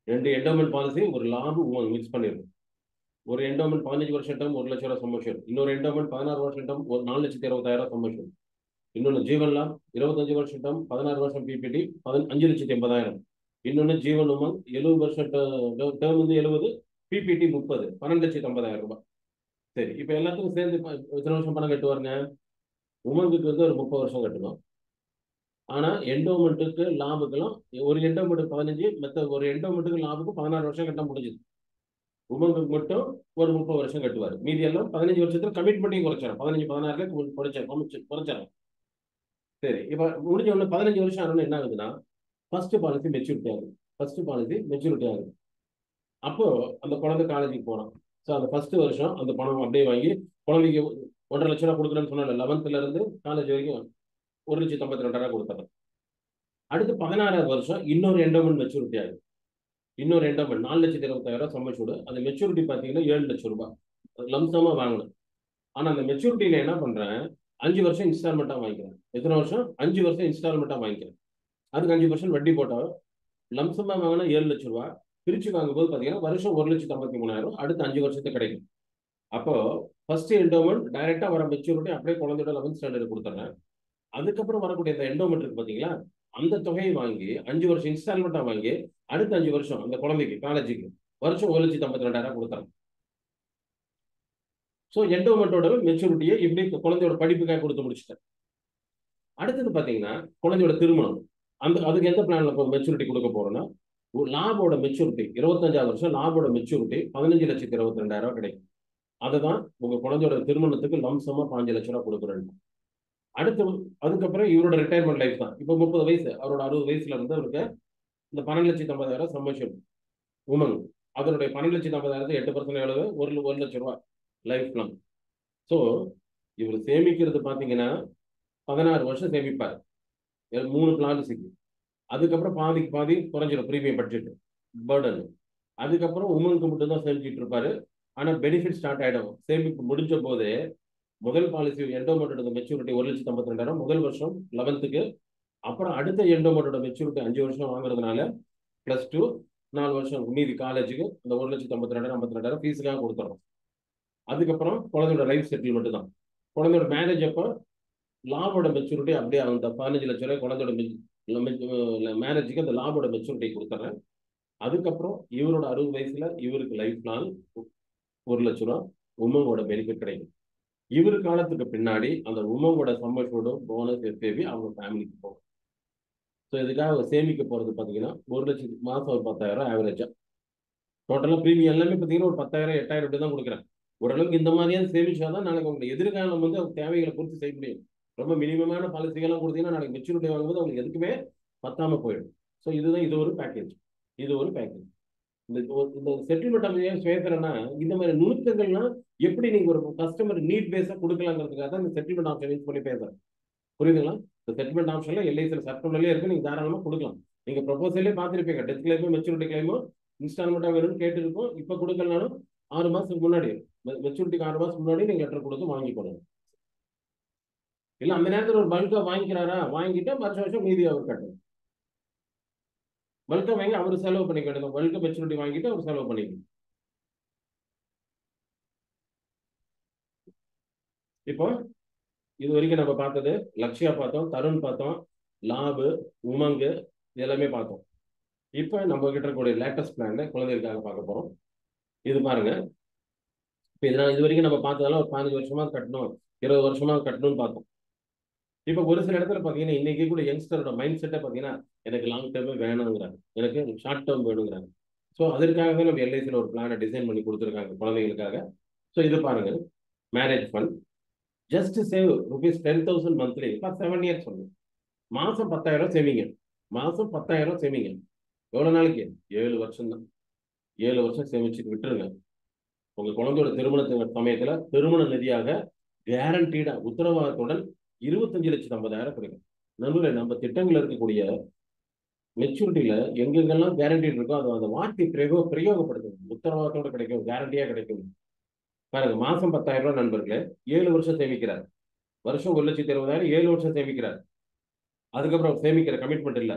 ரெண்டு என்டோமெண்ட் பாலிசி, ஒரு லாபு மிக்ஸ் பண்ணிருக்கும். ஒரு என்டோமெண்ட் 15 வருஷம் டேர்ம் 1 லட்ச ரூபா சம்மஷூர், இன்னொரு என்டோமெண்ட் 16 வருஷம் டேர்ம் 4,60,000 சம்மஷூர், இன்னொன்று ஜீவன் லாப் 25 வருஷம் டேர்ம் 16 வருஷம் பிபிடி 5,80,000, இன்னொன்று ஜீவன் உமங் 70 வருஷம் டேர்ம் வந்து 70, பிபிடி 30, 12,50,000 ரூபாய். சரி, இப்போ எல்லாத்துக்கும் சேர்ந்து எத்தனை வருஷம் பணம் கட்டுவாருங்க? உமங்குக்கு வந்து ஒரு 30 வருஷம் கட்டணும். ஆனா என்டோமெண்ட்டுக்கு லாபுக்கெல்லாம் ஒரு என்டோமெண்ட்டுக்கு 15, மற்ற ஒரு என்டோமெண்ட்டுக்கு லாபுக்கு 16 வருஷம் கட்ட முடிஞ்சது. உமங்குக்கு மட்டும் ஒரு 30 வருஷம் கட்டுவார். மீதி எல்லாம் 15 வருஷத்துல கமிட்மெண்ட்டையும் குறைச்சாரு. 15, 16 சரி, இப்போ முடிஞ்ச உடனே 15 வருஷம் ஆனோன்னு என்ன ஆகுதுன்னா ஃபர்ஸ்ட் பாலிசி மெச்சூரிட்டி ஆகுது. ஃபர்ஸ்ட் பாலிசி மெச்சூரிட்டி ஆகுது. அப்போ அந்த குழந்தை காலேஜுக்கு போறான். ஸோ அந்த ஃபர்ஸ்ட் வருஷம் அந்த பணம் அப்படியே வாங்கி குழந்தைக்கு 1,50,000 ரூபா கொடுக்குறேன்னு சொன்னால 11th இருந்து காலேஜ் வரைக்கும் 1,52,000 கொடுத்துறேன். அடுத்து 16வது வருஷம் இன்னொரு என்டோமெண்ட் மெச்சூரிட்டி ஆகுது. இன்னொரு என்டோமெண்ட் 4,25,000 சம்மச்சூடு. அந்த மெச்சூரிட்டி பார்த்தீங்கன்னா 7 லட்சம் ரூபாய் லம்சமா வாங்கணும். ஆனா அந்த மெச்சூரிட்டியில என்ன பண்றேன், 5 வருஷம் இன்ஸ்டால்மெண்ட்டா வாங்கிக்கிறேன். எத்தனை வருஷம்? 5 வருஷம் இன்ஸ்டால்மெண்ட்டா வாங்கிக்கிறேன். அதுக்கு 5% வட்டி போட்டாலும் லம்சமா வாங்கினா 7 லட்சம் ரூபாய். பிரிச்சு வாங்கும்போது பார்த்தீங்கன்னா வருஷம் 1,53,000 அடுத்த 5 வருஷத்துக்கு கிடைக்கும். அப்போ ஃபர்ஸ்ட் என்டோமெண்ட் டைரக்டா வர மெச்சூரிட்டி அப்படியே குழந்தையோட 11th ஸ்டாண்டர்ட் கொடுத்துறேன். அதுக்கப்புறம் வரக்கூடிய இந்த என்டோமெண்ட் இருக்கு பார்த்தீங்களா, அந்த தொகையை வாங்கி 5 வருஷம் இன்ஸ்டால்மெண்ட்டா வாங்கி அடுத்த 5 வருஷம் அந்த குழந்தைக்கு காலேஜுக்கு வருஷம் 1,52,000 கொடுத்துறேன். ஸோ என்டோமெண்ட்டோட மெச்சூரிட்டியை இப்படி குழந்தையோட படிப்புக்காக கொடுத்து முடிச்சிட்டேன். அடுத்தது பார்த்தீங்கன்னா குழந்தையோட திருமணம். அதுக்கு எந்த பிளான்ல மெச்சூரிட்டி கொடுக்க போறோம்னா, லாபோட மெச்சூரிட்டி 25வது வருஷம் லாபோட மெச்சூரிட்டி 15,22,000 கிடைக்கும். அதுதான் உங்க குழந்தையோட திருமணத்துக்கு லம்சமா 5 லட்சம் ரூபாய் கொடுக்குறேன். அதுக்கப்புறம் இவரோட ரிட்டையர்மெண்ட் லைஃப் தான். இப்போ 30 வயசு, அவரோட 60 வயசுல இருந்து அவருக்கு இந்த 12,50,000 சம்பளம் உமங். அதனுடைய 12,50,000 8% எவ்வளவு? 1 லட்சம் ரூபாய் லைஃப் லாங். ஸோ இவர் சேமிக்கிறது பார்த்தீங்கன்னா 16 வருஷம் சேமிப்பார் 3 பாலிசிக்கு. அதுக்கப்புறம் பாதிக்கு பாதி குறைஞ்சிடும் ப்ரீமியம் பட்ஜெட் பேர்டன். அதுக்கப்புறம் உமனுக்கு மட்டும் தான் சேமிச்சுட்டு இருப்பாரு. ஆனா பெனிஃபிட் ஸ்டார்ட் ஆயிடும். சேமிப்பு முடிஞ்ச போதே முதல் பாலிசி என்டோமெண்டோட மெச்சூரிட்டி 1,52,000 முதல் வருஷம் 11th. அப்புறம் அடுத்த என்டோமெண்டோட மெச்சூரிட்டி 5 வருஷம் வாங்குறதுனால +2 4 வருஷம் மீதி காலேஜுக்கு அந்த 1,52,000 52,000 ஃபீஸுக்காக கொடுத்துறோம். அதுக்கப்புறம் குழந்தையோட லைஃப் செட்டில்மெண்ட் தான். குழந்தையோட மேரேஜ் அப்போ லாபோட மெச்சூரிட்டி அப்படியே அந்த 15 லட்சம் ரூபாய் குழந்தையோட மேரேஜுக்கு அந்த லாபோட மெச்சூரிட்டி கொடுத்துறேன். அதுக்கப்புறம் இவரோட 60 வயசுல இவருக்கு லைஃப் லாங் 1 லட்சம் ரூபாய் உமங்கோட பெனிஃபிட் கிடைக்கும். இவர் காலத்துக்கு பின்னாடி அந்த உமங்கோட சம்பளத்தோட போனஸ் எஸ்பேபி அவங்க ஃபேமிலிக்கு போகும். ஸோ இதுக்காக சேமிக்க போறது பார்த்தீங்கன்னா 1 லட்சம் மாசம் ஒரு 10,000 ஆவரேஜா. டோட்டலாக ப்ரீமியம் எல்லாமே பார்த்தீங்கன்னா ஒரு 10,000 8,000 இப்படி தான் கொடுக்குறேன். ஓரளவுக்கு இந்த மாதிரியாவது சேமிச்சாதான் நாளைக்கு உங்களுக்கு எதிர்காலம் வந்து அவங்க தேவைகளை பூர்த்தி செய்ய முடியும். ரொம்ப மினிமமான பாலிசிகள்லாம் கொடுத்தீங்கன்னா நாளைக்கு மெச்சூரிட்டி வாங்கும்போது அவங்களுக்கு எதுக்குமே பத்தாம போயிடும். ஸோ இதுதான் இது ஒரு பேக்கேஜ். இந்த செட்டில்மெண்ட் அமைதியாக பேசுறேன்னா இந்த மாதிரி நுணுக்கங்கள்லாம் எப்படி நீங்க ஒரு கஸ்டமர் நீட் பேஸா கொடுக்கலாங்கிறதுக்காக தான் இந்த செட்டில்மெண்ட் ஆப்ஷன் யூஸ் பண்ணி பேசுறேன். புரியுதுங்களா? இந்த செட்டில்மெண்ட் ஆப்ஷன்ல எல்ஐசியில் சட்டம்லேயே இருக்கு. நீங்க தாராளமா கொடுக்கலாம். நீங்க ப்ரொபோசலே பார்த்துருப்பீங்க. டெத் கிளைமோ மெச்சூரிட்டி கிளைமோ இன்ஸ்டால்மெண்ட்டா வேணும்னு கேட்டுருக்கோம். இப்போ கொடுக்கலனாலும் 6 மாசத்துக்கு முன்னாடி மெச்சூரிட்டிக்கு 6 மாசத்துக்கு முன்னாடி நீங்க லெட்டர் கொடுத்து வாங்கிக்கணும். இல்ல அந்த நேரத்தில் ஒரு பல்கா வாங்கிக்கிறாரா, வாங்கிட்டு வருஷம் மீதி அவர் கட்டணும். பல்கா வாங்கி அவர் செலவு பண்ணிக்க வேண்டியது. பல்கா மெச்சூரிட்டி வாங்கிட்டு அவர் செலவு பண்ணிக்கணும். இப்போ இது வரைக்கும் நம்ம பார்த்தது லக்ஷ்யா பார்த்தோம், தருண் பார்த்தோம், லாபு, உமங்கு எல்லாமே பார்த்தோம். இப்போ நம்ம கிட்ட இருக்கக்கூடிய லேட்டஸ்ட் பிளான் குழந்தைகளுக்காக பார்க்க போறோம். இது பாருங்க. இப்போ இதெல்லாம் இது வரைக்கும் நம்ம பார்த்ததெல்லாம் ஒரு 15 வருஷமா கட்டணும், 20 வருஷமா கட்டணும்னு பார்த்தோம். இப்போ ஒரு சில இடத்துல பார்த்தீங்கன்னா இன்னைக்கு கூட யங்ஸ்டரோட மைண்ட் செட்டை பார்த்தீங்கன்னா எனக்கு லாங் டேர்மே வேணுங்கிறாங்க, எனக்கு ஷார்ட் டேர்ம் வேணுங்கிறாங்க. ஸோ அதற்காக தான் நம்ம எல்ஐசியில் ஒரு பிளானை டிசைன் பண்ணி கொடுத்துருக்காங்க குழந்தைகளுக்காக. ஸோ இது பாருங்க, marriage fund just save ₹10,000 monthly for 7 years சொல்லுங்க. மாதம் 10,000 சேவிங்க. மாதம் 10,000 சேவிங்க. எவ்வளோ நாளைக்கு? 7 வருஷம் தான். 7 வருஷம் சேமிச்சுட்டு விட்டுருங்க. உங்க குழந்தையோட திருமண சமயத்துல திருமண நிதியாக கேரண்டீடா உத்தரவாதத்துடன் 25,50,000 கிடைக்கும். நடுவில் நம்ம திட்டங்கள் இருக்கக்கூடிய மெச்சூரிட்டியில எங்கெங்கெல்லாம் கேரண்டீட் இருக்கோ அது அந்த வார்த்தை பிரயோகப்படுத்தும். உத்தரவாதத்தோட கிடைக்கும், கேரண்டியா கிடைக்கும். பாருங்க, மாசம் 10,000 ரூபாய் நண்பர்களே, 7 வருஷம் சேமிக்கிறார். வருஷம் 1,60,000, 7 வருஷம் சேமிக்கிறார். அதுக்கப்புறம் சேமிக்கிற கமிட்மெண்ட் இல்லை.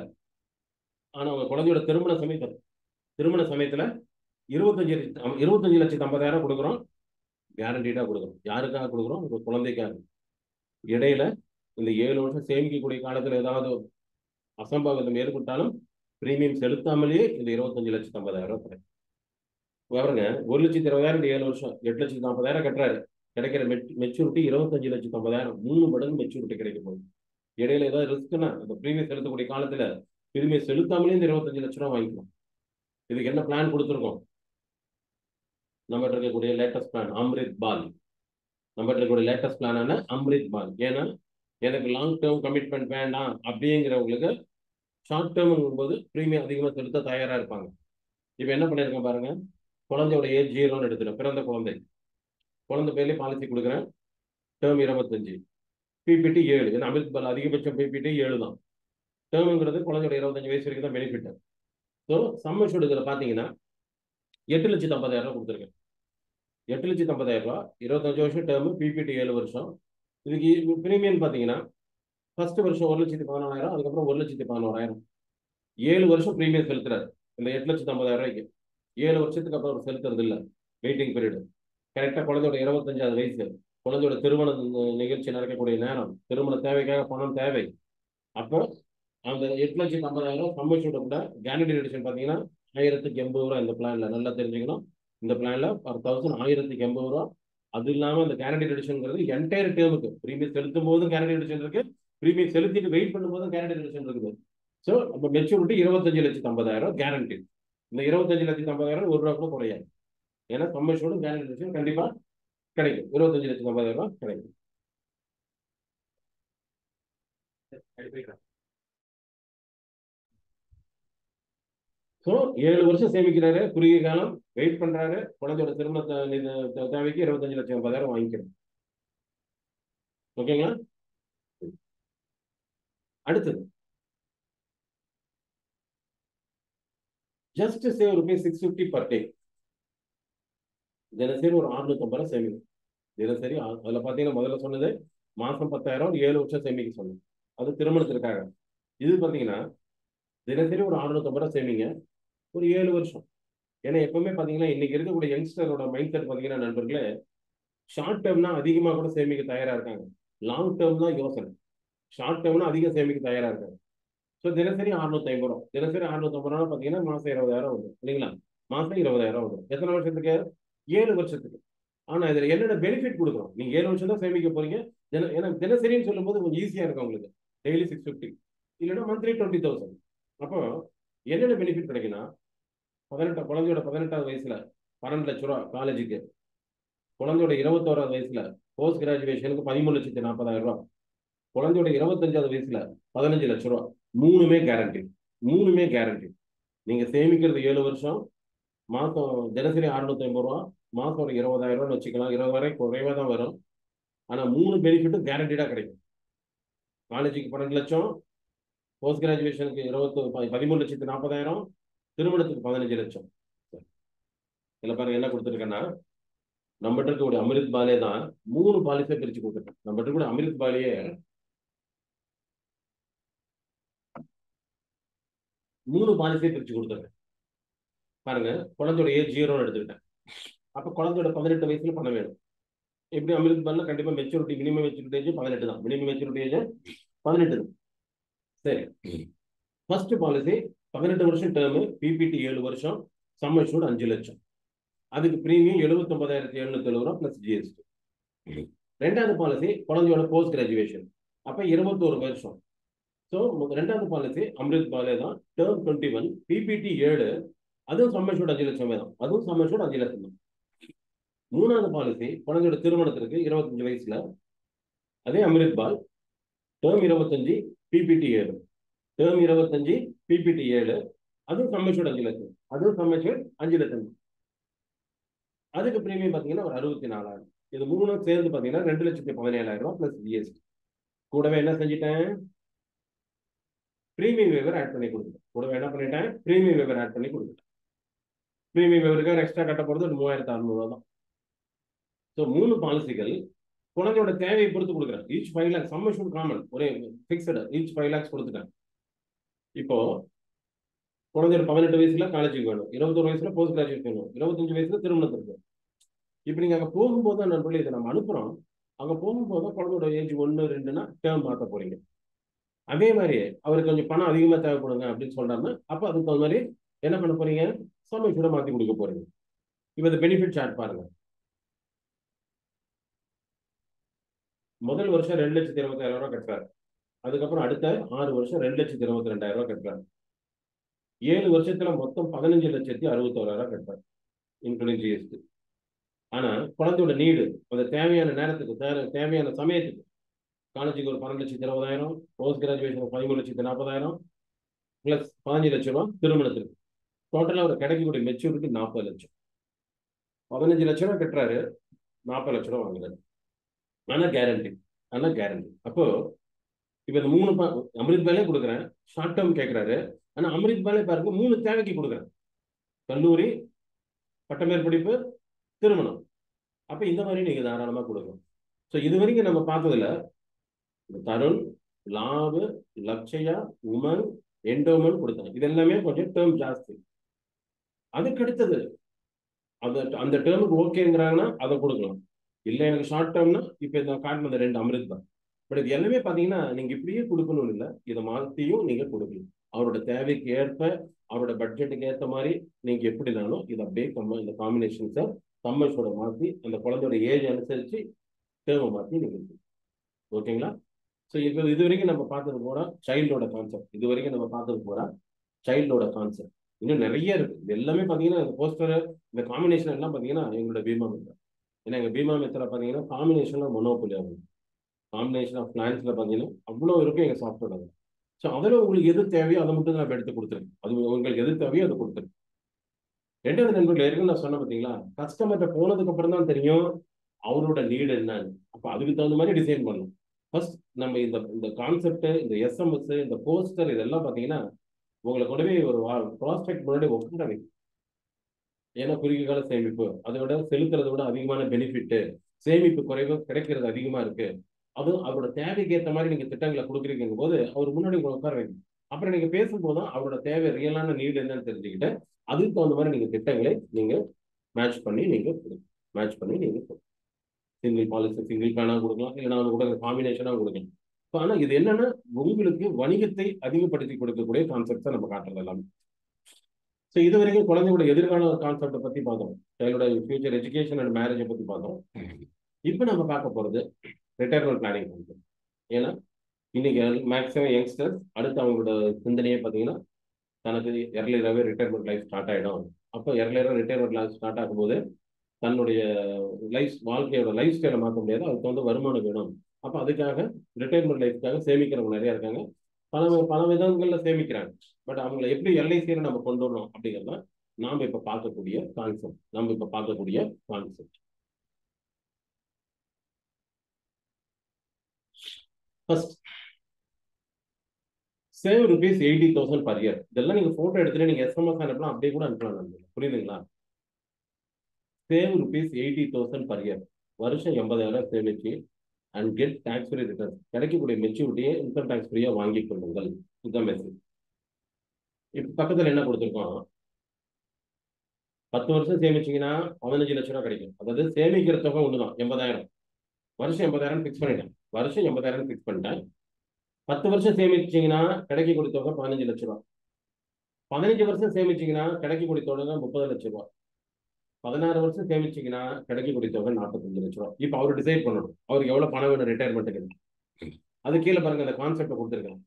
ஆனா உங்க குழந்தையோட திருமண சமயத்துல 25,50,000 கொடுக்குறோம். கேரண்டீடா கொடுக்குறோம். யாருக்காக கொடுக்குறோம்? உங்க குழந்தைக்காக. இடையில இந்த 7 வருஷம் சேமிக்கக்கூடிய காலத்துல ஏதாவது அசம்பாவிதம் ஏற்பட்டாலும் பிரீமியம் செலுத்தாமலேயே இந்த 25,50,000 கிடைக்கும். பாருங்க, 1,20,000 7 வருஷம் 8,40,000 கட்டுறாரு. கிடைக்கிற மெச்சூரிட்டி 25,50,000, 3 மடங்கு மெச்சூரிட்டி கிடைக்க போகுது. இடையில ஏதாவது ரிஸ்க்னா அந்த பிரீமியம் செலுத்தக்கூடிய காலத்துல பிரீமியம் செலுத்தாமலே இந்த 25 லட்ச ரூபா வாங்கிக்கலாம். இதுக்கு என்ன பிளான் கொடுத்துருக்கோம்? நம்ம இருக்கக்கூடிய லேட்டஸ்ட் பிளான் அம்ரித் பால். நம்ம இருக்கக்கூடிய லேட்டஸ்ட் பிளானான அம்ரித் பால். ஏன்னா எனக்கு லாங் டேர்ம் கமிட்மெண்ட் வேண்டாம் அப்படிங்கிறவங்களுக்கு ஷார்ட் டேர்ம் போது பிரீமியம் அதிகமாக செலுத்த தயாரா இருப்பாங்க. இப்போ என்ன பண்ணியிருக்கேன் பாருங்க, குழந்தையோட ஏஜ் 0ன்னு எடுத்துட்டேன். பிறந்த குழந்தை பேர்லேயே பாலிசி கொடுக்குறேன். Term 25, PPT 7. ஏன்னா அமிர்த் பால் அதிகபட்சம் பிபிடி 7 தான். டேர்முங்கிறது குழந்தையோட 25 வயசு வரைக்கும் தான் பெனிஃபிட். ஸோ சம்மர்ஷூட் இதில் பார்த்தீங்கன்னா 8,50,000 கொடுத்துருக்கேன். 8,50,000, 25 வருஷம் டேர்மு, பிபிடி 7 வருஷம். இதுக்கு பிரீமியம் பார்த்தீங்கன்னா ஃபர்ஸ்ட் வருஷம் 1,14,000, அதுக்கப்புறம் 1,11,000. 7 வருஷம் பிரீமியம் செலுத்துறாரு. இந்த 8,50,000 7 வருஷத்துக்கு அப்புறம் அவர் செலுத்துறது இல்லை. Waiting period. கரெக்டாக குழந்தையோட 25வது வயசு, குழந்தையோட திருமண நிகழ்ச்சி நடக்கக்கூடிய நேரம், திருமண தேவைக்காக பணம் தேவை. அப்போ அந்த 8,50,000 சம்மர்ஷூட்டை கூட கேரண்டி எடிஷன் பார்த்தீங்கன்னா 1,080 ரூபா. இந்த பிளான்ல நல்லா தெரிஞ்சுக்கணும். இந்த பிளான்ல 1,080 ரூபா. அது இல்லாமல் இந்த கேரண்டி எடிஷன்ங்கிறது என்டையர் டேர்முக்கு. பிரீமியம் செலுத்தும் போதும் கேரண்டி எடிஷன் இருக்கு, பிரீமியம் செலுத்திட்டு வெயிட் பண்ணும்போதும் கேரண்டி எடிஷன் இருக்குது. ஸோ நம்ம மெச்சூரிட்டி 25,50,000 கேரண்டி. இந்த 25,50,000 ₹1 கூட குறையாது. ஏன்னா சம்மர்ஷூடும் கேரண்டி எடிஷன் கண்டிப்பா கிடைக்கும். 25,50,000 கிடைக்கும். ஸோ 7 வருஷம் சேமிக்கிறாரு, குறுகிய காலம் வெயிட் பண்றாரு, குழந்தையோட திருமண தேவைக்கு 25,50,000 வாங்கிக்கணும். ஓகேங்களா? அடுத்தது ஜஸ்ட் சேவ் ₹650 பர் டே. தினசரி ஒரு 650 ரூபாய் சேமிக்கும். தினசரி அதுல பாத்தீங்கன்னா முதல்ல சொன்னது மாசம் 10,000, 7 வருஷம் சேமிக்க சொன்னது. அது திருமணத்திற்காக. இது பாத்தீங்கன்னா தினசரி ஒரு 650 ரூபாய் சேமிங்க, ஒரு 7 வருஷம். ஏன்னா எப்பவுமே பாத்தீங்கன்னா இன்னைக்கு இருக்கக்கூடிய யங்ஸ்டரோட மைண்ட் செட் பாத்தீங்கன்னா நண்பர்களே, ஷார்ட் டேர்ம்னா அதிகமா கூட சேமிக்க தயாரா இருக்காங்க. லாங் டேர்ம் தான் யோசனை. ஷார்ட் டேர்ம்னா அதிகம் சேமிக்க தயாரா இருக்காங்க. ஸோ தினசரி 650 ரூபா. தினசரி 650 ரூபா பார்த்தீங்கன்னா மாசம் 20,000 வரும் இல்லைங்களா? மாசம் 20,000 வரும். எத்தனை வருஷத்துக்கு? 7 வருஷத்துக்கு. ஆனா இதுல என்னென்ன பெனிஃபிட் கொடுக்குறோம்? நீங்க 7 வருஷம் தான் சேமிக்க போறீங்க. ஏன்னா தினசரின்னு சொல்லும் போது கொஞ்சம் ஈஸியா இருக்கும் உங்களுக்கு. டெய்லி 650 இல்லைன்னா மந்த்லி 20,000. அப்போ என்னென்ன பெனிஃபிட் கிடைக்குன்னா, குழந்தையோட 18வது வயசுல 12 லட்ச ரூபா காலேஜுக்கு, குழந்தையோட 21வது வயசுல போஸ்ட் கிராஜுவேஷனுக்கு 13,40,000 ரூபா, குழந்தையோட 25வது வயசுல 15 லட்ச ரூபா. மூணுமே கேரண்டி. நீங்க சேமிக்கிறது 7 வருஷம், மாசம் தினசரி 650 ரூபா, மாசம் ஒரு 20,000 ரூபான்னு வச்சுக்கலாம். 20 வரை குறைவா தான் வரும். ஆனா 3 பெனிஃபிட்டும் கேரண்டீடா கிடைக்கும். காலேஜுக்கு 12 லட்சம், போஸ்ட் கிராஜுவேஷனுக்கு 13,40,000, திருமணத்துக்கு 15 லட்சம். இதுல பாருங்க என்ன கொடுத்துருக்கேன்னா, நம்மகிட்ட இருக்கக்கூடிய அமிர்த் பாலே தான் 3 பாலிசியை பிரிச்சு கொடுத்துருக்கேன். நம்மகிட்ட இருக்கக்கூடிய அமிர்த் பாலையே 3 பாலிசியை பிரிச்சு கொடுத்துருக்கேன். பாருங்க, குழந்தையோட ஏஜ் 0ன்னு எடுத்துக்கிட்டேன். அப்ப குழந்தையோட 18 வயசுல பணம் வேணும். எப்படி அமிர்த் பால்ல கண்டிப்பா மெச்சூரிட்டி, மினிமம் மெச்சூரிட்டி ஏஜ் 18 தான். மினிமம் மெச்சூரிட்டி ஏஜ் 18 தான். சரி, ஃபர்ஸ்ட் பாலிசி 18 வருஷம் டேர்மு, பிபிடி 7 வருஷம், சம் அஷ்யூர்ட் 5 லட்சம். அதுக்கு பிரீமியம் 79,770 ரூபா பிளஸ் ஜிஎஸ்டி. ரெண்டாவது பாலிசி குழந்தையோட போஸ்ட் கிராஜுவேஷன், அப்ப 21 வருஷம். ஸோ ரெண்டாவது பாலிசி அமிர்த் பாலே தான், டேர்ம் 21, பிபிடி 7, அதுவும் சம் அஷ்யூர்ட் 5 லட்சமே தான். அதுவும் சம் அஷ்யூர்ட் 5 லட்சம் தான். மூணாவது பாலிசி குழந்தையோட திருமணத்திற்கு 25 வயசுல, அதே அமிர்த் பால், டேர்ம் 25, பிபிடி 7, டேர்ம் 25, பிபிடி 7, அதுவும் சம் அஷ்யூர்ட் 5 லட்சம், அதுவும் சம் அஷ்யூர்ட் 5 லட்சம். அதுக்கு பிரீமியம் பாத்தீங்கன்னா ஒரு 64,000. இது மூணும் சேர்ந்து பாத்தீங்கன்னா 2,17,000 பிளஸ் ஜிஎஸ்டி. கூடவே என்ன செஞ்சுட்டேன், பிரீமியம் வேவர் ஆட் பண்ணி கொடுத்துட்டேன். கூடவே என்ன பண்ணிட்டேன், பிரீமியம் வேவர் ஆட் பண்ணி கொடுத்துட்டேன். பிரீமியம் வேவருக்கு எக்ஸ்ட்ரா கட்ட போறது 3,600 தான். ஸோ 3 பாலிசிகள் குழந்தையோட தேவையை பொறுத்து கொடுக்குறேன். Each 5 lakhs, some assured common, ஒரே பிக்சடு, ஈச் 5 lakhs கொடுத்துட்டேன். இப்போ குழந்தையோட 18 வயசுல காலேஜுக்கு வேணும், 21 வயசுல போஸ்ட் கிராஜுவேட் வேணும், 25 வயசுல திருமணத்திற்கு. இப்போ நீங்க அங்க போகும்போது நண்பர்களே இதை நம்ம அனுப்புறோம். அங்க போகும்போது குழந்தையோட ஏஜ் 1, 2னா டேர்ம் மாற்ற போறீங்க. அதே மாதிரி அவருக்கு கொஞ்சம் பணம் அதிகமா தேவைப்படுங்க அப்படின்னு சொல்றாருன்னா, அப்ப அதுக்கு தகுந்த மாதிரி என்ன பண்ண போறீங்க, சம் அஷ்யூர்டா மாத்தி கொடுக்க போறீங்க. இப்போ இந்த பெனிஃபிட் சார்ட் பாருங்க. முதல் வருஷம் 2,27,000 கட்டுறாரு. அதுக்கப்புறம் அடுத்த 6 வருஷம் 2,22,000 கட்டுறாரு. 7 வருஷத்துல மொத்தம் 15,61,000 கட்டுறாரு, இன்க்ளூடிங் ஜிஎஸ்டி. ஆனா குழந்தையோட நீடு, அந்த தேவையான நேரத்துக்கு, தேவையான சமயத்துக்கு, காலேஜுக்கு ஒரு 12,20,000, போஸ்ட் கிராஜுவேஷன் 13,40,000, பிளஸ் 15 லட்சம் ரூபாய் திருமணத்திற்கு. டோட்டலா ஒரு கிடைக்கக்கூடிய மெச்சூரிட்டி 40 லட்சம். 15 லட்சம் ரூபாய் கட்டுறாரு, 40 லட்சம் ரூபாய் வாங்குறாரு. ஆனா கேரண்டி. அப்போ இப்ப இந்த 3 அமிர்த் பாலே கொடுக்குறேன், ஷார்ட் டேர்ம் கேட்கிறாரு. ஆனா அமிர்த் பாலே பாருங்க 3 தேவைக்கு கொடுக்குறேன், கல்லூரி, பட்டமேற்படிப்பு, திருமணம். அப்ப இந்த மாதிரி நீங்க தாராளமா கொடுக்கணும். ஸோ இது வரைக்கும் நம்ம பார்த்ததுல தருண், லாபு, லட்சயா, உமன், எண்டோமன் கொடுத்தாங்க. இது எல்லாமே கொஞ்சம் டேர்ம் ஜாஸ்தி. அதுக்கு அடுத்தது அந்த டேர்முக்கு ஓகேங்கிறாங்கன்னா அதை கொடுக்கலாம். இல்லை எனக்கு ஷார்ட் டேர்ம்னா இப்போ இந்த காட்டின அந்த 2 அமிர்த் தான். பட் இது எல்லாமே பார்த்தீங்கன்னா நீங்க இப்படியே கொடுக்கணும்னு இல்லை, இதை மாற்றியும் நீங்க கொடுக்கணும். அவரோட தேவைக்கு ஏற்ப, அவரோட பட்ஜெட்டுக்கு ஏற்ற மாதிரி நீங்க எப்படினாலும் இதை அப்படியே இந்த காம்பினேஷன்ஸை சம்மர்ஸோட மாற்றி அந்த குழந்தையோட ஏஜ் அனுசரிச்சு டேர்மை மாற்றி நீங்க ஓகேங்களா. ஸோ இப்போ இது வரைக்கும் நம்ம பார்த்தது பூரா சைல்டோட கான்செப்ட். இது வரைக்கும் நம்ம பார்த்தது பூரா சைல்டோட கான்செப்ட். இன்னும் நிறைய இருக்கு. இது எல்லாமே பார்த்தீங்கன்னா இந்த போஸ்டர், இந்த காம்பினேஷன் எல்லாம் பார்த்தீங்கன்னா எங்களோட பீமா மெத்தட். ஏன்னா எங்க பீமா மெத்தட்ல பார்த்தீங்கன்னா காம்பினேஷன்ல மொனோபொலி ஆகும். காம்பினேஷன் ஆஃப் பிளான்ஸ்ல பார்த்தீங்கன்னா அவ்வளோ இருக்கும் எங்க சாஃப்ட்வேர். ஸோ அதில் உங்களுக்கு எது தேவையோ அதை மட்டும் நான் எடுத்து கொடுத்துருக்கேன். அது உங்களுக்கு எது தேவையோ அதை கொடுத்துருக்கேன். ரெண்டாவது நண்பர்கள் ஏற்கனவே நான் சொன்னேன் பார்த்தீங்களா, கஸ்டமர்கிட்ட போனதுக்கு அப்புறம் தான் தெரியும் அவரோட நீடு என்னன்னு. அப்போ அதுக்கு தகுந்த மாதிரி டிசைன் பண்ணணும். ஃபர்ஸ்ட் நம்ம இந்த கான்செப்ட், இந்த எஸ்எம்எஸ், இந்த போஸ்டர், இதெல்லாம் பார்த்தீங்கன்னா உங்களை கொண்டு போய் ஒரு ப்ராஸ்பெக்ட் முன்னாடி உட்கார வைக்கும். ஏன்னா குறுகிய கால சேமிப்பு, அதை விட செலுத்துறதை விட அதிகமான பெனிஃபிட், சேமிப்பு குறைவு கிடைக்கிறது அதிகமா இருக்கு. அதுவும் அவரோட தேவைக்கு ஏற்ற மாதிரி நீங்க திட்டங்களை கொடுக்குறீங்க போது அவர் முன்னாடி உங்களை உட்கார வைக்கும். அப்புறம் நீங்க பேசும்போதும் அவரோட தேவை, ரியலான நீடு என்னன்னு தெரிஞ்சுக்கிட்டு அதுக்கு தகுந்த மாதிரி நீங்க திட்டங்களை நீங்க மேட்ச் பண்ணி நீங்க சிங்கிள் பாலிசி, சிங்கிள் பிளானா கொடுக்கலாம், இல்லை நான் கூட காம்பினேஷனா கொடுக்கலாம். ஆனா இது என்னன்னா உங்களுக்கு வணிகத்தை அதிகப்படுத்தி கொடுக்கக்கூடிய கான்செப்ட்ஸை நம்ம காட்டுறது எல்லாமே. ஸோ இது வரைக்கும் குழந்தையோட எதிர்கால கான்செப்டை பத்தி பார்த்தோம், சைல்டோட ஃபியூச்சர் எஜுகேஷன் அண்ட் மேரேஜை பத்தி பார்த்தோம். இப்போ நம்ம பார்க்க போறது ரிட்டையர்மெண்ட் பிளானிங் கான்செப்ட். ஏன்னா இன்னைக்கு மேக்ஸிமம் யங்ஸ்டர்ஸ் அடுத்து அவங்களோட சிந்தனையே பார்த்தீங்கன்னா தனக்கு எர்லியராகவே ரிட்டையர்மெண்ட் லைஃப் ஸ்டார்ட் ஆகிடும். அப்போ எர்லியராக ரிட்டையர்மெண்ட் லைஃப் ஸ்டார்ட் ஆகும்போது தன்னுடைய வாழ்க்கையோட லைஃப் ஸ்டைலை மாற்ற முடியாது, அதுக்கு வந்து வருமானம் வேணும். அப்போ அதுக்காக ரிட்டையர்மெண்ட் லைஃப்காக சேமிக்கிறவங்க நிறைய இருக்காங்க. பல விதங்கள்ல சேமிக்கிறாங்க. பட் அவங்களை எப்படி எல்ஐசியில் நம்ம கொண்டு வரணும் அப்படிங்கிறத நாம இப்ப பார்க்கக்கூடிய concept. First save ₹80,000 per year. இதெல்லாம் நீங்க போட்டோ எடுத்துட்டு நீங்க எஸ்எம்எஸ் அனுப்பலாம், அப்படியே கூட அனுப்பலாம். புரியுதுங்களா? Save ₹80,000 per year. வருஷம் 80,000 சேமிச்சு and get tax free return. கிடைக்கக்கூடிய மெச்சூரிட்டியை இன்கம் டாக்ஸ் ஃப்ரீயா வாங்கி கொள்ளுங்கள். இதுதான் மெசேஜ். இப்ப பக்கத்துல என்ன கொடுத்துருக்கோம், 10 வருஷம் சேமிச்சீங்கன்னா 15 லட்சம் ரூபாய் கிடைக்கும். அதாவது சேமிக்கிற தொகை ஒண்ணுதான், 80,000. வருஷம் 80,000 ஃபிக்ஸ் பண்ணிட்டேன். 10 வருஷம் சேமிச்சீங்கன்னா கிடைக்கக்கூடிய தொகை 15 லட்சம் ரூபாய். 15 வருஷம் சேமிச்சீங்கன்னா கிடைக்கக்கூடிய தொகை 30 லட்சம் ரூபாய். 16 வருஷம் சேமிச்சீங்கன்னா கிடைக்கக்கூடிய தொகை 45 லட்சம் ரூபாய். இப்போ அவர் டிசைட் பண்ணணும் அவருக்கு எவ்வளவு பணம் வேணும் ரிட்டையர்மெண்ட்டுக்கு. அது கீழே பாருங்க, அந்த கான்செப்டை கொடுத்துருக்கேன்.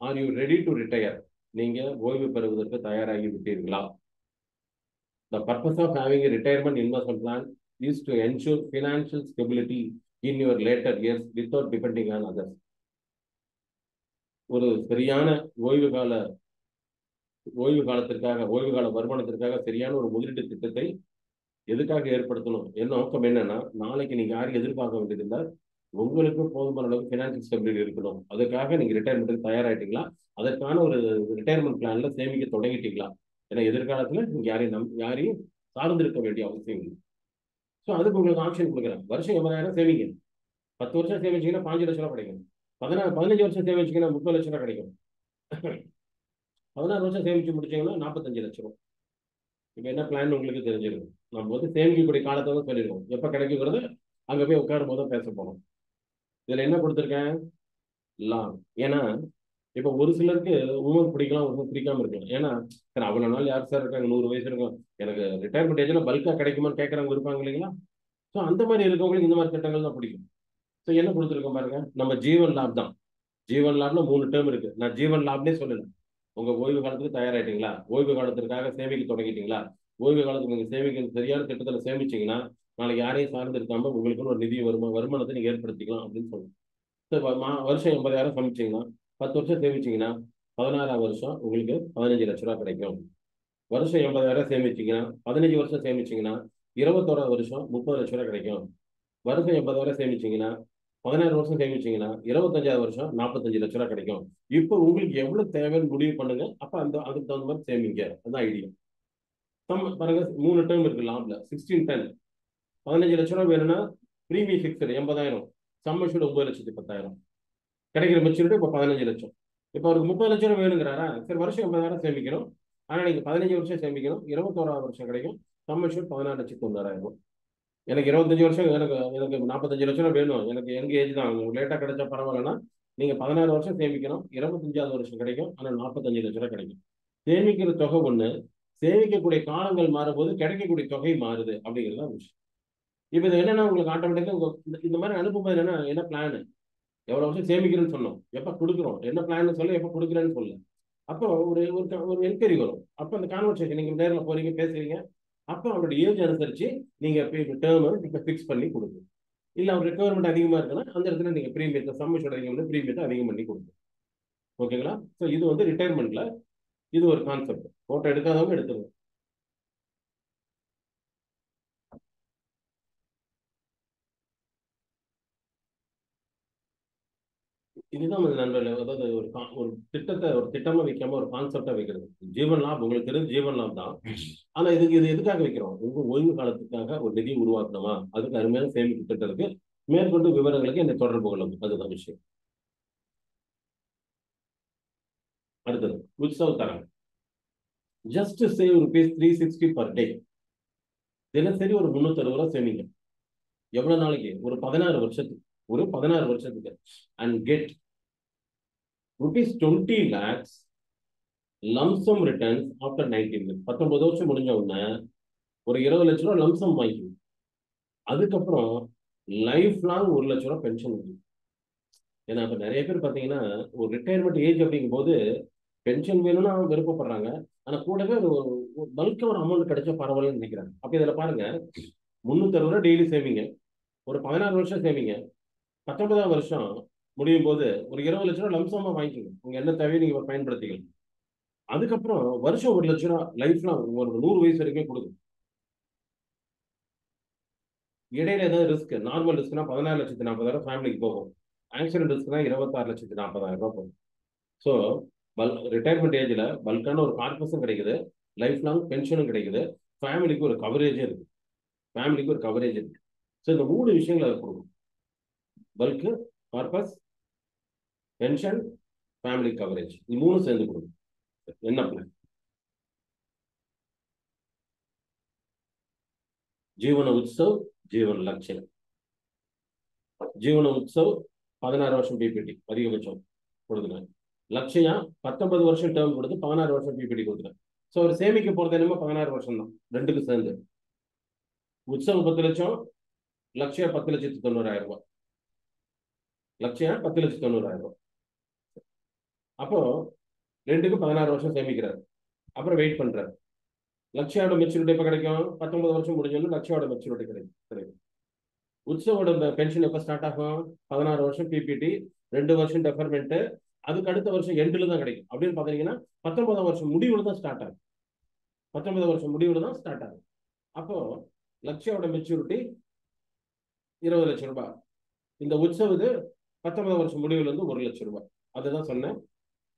Are you ready to retire? நீங்க ஓய்வு பெறுவதற்கு தயாராகி விட்டீர்களா? The purpose of having a retirement investment plan is to ensure financial stability in your later years without depending on others. ஒரு சரியான ஓய்வு கால ஓய்வு கால வருமானத்திற்காக சரியான ஒரு முதலீட்டு திட்டத்தை எதுக்காக ஏற்படுத்தணும்? என்ன நோக்கம் என்னன்னா, நாளைக்கு நீங்க யாரும் எதிர்பார்க்க வேண்டியதில்லை, உங்களுக்கு போதுமான அளவுக்கு பினான்சியல் ஸ்டெபிலிட்டி இருக்கணும். அதுக்காக நீங்க ரிட்டையர்மெண்ட்டுக்கு தயாராயிட்டீங்களா? அதற்கான ஒரு ரிட்டையர்மெண்ட் பிளான்ல சேமிக்க தொடங்கிட்டீங்களா? ஏன்னா எதிர்காலத்துல நீங்க யாரையும் சார்ந்திருக்க வேண்டிய அவசியம் இல்லை. ஸோ அதுக்கு உங்களுக்கு ஆப்ஷன் கொடுக்குறேன். வருஷம் 80,000 சேமிங்க. 10 வருஷம் சேமிச்சீங்கன்னா 5 லட்ச ரூபா கிடைக்கும். 15 வருஷம் சேமிச்சீங்கன்னா 30 லட்ச ரூபா கிடைக்கும். 16 வருஷம் சேமிச்சு முடிச்சீங்கன்னா 45 லட்சம் ரூபா. இப்போ என்ன பிளான் உங்களுக்கு தெரிஞ்சிருக்கும். நம்ம சேமிக்கக்கூடிய காலத்தை தான் சொல்லியிருக்கோம். எப்போ கிடைக்குங்கிறது அங்கே போய் உட்காரும் போது பேச போறோம். இதுல என்ன கொடுத்துருக்கேன்? லாங். ஏன்னா இப்போ ஒரு சிலருக்கு உமர் பிடிக்கலாம், ஒரு பிடிக்காம இருக்கலாம். ஏன்னா சார் அவ்வளோ நாள் யார் சார் இருக்காங்க, 100 வயசு இருக்கும், எனக்கு ரிட்டையர்மெண்ட் ஏஜ்ல பல்கா கிடைக்குமான்னு கேட்கறவங்க இருப்பாங்க இல்லைங்களா? ஸோ அந்த மாதிரி இருக்கவங்களுக்கு இந்த மாதிரி திட்டங்கள் தான் பிடிக்கும். ஸோ என்ன கொடுத்துருக்கோம் பாருங்க, நம்ம ஜீவன் லாப் தான். ஜீவன் லாப்ல 3 டேர்ம் இருக்கு. நான் ஜீவன் லாப்னே சொல்லல. உங்க ஓய்வு காலத்துக்கு தயாராயிட்டீங்களா? ஓய்வு காலத்திற்காக சேமிக்க தொடங்கிட்டீங்களா? ஓய்வு காலத்துக்கு நீங்க சேமிக்க சரியான திட்டத்தில் சேமிச்சீங்கன்னா நாளைக்கு யாரையும் சார்ந்து இருக்காம உங்களுக்குன்னு ஒரு நிதி வருமானத்தை நீங்க ஏற்படுத்திக்கலாம் அப்படின்னு சொல்லுங்க. வருஷம் 80,000 சமைச்சீங்கன்னா 10 வருஷம் சேமிச்சீங்கன்னா 16ஆம் வருஷம் உங்களுக்கு 15 லட்ச ரூபா கிடைக்கும். வருஷம் 80,000 சேமிச்சீங்கன்னா 15 வருஷம் சேமிச்சீங்கன்னா 21ஆம் வருஷம் 30 லட்ச ரூபா கிடைக்கும். வருஷம் 80,000 சேமிச்சீங்கன்னா 16 வருஷம் சேமிச்சீங்கன்னா 25ஆவது வருஷம் 45 லட்ச ரூபா கிடைக்கும். இப்போ உங்களுக்கு எவ்வளவு தேவைன்னு முடிவு பண்ணுங்க. அப்ப அதுக்கு தகுந்த மாதிரி சேமிங்க. அதுதான் ஐடியா. பாருங்க 3 டேர்ம் இருக்கு லாப்ல. 1610 15 லட்ச ரூபா வேணும்னா பிரீமியம் ஃபிக்ஸ்டு 80,000, சம் அஷ்யூர்டு 9,10,000 கிடைக்கிற மெச்சூரிட்டி இப்போ 15 லட்சம். இப்போ அவருக்கு 30 லட்ச ரூபா வேணுங்கிறாரா? சரி வருஷம் 80,000 சேமிக்கணும். ஆனால் நீங்க 15 வருஷம் சேமிக்கணும். 21ஆவது வருஷம் கிடைக்கும். Some assured 16,90,000. எனக்கு 25 வருஷம், எனக்கு 45 லட்ச ரூபா வேணும், எனக்கு எங்க ஏஜ் தான், லேட்டா கிடைச்சா பரவாயில்லன்னா நீங்க 16 வருஷம் சேமிக்கணும். 25ஆவது வருஷம் கிடைக்கும். ஆனால் 45 லட்ச ரூபா கிடைக்கும். சேமிக்கிற தொகை ஒண்ணு, சேமிக்கக்கூடிய காலங்கள் மாறும்போது கிடைக்கக்கூடிய தொகை மாறுது அப்படிங்கிறது தான் விஷயம். இப்போ இது என்னன்னா உங்களுக்கு ஆட்டோமேட்டிக்கா இந்த மாதிரி அனுப்பும்போது என்ன பிளான், எவ்வளவு வருஷம் சேமிக்கிறேன்னு சொன்னோம், எப்ப கொடுக்குறோம், என்ன பிளான் சொல்ல, எப்ப கொடுக்குறேன்னு சொல்ல. அப்போ ஒரு என்கொயரி வரும். அப்போ அந்த கான்வர்சேஷன் நீங்க நேரில் போறீங்க, பேசுறீங்க. அப்போ அவரோட ஏஜ் அனுசரிச்சு நீங்க டேர்ம் நீங்க ஃபிக்ஸ் பண்ணி கொடுங்க. இல்ல அவர் ரெக்குவயர்மெண்ட் அதிகமா இருக்குன்னா அந்த இடத்துல நீங்க பிரீமியத்தை சம்மஷோட பிரீமியத்தை அதிகம் பண்ணி கொடுங்க. ஓகேங்களா? ஸோ இது ரிட்டையர்மெண்ட்ல இது ஒரு கான்செப்ட். போட்டோ எடுக்காதவங்க எடுத்துருங்க. இதுதான் நண்பர்கள், அதாவது ஒரு திட்டமா வைக்காம ஒரு கான்செப்டா வைக்கிறது. ஜீவன் லாப் உங்களுக்கு தெரிஞ்ச ஜீவன் லாப் தான். ஆனா இது எதுக்காக வைக்கிறோம்? உங்க ஓய்வு காலத்துக்காக ஒரு நிதி உருவாக்கணுமா? அதுக்கு அருமையான சேமிப்பு திட்டம் இருக்கு. மேற்கொண்டு விவரங்களுக்கு என்னை தொடர்பு கொள்ளும். அதுதான் விஷயம். அடுத்தது உற்சவ தரம். Just save ₹360 per day. தினசரி ஒரு 360 ரூபா சேமிங்க. எவ்வளவு நாளைக்கு? ஒரு 16 வருஷத்துக்கு. And get ₹20 lakhs lump sum returns after 19 years. 19 வருஷம் முடிஞ்ச உடனே ஒரு 20 லட்ச ரூபா லம்சம் வாங்கிக்கணும். அதுக்கப்புறம் லைஃப் லாங் 1 லட்ச ரூபா பென்ஷன் வரும். ஏன்னா இப்ப நிறைய பேர் பாத்தீங்கன்னா ஒரு ரிட்டையர்மெண்ட் ஏஜ் அப்படிங்கும் போது பென்ஷன் வேணும்னு அவங்க விருப்பப்படுறாங்க. ஆனா கூடவே ஒரு பல்கா ஒரு அமௌண்ட் கிடைச்சா பரவாயில்லன்னு நினைக்கிறாங்க. அப்ப இதுல பாருங்க, 360 ரூபா டெய்லி சேமிங்க. ஒரு 16 வருஷம் சேமிங்க. 19ஆம் வருஷம் முடியும் போது ஒரு 20 லட்ச ரூபா லம்சமா வாங்கிக்கணும். உங்க என்ன தேவையை நீங்க பயன்படுத்திக்கலாம். அதுக்கப்புறம் வருஷம் 1 லட்ச ரூபா லைஃப்லாம் ஒரு 100 வயசு வரைக்கும் கொடுக்கும். இடையில ஏதாவது ரிஸ்க், நார்மல் ரிஸ்க்னா 16,40,000 ஃபேமிலிக்கு போகும். ஆக்சிடென்ட் ரிஸ்க்னா 26,40,000 போகும். ஸோ ரிட்டையர்மெண்ட் ஏஜ்ல பல்கான ஒரு கார்பஸும் கிடைக்குது, லைஃப் லாங் பென்ஷனும் கிடைக்குது, ஃபேமிலிக்கு ஒரு கவரேஜே இருக்கு. ஸோ இந்த 3 விஷயங்களை அதை கொடுக்கும். பல்கு, கார்பஸ், பென்ஷன், ஃபேமிலி கவரேஜ். இது 3 சேர்ந்து கொடுக்கும். என்ன பிளான்? ஜீவன உற்சவ், ஜீவன் லட்சணம். ஜீவன உற்சவ் 16 வருஷம் பிபிடி அதிகபட்சம் கொடுக்குறேன். லட்சயா 19 வருஷம் டேர்ம் கொடுத்து 16 வருஷம் பிபிடி கொடுக்குறேன். ஸோ ஒரு சேமிக்க போறது என்னமோ 16 வருஷம் தான், ரெண்டுக்கு சேர்ந்து. உற்சவ் 10 லட்சம், லட்சயா 10,90,000 ரூபாய். லட்சயா 10,90,000 ரூபாய். அப்போ ரெண்டுக்கு 16 வருஷம் சேமிக்கிறாரு. அப்புறம் வெயிட் பண்றாரு. லக்ஷயாவோட மெச்சூரிட்டி எப்போ கிடைக்கும்? 19 வருஷம் முடிஞ்சோன்னு லக்ஷயாவோட மெச்சூரிட்டி கிடைக்கும். உற்சவோட பென்ஷன் எப்போ ஸ்டார்ட் ஆகும்? 16 வருஷம் பிபிடி, 2 வருஷம் டெஃபர்மெண்ட், அதுக்கு அடுத்த வருஷம் எண்டில் தான் கிடைக்கும். அப்படின்னு பார்த்தீங்கன்னா 19 வருஷம் முடிவில் தான் ஸ்டார்ட் ஆகும். 19 வருஷம் முடிவில் தான் ஸ்டார்ட் ஆகும். அப்போ லக்ஷயாவோட மெச்சூரிட்டி 20 லட்சம் ரூபாய். இந்த உற்சவது 19 வருஷம் முடிவில் இருந்து 1 லட்சம் ரூபாய். அதுதான் சொன்னேன்.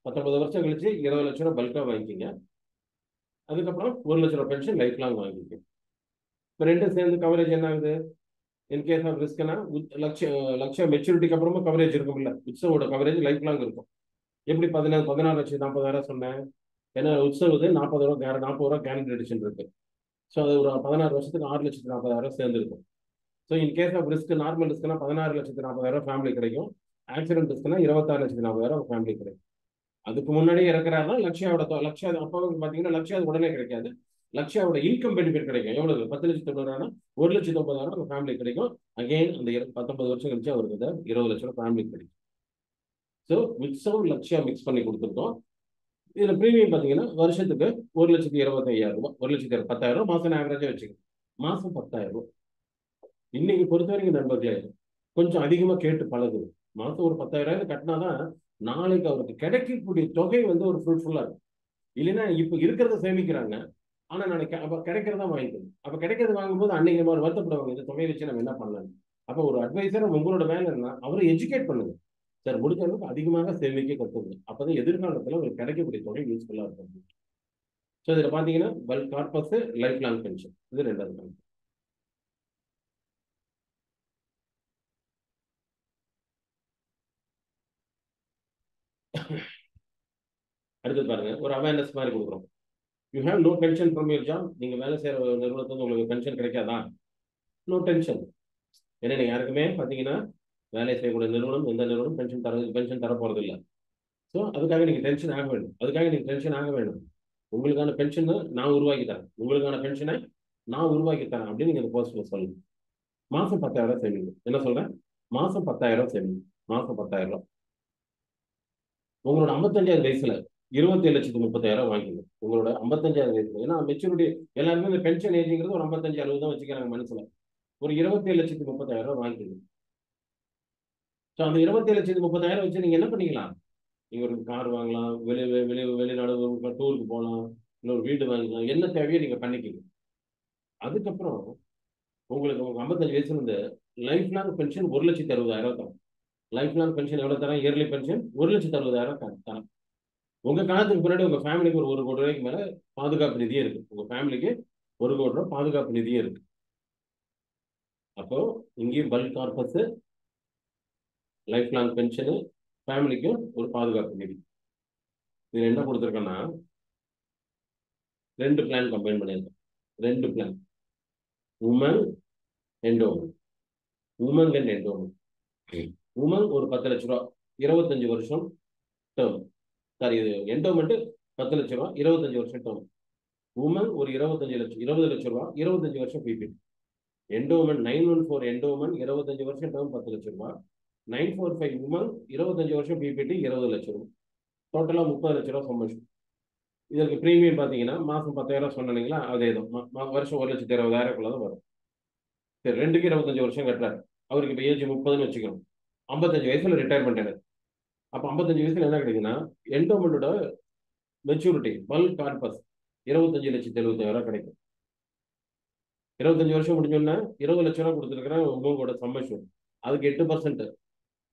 19 வருஷம் கழிச்சு 20 லட்சம் ரூபாய் பல்கா வாங்கிக்கிங்க. அதுக்கப்புறம் 1 லட்சம் ரூபாய் பென்ஷன் லைஃப் லாங் வாங்கிக்க. இப்போ ரெண்டும் சேர்ந்து கவரேஜ் என்ன ஆகுது? இன்கேஸ் ஆஃப் ரிஸ்க்னா லட்சம் மெச்சூரிட்டிக்கு அப்புறமா கவரேஜ் இருக்கும். இல்லை, உற்சவோட கவரேஜ் லைஃப் லாங் இருக்கும். எப்படி 16 லட்சம் 40,000 சொன்னேன்? ஏன்னா உற்சவது 40 ரூபா கேரண்டி எடிஷன் இருக்கு. ஸோ அது ஒரு 16 வருஷத்துக்கு 6,40,000 சேர்ந்துருக்கும். So in case of risk, normal ரிஸ்க்னா 16,40,000 ஃபேமிலி கிடைக்கும். ஆக்சிடென்ட் ரிஸ்க்னா 26,40,000 ஃபேமிலி கிடைக்கும். அதுக்கு முன்னாடியே இறக்குறாருன்னா லக்ஷயாவோட அப்போ பார்த்தீங்கன்னா லக்ஷயாவது உடனே கிடைக்காது. லக்ஷயாவோட இன்கம் பெனிஃபிட் கிடைக்கும். எவ்வளவு? 10,90,000 1,90,000 ஃபேமிலி கிடைக்கும். அகைன் அந்த 19 வருஷம் கழிச்சு அவருக்கு 20 லட்சம் ஃபேமிலி கிடைக்கும். ஸோ உற்சவம் லக்ஷயா மிக்ஸ் பண்ணி கொடுத்துருக்கோம். இதுல ப்ரீமியம் பார்த்தீங்கன்னா வருஷத்துக்கு 1,25,000 ரூபாய், 1,10,000 ரூபாய் மாசம் ஆவரேஜா வச்சுக்கணும். மாசம் 10,000 ரூபாய். இன்னைக்கு பொறுத்த வரைக்கும் நண்பர்களே கொஞ்சம் அதிகமா கேட்டு பழகுது. மாசம் ஒரு 10,000 கட்டினாதான் நாளைக்கு அவருக்கு கிடைக்கக்கூடிய தொகை ஒரு ஃப்ரூட்ஃபுல்லா இருக்கும். இல்லைன்னா இப்ப இருக்கிறத சேமிக்கிறாங்க, ஆனா நாளைக்கு அப்ப கிடைக்கிறதா வாங்கிக்கணும். அப்ப கிடைக்கிறது வாங்கும்போது அன்னைக்கு வருத்தப்படுவாங்க, இந்த தொகையை வச்சு நம்ம என்ன பண்ணலாம். அப்ப ஒரு அட்வைசர் உங்களோட வேலை என்ன? அவரை எஜுகேட் பண்ணுங்க சார். முடிஞ்ச அளவுக்கு அதிகமாக சேமிக்க கற்றுங்க. அப்பதான் எதிர்காலத்துல உங்களுக்கு கிடைக்கக்கூடிய தொகை யூஸ்ஃபுல்லா இருக்கும். ஸோ இதுல பாத்தீங்கன்னா bulk corpus, life long pension, இது ரெண்டாவது கணக்கு. அடுத்து பாருங்க, ஒரு அவேர்னஸ் மாதிரி கொடுக்குறோம். You have no tension from your job. நீங்க வேலை செய்யற நிறுவனத்துல உங்களுக்கு பென்ஷன் கிடைக்காதா? No tension. ஏன்னா நீங்க யாருக்குமே பாத்தீங்கன்னா வேலை செய்யக்கூடிய நிறுவனம், எந்த நிறுவனம் பென்ஷன் தர போறது இல்லை. ஸோ அதுக்காக நீங்க டென்ஷன் ஆக வேண்டும். உங்களுக்கான பென்ஷனை நான் உருவாக்கி தரேன், உங்களுக்கான பென்ஷனை நான் உருவாக்கி தரேன் அப்படின்னு நீங்க இந்த போஸ்ட்ல சொல்லுங்க. மாசம் 10,000 சேமிங்க. என்ன சொல்றேன்? மாசம் 10,000 சேமிங்க. மாசம் 10,000. உங்களோட 55வது வயசுல 27,30,000 வாங்கிக்கணும். உங்களோட 55வது வயசுல. ஏன்னா மெச்சூரிட்டி எல்லாருமே இந்த பென்ஷன் ஏஜ்ங்கிறது ஒரு 55-60 தான் வச்சுக்கிறாங்க மனசுல. ஒரு 27,30,000 வாங்கிக்கணும். ஸோ அந்த 27,30,000 வச்சு நீங்க என்ன பண்ணிக்கலாம்? நீங்க ஒரு கார் வாங்கலாம், வெளிநாடு டூருக்கு போகலாம், இல்லை ஒரு வீடு வாங்கிக்கலாம், என்ன தேவையோ நீங்க பண்ணிக்கலாம். அதுக்கப்புறம் உங்களுக்கு 55 வயசுல இருந்து லைஃப் லாங் பென்ஷன் 1,60,60,000 தரும். லைஃப் லாங் பென்ஷன் எவ்வளவு தரேன்? இயர்லி பென்ஷன் 1,60,60,000 தரேன். உங்க காலத்துக்கு பின்னாடி உங்க ஃபேமிலிக்கு ஒரு 1 கோடி ரூபாய்க்கு மேல பாதுகாப்பு நிதியே இருக்கு. உங்க ஃபேமிலிக்கு 1 கோடி ரூபாய் பாதுகாப்பு நிதியே இருக்கு. அப்போ இங்கேயும் bulk corpus, life long pension, ஃபேமிலிக்கும் ஒரு பாதுகாப்பு நிதி. இது என்ன கொடுத்துருக்கேன்னா 2 பிளான் கம்பைன் பண்ணியிருக்கேன். 2 plan, woman endowment. Woman and endowment. Woman ஒரு 10 லட்ச ரூபா 25 வருஷம் டேர்ம். சாரி, இது என்டோமெண்ட் 10 லட்ச ரூபா 25 வருஷம் டேர்ம். உமன் ஒரு 20 லட்ச ரூபா 25 வருஷம் பிபி. என்டோமெண்ட் 914 என்டோமெண்ட் 25 வருஷம் டேர்ம் 10 லட்ச ரூபா. 945 உமன் 25 வருஷம் பிபிடி 20 லட்சம் ரூபா. டோட்டலா 30 லட்ச ரூபா சம்பளம். இதற்கு பிரீமியம் பாத்தீங்கன்னா மாசம் 10,000 சொன்னீங்களா, அதே தான் வருஷம் 1,20,000 தான் வரும். சரி, 2க்கு 25 வருஷம் கட்டுறாரு. அவருக்கு இப்போ ஏஜ் 30ன்னு வச்சுக்கணும். 55 வயசுல ரிட்டையர்மெண்ட் எனக்கு. அப்போ 55 வயசுல என்ன கிடைக்குன்னா என்டோமெண்டோட மெச்சூரிட்டி பல்க் கார்பஸ் 25,70,000 கிடைக்கும். 25 வருஷம் முடிஞ்சோன்னா 20 லட்ச ரூபா கொடுத்துருக்கிறேன் உங்களோட சம்மஷன். அதுக்கு 8%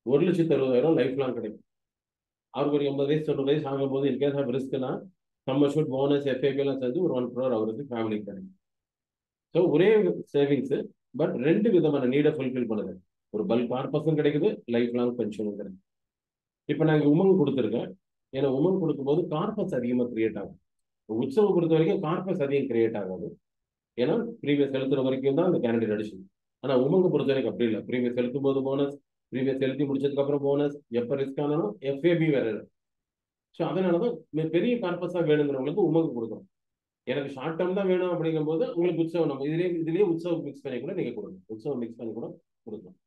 1,60,60,000 லைஃப் லாங் கிடைக்கும். அவருக்கு ஒரு 80 வயசு 90 வயசு ஆகும்போது இன்கேஸ் ஆஃப் ரிஸ்க்னா சம்மஷூட் போனஸ் எஃப்ஏபி எல்லாம் சேர்ந்து ஒரு 1 crore அவருக்கு ஃபேமிலிக்கு கிடைக்கும். ஸோ ஒரே சேவிங்ஸ், பட் 2 விதமான நீடை ஃபுல்ஃபில் பண்ணுது. ஒரு பல்க் கார்பஸும் கிடைக்குது, லைஃப் லாங் பென்ஷனும் கிடைக்குது. இப்போ நான் இங்கே உமன் கொடுத்துருக்கேன். ஏன்னா உமன் கொடுக்கும்போது கார்பஸ் அதிகமாக கிரியேட் ஆகும். உற்சவம் பொறுத்த வரைக்கும் கார்பஸ் அதிகம் கிரியேட் ஆகாது. ஏன்னா ப்ரீவியஸ் செலுத்துற வரைக்கும் தான் அந்த கேரண்டி அடிஷன். ஆனால் உமங்க பொறுத்த வரைக்கும் அப்படி இல்லை. ப்ரீவியஸ் செலுத்தும் போது போனஸ், ப்ரீவியஸ் செலுத்தி முடிச்சதுக்கு அப்புறம் போனஸ், எப்போ ரிஸ்க் ஆனாலும் எஃப்ஏபி வேற இருக்கு. ஸோ அதனாலதான் பெரிய கார்பஸாக வேணுங்கிறவங்களுக்கு உமங்க கொடுக்கணும். எனக்கு ஷார்ட் டேர்ம் தான் வேணும் அப்படிங்கும்போது உங்களுக்கு உற்சவம் நம்ம இதுலேயே உற்சவம் மிக்ஸ் பண்ணி கூட நீங்க கொடுக்கணும். உற்சவம் மிக்ஸ் பண்ணி கூட கொடுக்கலாம்.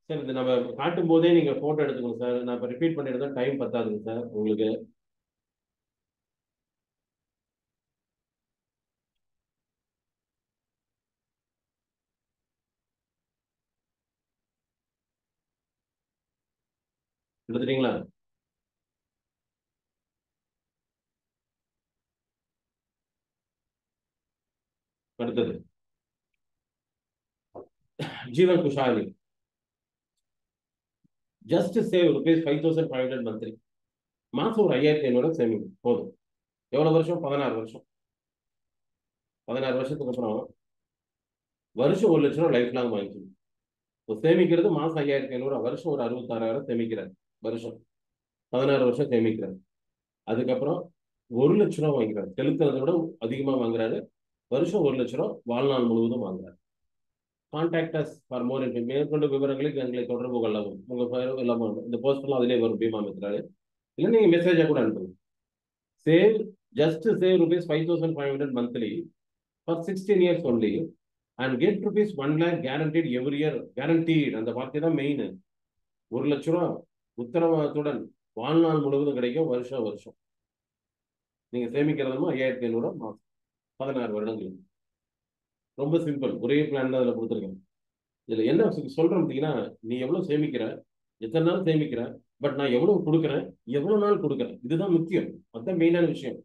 சார் இது நம்ம காட்டும் போதே நீங்க போட்டோ எடுத்துக்கணும் சார். நான் இப்போ ரிப்பீட் பண்ணிட்டு டைம் பத்தாதுங்க சார் உங்களுக்கு. எடுத்துட்டீங்களா? அடுத்தது Jeevan Khushali. Just save ₹5,500 monthly. மாசம் ஒரு 5,500 சேமிங்க போதும். எவ்வளவு வருஷம்? 16 வருஷம். 16 வருஷத்துக்கு அப்புறம் வருஷம் 1 லட்சம் ரூபாய் லைஃப் லாங் வாங்கிக்கணும். இப்போ சேமிக்கிறது மாசம் 5,500, வருஷம் ஒரு 66,000 சேமிக்கிறார். வருஷம் 16 வருஷம் சேமிக்கிறார். அதுக்கப்புறம் 1 லட்சம் ரூபாய் வாங்கிக்கிறார். செலுத்துறதை விட அதிகமா வாங்குறாரு. வருஷம் 1 லட்சம் ரூபாய் வாழ்நாள் முழுவதும் வாங்குறாரு. Contact as for more info. மேற்கொண்டு விவரங்களுக்கு எங்களை தொடர்பு கொள்ளவும். உங்க எல்லாமே இந்த போஸ்ட்லாம் அதிலே வரும், பீமா மித்ராலே. இல்லை நீங்க மெசேஜா கூட அனுப்புங்க. Save just save ₹5,500 monthly for 16 years only and get ₹1 lakh guaranteed every year. guaranteed அந்த வார்த்தை தான் மெயின். 1 லட்சம் ரூபாய் உத்தரவாதத்துடன் வாழ்நாள் முழுவதும் கிடைக்கும். வருஷம் வருஷம் நீங்க சேமிக்கிறதுமா 5,500 மாசம் 16 வருடங்கள். ரொம்ப சிம்பிள். ஒரே பிளான் தான் அதில் கொடுத்துருக்கேன். இதுல என்ன சொல்றேன் பார்த்தீங்கன்னா, நீ எவ்வளவு சேமிக்கிற, எத்தனை நாள் சேமிக்கிற, பட் நான் எவ்வளவு கொடுக்குறேன், எவ்வளவு நாள் கொடுக்குறேன், இதுதான் முக்கியம். அதுதான் மெயினான விஷயம்.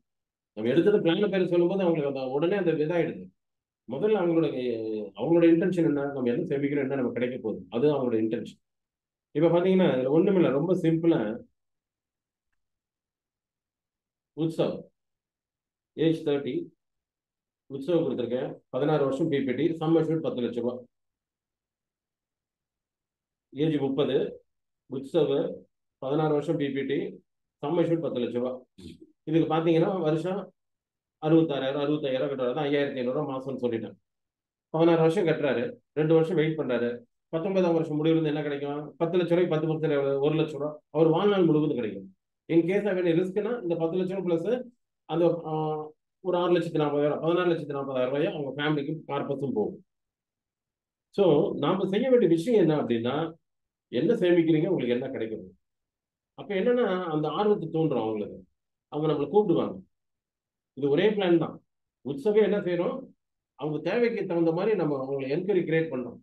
நம்ம எடுத்தது பிளான பேர் சொல்லும்போது அவங்களுக்கு அந்த உடனே அந்த இதாயிடுது. முதல்ல அவங்களோட இன்டென்ஷன் என்ன, நம்ம என்ன சேமிக்கிறோம், என்ன நம்ம கிடைக்க போகுது, அது அவங்களோட இன்டென்ஷன். இப்ப பாத்தீங்கன்னா இதுல ஒண்ணுமில்ல, ரொம்ப சிம்பிளா. உற்சவ் ஏஜ் 30, உற்சவ் கொடுத்துருக்கேன். 16 வருஷம் பிபிடி, சம் அஷ்யூர்ட் 10 லட்சம் ரூபாய். ஏஜ் 30, உற்சவ் 16 வருஷம் பிபிடி, சம் அஷ்யூர்ட் 10 லட்சம் ரூபாய். இதுக்கு பாத்தீங்கன்னா வருஷம் 66,000 65,000 கட்டுறாரு. 5,500 மாசம்னு சொல்லிட்டேன். 16 வருஷம் கட்டுறாரு. 2 வருஷம் வெயிட் பண்றாரு. 19ஆம் வருஷம் முடிவுல என்ன கிடைக்கும்? 10 லட்சம் ரூபாய். 10% 1 லட்சம் ரூபாய் அவர் வாழ்நாள் முழுவதும் கிடைக்கும். இன் கேஸ் ஆஃப் ரிஸ்க்னா இந்த 10 லட்சம் பிளஸ் அந்த ஒரு 6,40,000 14,40,000 ரூபாய் அவங்க ஃபேமிலிக்கு பர்பஸும் போகும். ஸோ நாம செய்ய வேண்டிய விஷயம் என்ன அப்படின்னா, என்ன சேமிக்கிறீங்க, உங்களுக்கு என்ன கிடைக்கும். அப்ப என்னன்னா அந்த ஆர்வத்தை தூண்டுறோம் அவங்களுக்கு. அவங்க நம்மளை கூப்பிடுவாங்க. இது ஒரே பிளான் தான். உற்சவே என்ன செய்யறோம், அவங்க தேவைக்கு தகுந்த மாதிரி நம்ம அவங்களை என்கொயரி கிரியேட் பண்றோம்.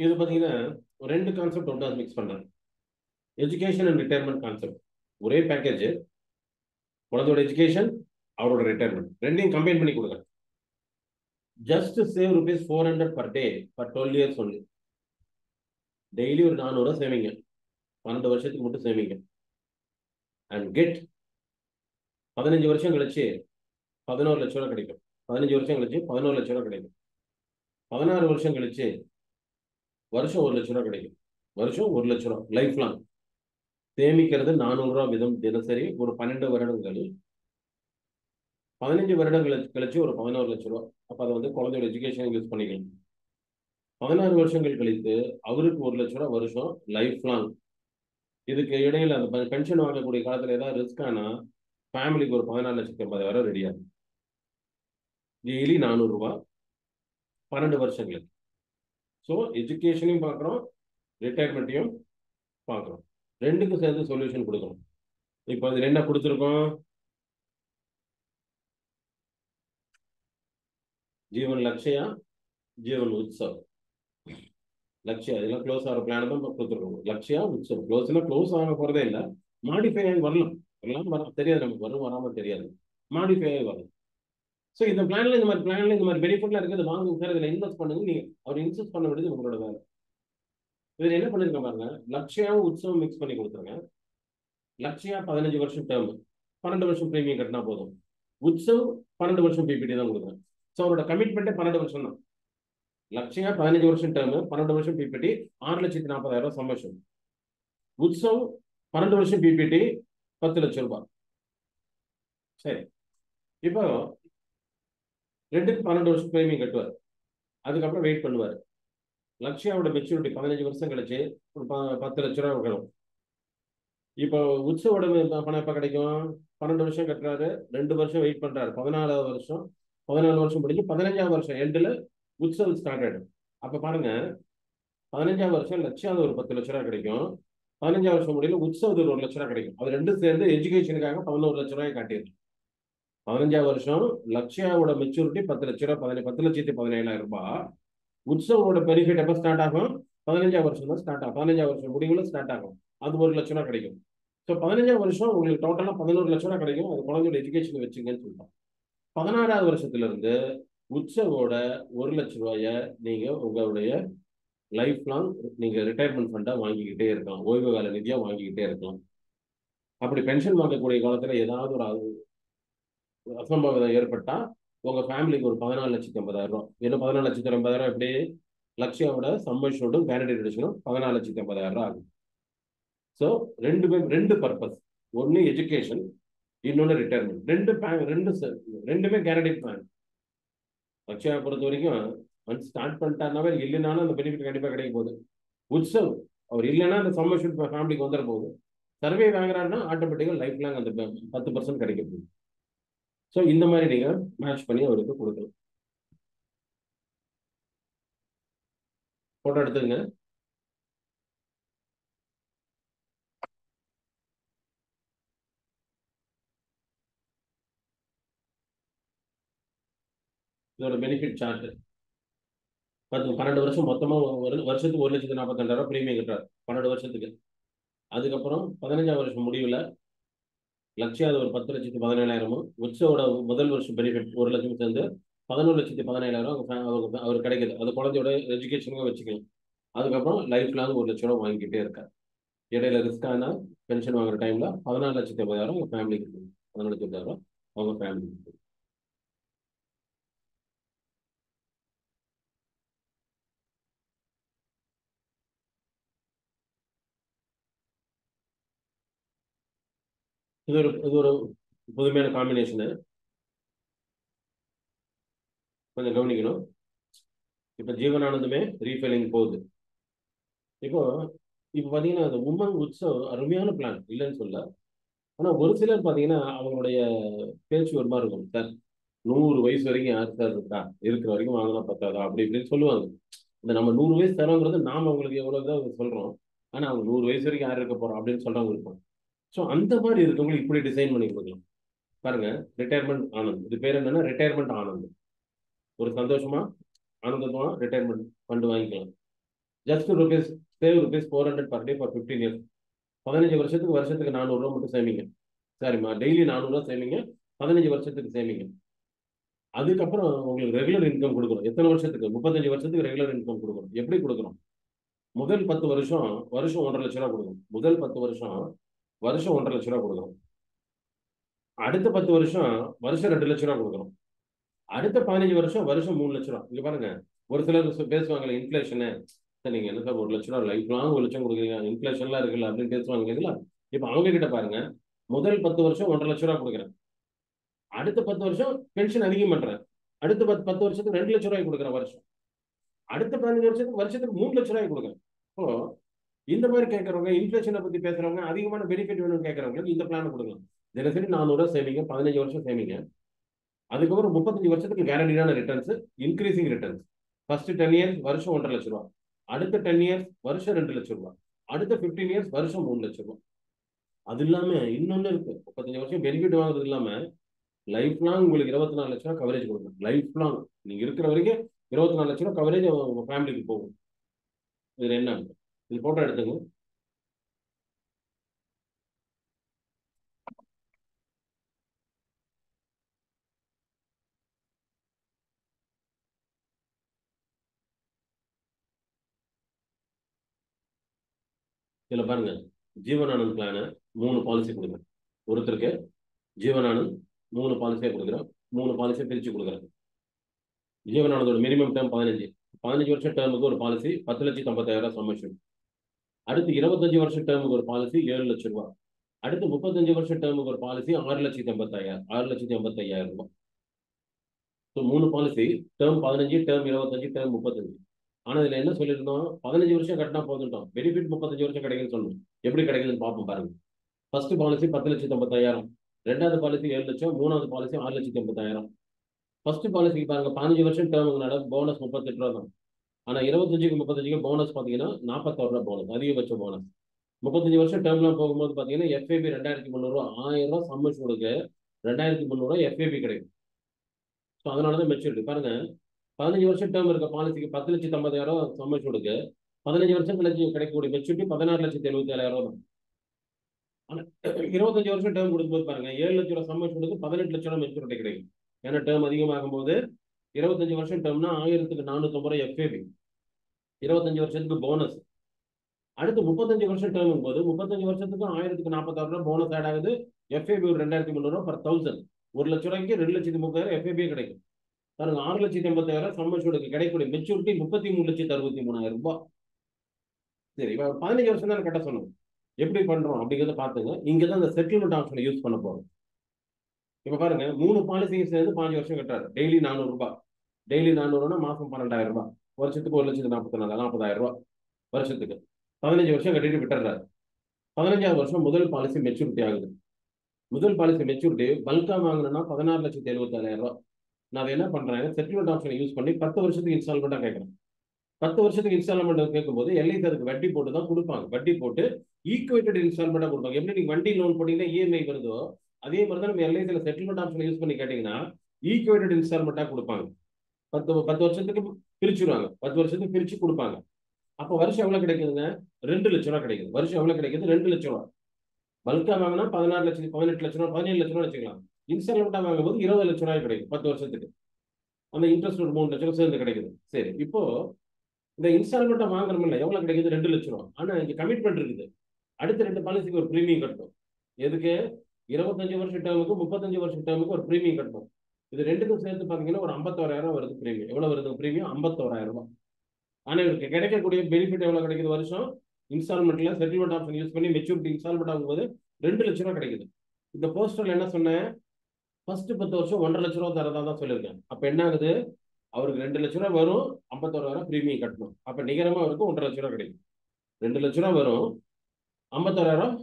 இது பாத்தீங்கன்னா ஒரு 2 கான்செப்ட் ஒன்றா மிக்ஸ் பண்றேன். Education and retirement concept. ஒரே பேக்கேஜ். குழந்தையோட எஜுகேஷன், அவரோட ரிட்டையர்மெண்ட், ரெண்டையும் கம்பைன் பண்ணி கொடுங்க. Just save ₹400 per day for 12 years only. Daily ஒரு 400 சேவிங்க. 12 வருஷத்துக்கு மட்டும் சேவிங்க. அண்ட் கெட் 15 வருஷம் கழிச்சு 11 லட்சம் ரூபாய் கிடைக்கும். 15 வருஷம் கழிச்சு 11 லட்சம் ரூபாய் கிடைக்கும். 16 வருஷம் கழிச்சு வருஷம் 1 லட்சம் ரூபாய் கிடைக்கும். வருஷம் 1 லட்சம் ரூபாய் லைஃப் லாங். சேமிக்கிறது 400 ரூபாய் வீதம் தினசரி ஒரு 12 வருடங்கள். 15 வருடங்கள் கழிச்சு ஒரு 11 லட்சம் ரூபாய். அப்ப அதை வந்து குழந்தையோட எஜுகேஷன் யூஸ் பண்ணிக்கலாம். 16 வருஷங்கள் கழித்து அவருக்கு 1 லட்சம் ரூபாய் வருஷம் லைஃப் லாங். இதுக்கு இடையில அந்த பென்ஷன் வாங்கக்கூடிய காலத்துல ஏதாவது ரிஸ்க் ஆனா ஃபேமிலிக்கு ஒரு 14,80,000 ரெடியா. டெய்லி 400 ரூபாய் 12 வருஷங்களுக்கு. ஸோ எஜுகேஷனையும் பார்க்குறோம், ரிட்டையர்மெண்ட்டையும் பார்க்குறோம். ரெண்டுக்கும் சேர்ந்து சொல்யூஷன் கொடுக்கணும். இப்போ அதில் என்ன கொடுத்துருக்கோம்? ஜீவன் லக்ஷயா, ஜீவன் உற்சவ். லக்ஷயா இதெல்லாம் க்ளோஸ் ஆகிற பிளான் தான் கொடுத்துருக்கோம். லக்ஷயா உற்சவ் க்ளோஸ்னா க்ளோஸ் ஆக போகிறதே இல்லை. மாடிஃபை ஆகி வரலாம். தெரியாது நமக்கு, வரும் வராமல் தெரியாது. மாடிஃபை ஆகி வரலாம். ஸோ இந்த பிளான்ல இந்த மாதிரி பெனிஃபிட்லாம் இருக்குது. வாங்க சார், இதில் இன்வெஸ்ட் பண்ணுங்க. நீங்க அவர் இன்வெஸ்ட் பண்ண வேண்டியது உங்களோட வேலை. இதில் என்ன பண்ணிருக்க பாருங்க, லக்ஷயாவும் உற்சவம் மிக்ஸ் பண்ணி கொடுத்துருங்க. லக்ஷயா 15 வருஷம் டேர்ம், 12 வருஷம் பிரீமியம் கட்டினா போதும். உற்சவ் 12 வருஷம் பிபிடி தான் கொடுக்குறேன். ஸோ அவரோட கமிட்மெண்ட்டே 12 வருஷம் தான். லக்ஷயா 15 வருஷம் டேர்ம், 12 வருஷம் பிபிடி, 6,40,000 சம்பளம். உற்சவ் 12 வருஷம் பிபிடி, 10 லட்சம் ரூபாய். சரி, இப்போ 2க்கு 12 வருஷம் பிரீமியம் கட்டுவார். அதுக்கப்புறம் வெயிட் பண்ணுவார். லக்ஷயாவோட மெச்சூரிட்டி 15 வருஷம் கழிச்சு ஒரு 10 லட்சம் ரூபாய் வைக்கணும். இப்போ உற்சவோட பணம் எப்போ கிடைக்கும்? 12 வருஷம் கட்டுறாரு, 2 வருஷம் வெயிட் பண்றாரு, 14 வருஷம் முடிஞ்சு 15ஆம் வருஷம் எண்டில் உற்சவ் ஸ்டார்ட் ஆயிடும். அப்ப பாருங்க, 15ஆம் வருஷம் லட்சியாவது ஒரு 10 லட்சம் ரூபாய் கிடைக்கும். 15 வருஷம் முடியல உற்சவத்துக்கு 1 லட்ச ரூபா கிடைக்கும். அது ரெண்டும் சேர்ந்து எஜுகேஷனுக்காக 11 லட்ச ரூபாய் காட்டியிருக்கு. 15 வருஷம் லக்ஷயாவோட மெச்சூரிட்டி 10 லட்ச ரூபாய், 10,17,000 ரூபாய். உற்சவோட பெனிஃபிட் எப்போ ஸ்டார்ட் ஆகும்? 15 வருஷம் தான் ஸ்டார்ட் ஆகும். 15 வருஷம் முடிவுல ஸ்டார்ட் ஆகும். அது 1 லட்ச ரூபா கிடைக்கும். ஸோ 15 வருஷம் உங்களுக்கு டோட்டலா 11 லட்ச ரூபா கிடைக்கும். அது குழந்தையோட எஜுகேஷன் வச்சுங்கன்னு சொல்லிட்டோம். 16வது வருஷத்துல இருந்து உற்சவோட 1 லட்ச ரூபாய நீங்க உங்களுடைய லைஃப் லாங் நீங்க ரிட்டையர்மெண்ட் ஃபண்டா வாங்கிக்கிட்டே இருக்கலாம், ஓய்வு கால நிதியா வாங்கிக்கிட்டே இருக்கலாம். அப்படி பென்ஷன் வாங்கக்கூடிய காலத்துல ஏதாவது ஒரு அசம்பாவிதம் ஏற்பட்டா உங்க ஃபேமிலிக்கு ஒரு 14,80,000 ரூபாய். இன்னும் 14,80,000 எப்படி லக்ஷயாவோட சம்மஷோடும் கேரண்டி ரிடக்ஷனும் 14,80,000 ரூபாய் ஆகும். ஸோ ரெண்டு பர்பஸ், ஒன்னு எஜுகேஷன், இன்னொன்னு ரிட்டையர்மெண்ட். ரெண்டுமே கேரண்டி பிளான். லக்ஷயா பொறுத்த வரைக்கும் ஸ்டார்ட் பண்ணிட்டாருனாவே இல்லைனாலும் அந்த பெனிஃபிட் கண்டிப்பா கிடைக்க போகுது. உற்சவ் அவர் இல்லைன்னா அந்த சம்மஷன் ஃபேமிலிக்கு வந்துட போகுது. சர்வே வாங்குறாருன்னா ஆட்டோமேட்டிக்கா லைஃப் லாங் அந்த 10% கிடைக்க போகுது. ஸோ இந்த மாதிரி நீங்க மேட்ச் பண்ணி அவருக்கு கொடுக்கலாம். போட்டோ எடுத்துங்க. இதோட பெனிஃபிட் சார்ட் 12 வருஷம் மொத்தமா ஒரு வருஷத்துக்கு 1,42,000 பிரீமியம் கட்டுறாரு 12 வருஷத்துக்கு. அதுக்கப்புறம் 15ஆம் வருஷம் முடிவுல லட்சியா ஒரு 10,17,000, உற்சவோட முதல் வருஷம் பெனிஃபிட் 1 லட்சம் சேர்ந்து 11,17,000 அவர் கிடைக்குது. அது குழந்தையோட எஜுகேஷனுக்கு வச்சுக்கலாம். அதுக்கப்புறம் லைஃப் லாங் 1 லட்ச ரூபா வாங்கிக்கிட்டே இருக்காரு. இடையில ரிஸ்கான பென்ஷன் வாங்குற டைம்ல 14,80,000 உங்க ஃபேமிலிக்கு 14,80,000 அவங்க ஃபேமிலிக்கு. இது ஒரு புதுமையான காம்பினேஷனு, கொஞ்சம் கவனிக்கணும். இப்போ ஜீவனானந்தமே ரீஃபைலிங் போகுது. இப்போ பார்த்தீங்கன்னா அந்த உமங் உற்சவ் அருமையான பிளான், இல்லைன்னு சொல்ல. ஆனால் ஒரு சிலர் பார்த்தீங்கன்னா அவங்களுடைய பேச்சு ஒரு மாதிரி இருக்கும். சார் 100 வயசு வரைக்கும் யார் சார் இருக்கா, இருக்கிற வரைக்கும் வாங்கினா பத்தாதா அப்படி இப்படின்னு சொல்லுவாங்க. இந்த நம்ம 100 வயசு தரோங்கிறது நாம அவங்களுக்கு எவ்வளோ இதாக சொல்கிறோம். ஆனால் அவங்க 100 வயசு வரைக்கும் யார் இருக்க போகிறோம் அப்படின்னு சொல்கிறவங்க இருப்போம். ஸோ அந்த மாதிரி இருக்கவங்களுக்கு இப்படி டிசைன் பண்ணி கொடுக்கலாம். பாருங்க, ரிட்டையர்மெண்ட் ஆனந்த். இது பேர் என்னன்னா ரிட்டையர்மெண்ட் ஆனந்த். ஒரு சந்தோஷமா ஆனந்தமா ரிட்டையர்மெண்ட் ஃபண்ட் வாங்கிக்கலாம். Just save rupees 400 per day for 15 years. 15 வருஷத்துக்கு 400 ரூபா மட்டும் சேமிங்க. சரிம்மா, டெய்லி 400 ரூபா சேமிங்க, 15 வருஷத்துக்கு சேமிங்க. அதுக்கப்புறம் உங்களுக்கு ரெகுலர் இன்கம் கொடுக்குறோம். எத்தனை வருஷத்துக்கு? 35 வருஷத்துக்கு ரெகுலர் இன்கம் கொடுக்குறோம். எப்படி கொடுக்குறோம்? முதல் 10 வருஷம் 1,50,000 ரூபா கொடுக்குறோம். முதல் 10 வருஷம் 1,50,000 ரூபா கொடுக்குறோம். அடுத்த 10 வருஷம் 2 லட்ச ரூபா கொடுக்குறோம். அடுத்த 15 வருஷம் 3 லட்ச ரூபா. இங்க பாருங்க, ஒரு சிலர் பேசுவாங்கல்ல இன்ஃபிளேஷனு, நீங்க என்ன சார் 1 லட்ச ரூபா லைஃப் லாங் 1 லட்சம் கொடுக்குறீங்க, இன்ஃபிளேஷன்லாம் இருக்குல்ல அப்படின்னு பேசுவாங்க இல்லைங்களா? இப்போ அவங்க கிட்ட பாருங்க, முதல் 10 வருஷம் 1,50,000 லட்ச ரூபா கொடுக்குறேன். அடுத்த 10 வருஷம் பென்ஷன் அதிகம் பண்றேன். அடுத்த 10 வருஷத்துக்கு 2 லட்ச ரூபாய் கொடுக்குறேன் வருஷம். அடுத்த 15 வருஷத்துக்கு 3 லட்ச ரூபாய் கொடுக்குறேன். இப்போ இந்த மாதிரி கேட்கறவங்க, இன்ஃபிளேஷனை பத்தி பேசுறவங்க, அதிகமான பெனிஃபிட் வேணும்னு கேட்கறவங்களுக்கு இந்த பிளான் கொடுக்கலாம். தினசரி 400 ரூபா சேமிங்க, 15 வருஷம் சேமிங்க. அதுக்கப்புறம் 35 வருஷத்துக்கு கேரண்டியான returns, increasing returns. First 10 years வருஷம் 1,50,000 லட்ச ரூபா, அடுத்த 10 இயர்ஸ் வருஷம் 2 லட்ச ரூபா, அடுத்த 15 இயர்ஸ் வருஷம் 3 லட்ச ரூபா. அது இல்லாம இன்னொன்னு இருக்கு. 35 வருஷம் பெனிஃபிட் வாங்குறது இல்லாம லைஃப் லாங் உங்களுக்கு 24 லட்ச ரூபா கவரேஜ் கொடுக்கும். லைஃப் லாங் நீங்க இருக்கிற வரைக்கும் 24 லட்ச ரூபா கவரேஜ் உங்க ஃபேமிலிக்கு போகும். இதுல என்ன, இது போட்டோ எடுத்துங்க. இதுல பாருங்க, ஜீவனானந்த் பிளான 3 பாலிசி கொடுக்குறேன். ஒருத்தருக்கு ஜீவனானந்த் 3 பாலிசியா கொடுக்குறேன். 3 பாலிசியை பிரிச்சு கொடுக்குறேன். ஜீவனானந்தோட மினிமம் டேர்ம் 15 வருஷம் டேர்முக்கு ஒரு பாலிசி 10,50,000 சம்மஷன். அடுத்து 25 வருஷம் டேர்முக்கு ஒரு பாலிசி 7 லட்சம் ரூபாய். அடுத்து 35 வருஷம் டேர்முக்கு ஒரு பாலிசி 6,85,000 ரூபாய். So 3 policy, term 15, term 25, term 35. ஆனால் இதில் என்ன சொல்லியிருந்தோம்? 15 வருஷம் கட்டினா போதுட்டோம், பெனிஃபிட் 35 வருஷம் கிடைக்குன்னு சொன்னோம். எப்படி கிடைக்குதுன்னு பார்ப்போம் பாருங்க. ஃபர்ஸ்ட் பாலிசி 10,50,000, ரெண்டாவது பாலிசி 7 லட்சம், மூணாவது பாலிசி 6,80,000. ஃபர்ஸ்ட் பாலிசிக்கு பாருங்க, 15 வருஷம் டேர்முக்குனால போனஸ் 38 ரூபா தான். ஆனால் 25க்கு 35க்கு போனஸ் பார்த்தீங்கன்னா 41 ரூபா போனஸ், அதிகபட்ச போனஸ். 35 வருஷம் டேர்ம்லாம் போகும்போது பார்த்தீங்கன்னா எஃப்ஏபி 2300 1000 ரூபா சம்மஷூடுக்கு 2300 எஃப்ஏபி கிடைக்கும். ஸோ அதனால தான் மெச்சூரிட்டி பாருங்க. 15 வருஷம் டேர்ம் இருக்க பாலிசிக்கு 10,50,000 சம்மஷூடுக்கு 15 வருஷம் கழிச்சு கிடைக்கக்கூடிய மெச்சூரிட்டி 16,77,000 தான். ஆனால் 25 வருஷம் டேர்ம் கொடுக்கும்போது பாருங்க 7 லட்சம் ரூபா சம்மஷூடுக்கு 18 லட்சம் ரூபா மெச்சூரிட்டி கிடைக்கும். ஏன்னா டேர்ம் அதிகமாகும் போது 25 வருஷம் டேர்ம்னா 1450 எஃப்ஏபி, 25 வருஷத்துக்கு போனஸ். அடுத்து 35 வருஷம் டேர்ம் போது 35 வருஷத்துக்கு 1046 ரூபா போனஸ் ஆட் ஆகுது. எஃப்ஏபி ஒரு 2300 பர் 1000. 1 லட்ச ரூபாய்க்கு 2,30,000 எஃப்ஏபி கிடைக்கும். பாருங்க 6,80,000 சம்மஷூடுக்கு கிடைக்கக்கூடிய மெச்சூரிட்டி 33,63,000 ரூபாய். சரி, இப்போ 15 வருஷம் தான் கட்ட சொன்னோம். எப்படி பண்றோம் அப்படிங்கிறத பார்த்துங்க. இங்க தான் இந்த செட்டில்மெண்ட் ஆப்ஷனை யூஸ் பண்ண போறோம். இப்ப பாருங்க 3 பாலிசியும் சேர்ந்து 5 வருஷம் கட்டுறாரு. டெய்லி 400 ரூபாய். டெய்லி 400னா மாசம் 12,000 ரூபாய். வருஷத்துக்கு 1,44,40,000 ரூபாய் வருஷத்துக்கு 15 வருஷம் கட்டிட்டு விட்டுறாரு. 15வது வருஷம் முதல் பாலிசி மெச்சூரிட்டி ஆகுது. முதல் பாலிசி மெச்சூரிட்டி பல்கா வாங்கினா 16,77,000 ரூபாய். நான் என்ன பண்றேன், செட்டில்மெண்ட் ஆப்ஷனை யூஸ் பண்ணி 10 வருஷத்துக்கு இன்ஸ்டால்மெண்ட்டா கேட்கறேன். 10 வருஷத்துக்கு இன்ஸ்டால்மெண்ட் கேட்கும்போது எல்ஐசி அதுக்கு வட்டி போட்டு தான் கொடுப்பாங்க. வட்டி போட்டு ஈக்குவேட்டட் இன்ஸ்டால்மெண்ட்டா கொடுப்பாங்க. எப்படி நீங்க வண்டி லோன் போட்டீங்கன்னா இஎம்ஐ வருதோ அதே மாதிரி தான் நம்ம எல்ஐசியில் செட்டில்மெண்ட் ஆப்ஷன் யூஸ் பண்ணி கேட்டீங்கன்னா ஈக்குவேட்டட் இன்ஸ்டால்மெண்ட்டா கொடுப்பாங்க. 10 வருஷத்துக்கு பிரிச்சுருவாங்க. 10 வருஷத்துக்கு பிரிச்சு கொடுப்பாங்க. அப்போ வருஷம் எவ்வளவு கிடைக்குதுங்க? 2 லட்சம் ரூபாய் கிடைக்குது. வருஷம் எவ்வளவு கிடைக்குது? 2 லட்சம் ரூபாய். பல்கா வாங்கினா 16 லட்சம், 18 லட்சம் ரூபாய், 17 லட்சம் ரூபாய் வச்சுக்கலாம். இன்ஸ்டால்மெண்ட்டா வாங்கும்போது 20 லட்சம் ரூபாய் கிடைக்கும் 10 வருஷத்துக்கு. அந்த இன்ட்ரெஸ்ட் ஒரு 3 லட்சம் சேர்ந்து கிடைக்குது. சரி, இப்போ இந்த இன்ஸ்டால்மெண்ட்டை வாங்குறோம் இல்லை, எவ்வளவு கிடைக்குது? 2 லட்சம் ரூபாய். ஆனா இங்க கமிட்மெண்ட் இருக்குது. அடுத்த 2 பாலிசிக்கு ஒரு பிரீமியம் கட்டணும். எதுக்கு? 25 வருஷம் டேர்முக்கு 35 வருஷம் டேர்முக்கு ஒரு பிரீமியம் கட்டணும். இது ரெண்டுக்கும் சேர்த்து பாத்தீங்கன்னா ஒரு 51,000 வருது பிரீமியம். எவ்வளவு வருது பிரீமியம்? 51,000 ரூபாய். ஆனா இவருக்கு கிடைக்கக்கூடிய பெனிஃபிட் எவ்வளவு கிடைக்குது வருஷம்? இன்ஸ்டால்மெண்ட்ல செட்டில்மெண்ட் ஆப்ஷன் யூஸ் பண்ணி மெச்சூரிட்டி இன்ஸ்டால்மெண்ட் ஆகும்போது 2 லட்சம் ரூபாய் கிடைக்குது. இந்த போஸ்டர்ல என்ன சொன்னேன்? ஃபர்ஸ்ட் 10 வருஷம் 1,50,000 லட்சம் ரூபாய் தரதா தான் சொல்லியிருக்கேன். அப்ப என்ன ஆகுது? அவருக்கு 2 லட்சம் ரூபாய் வரும், 51,000 பிரீமியம் கட்டணும். அப்ப நிகரமா அவருக்கு 1,50,000 லட்சம் ரூபாய் கிடைக்கும். 2 லட்சம் ரூபாய் வரும், 51,000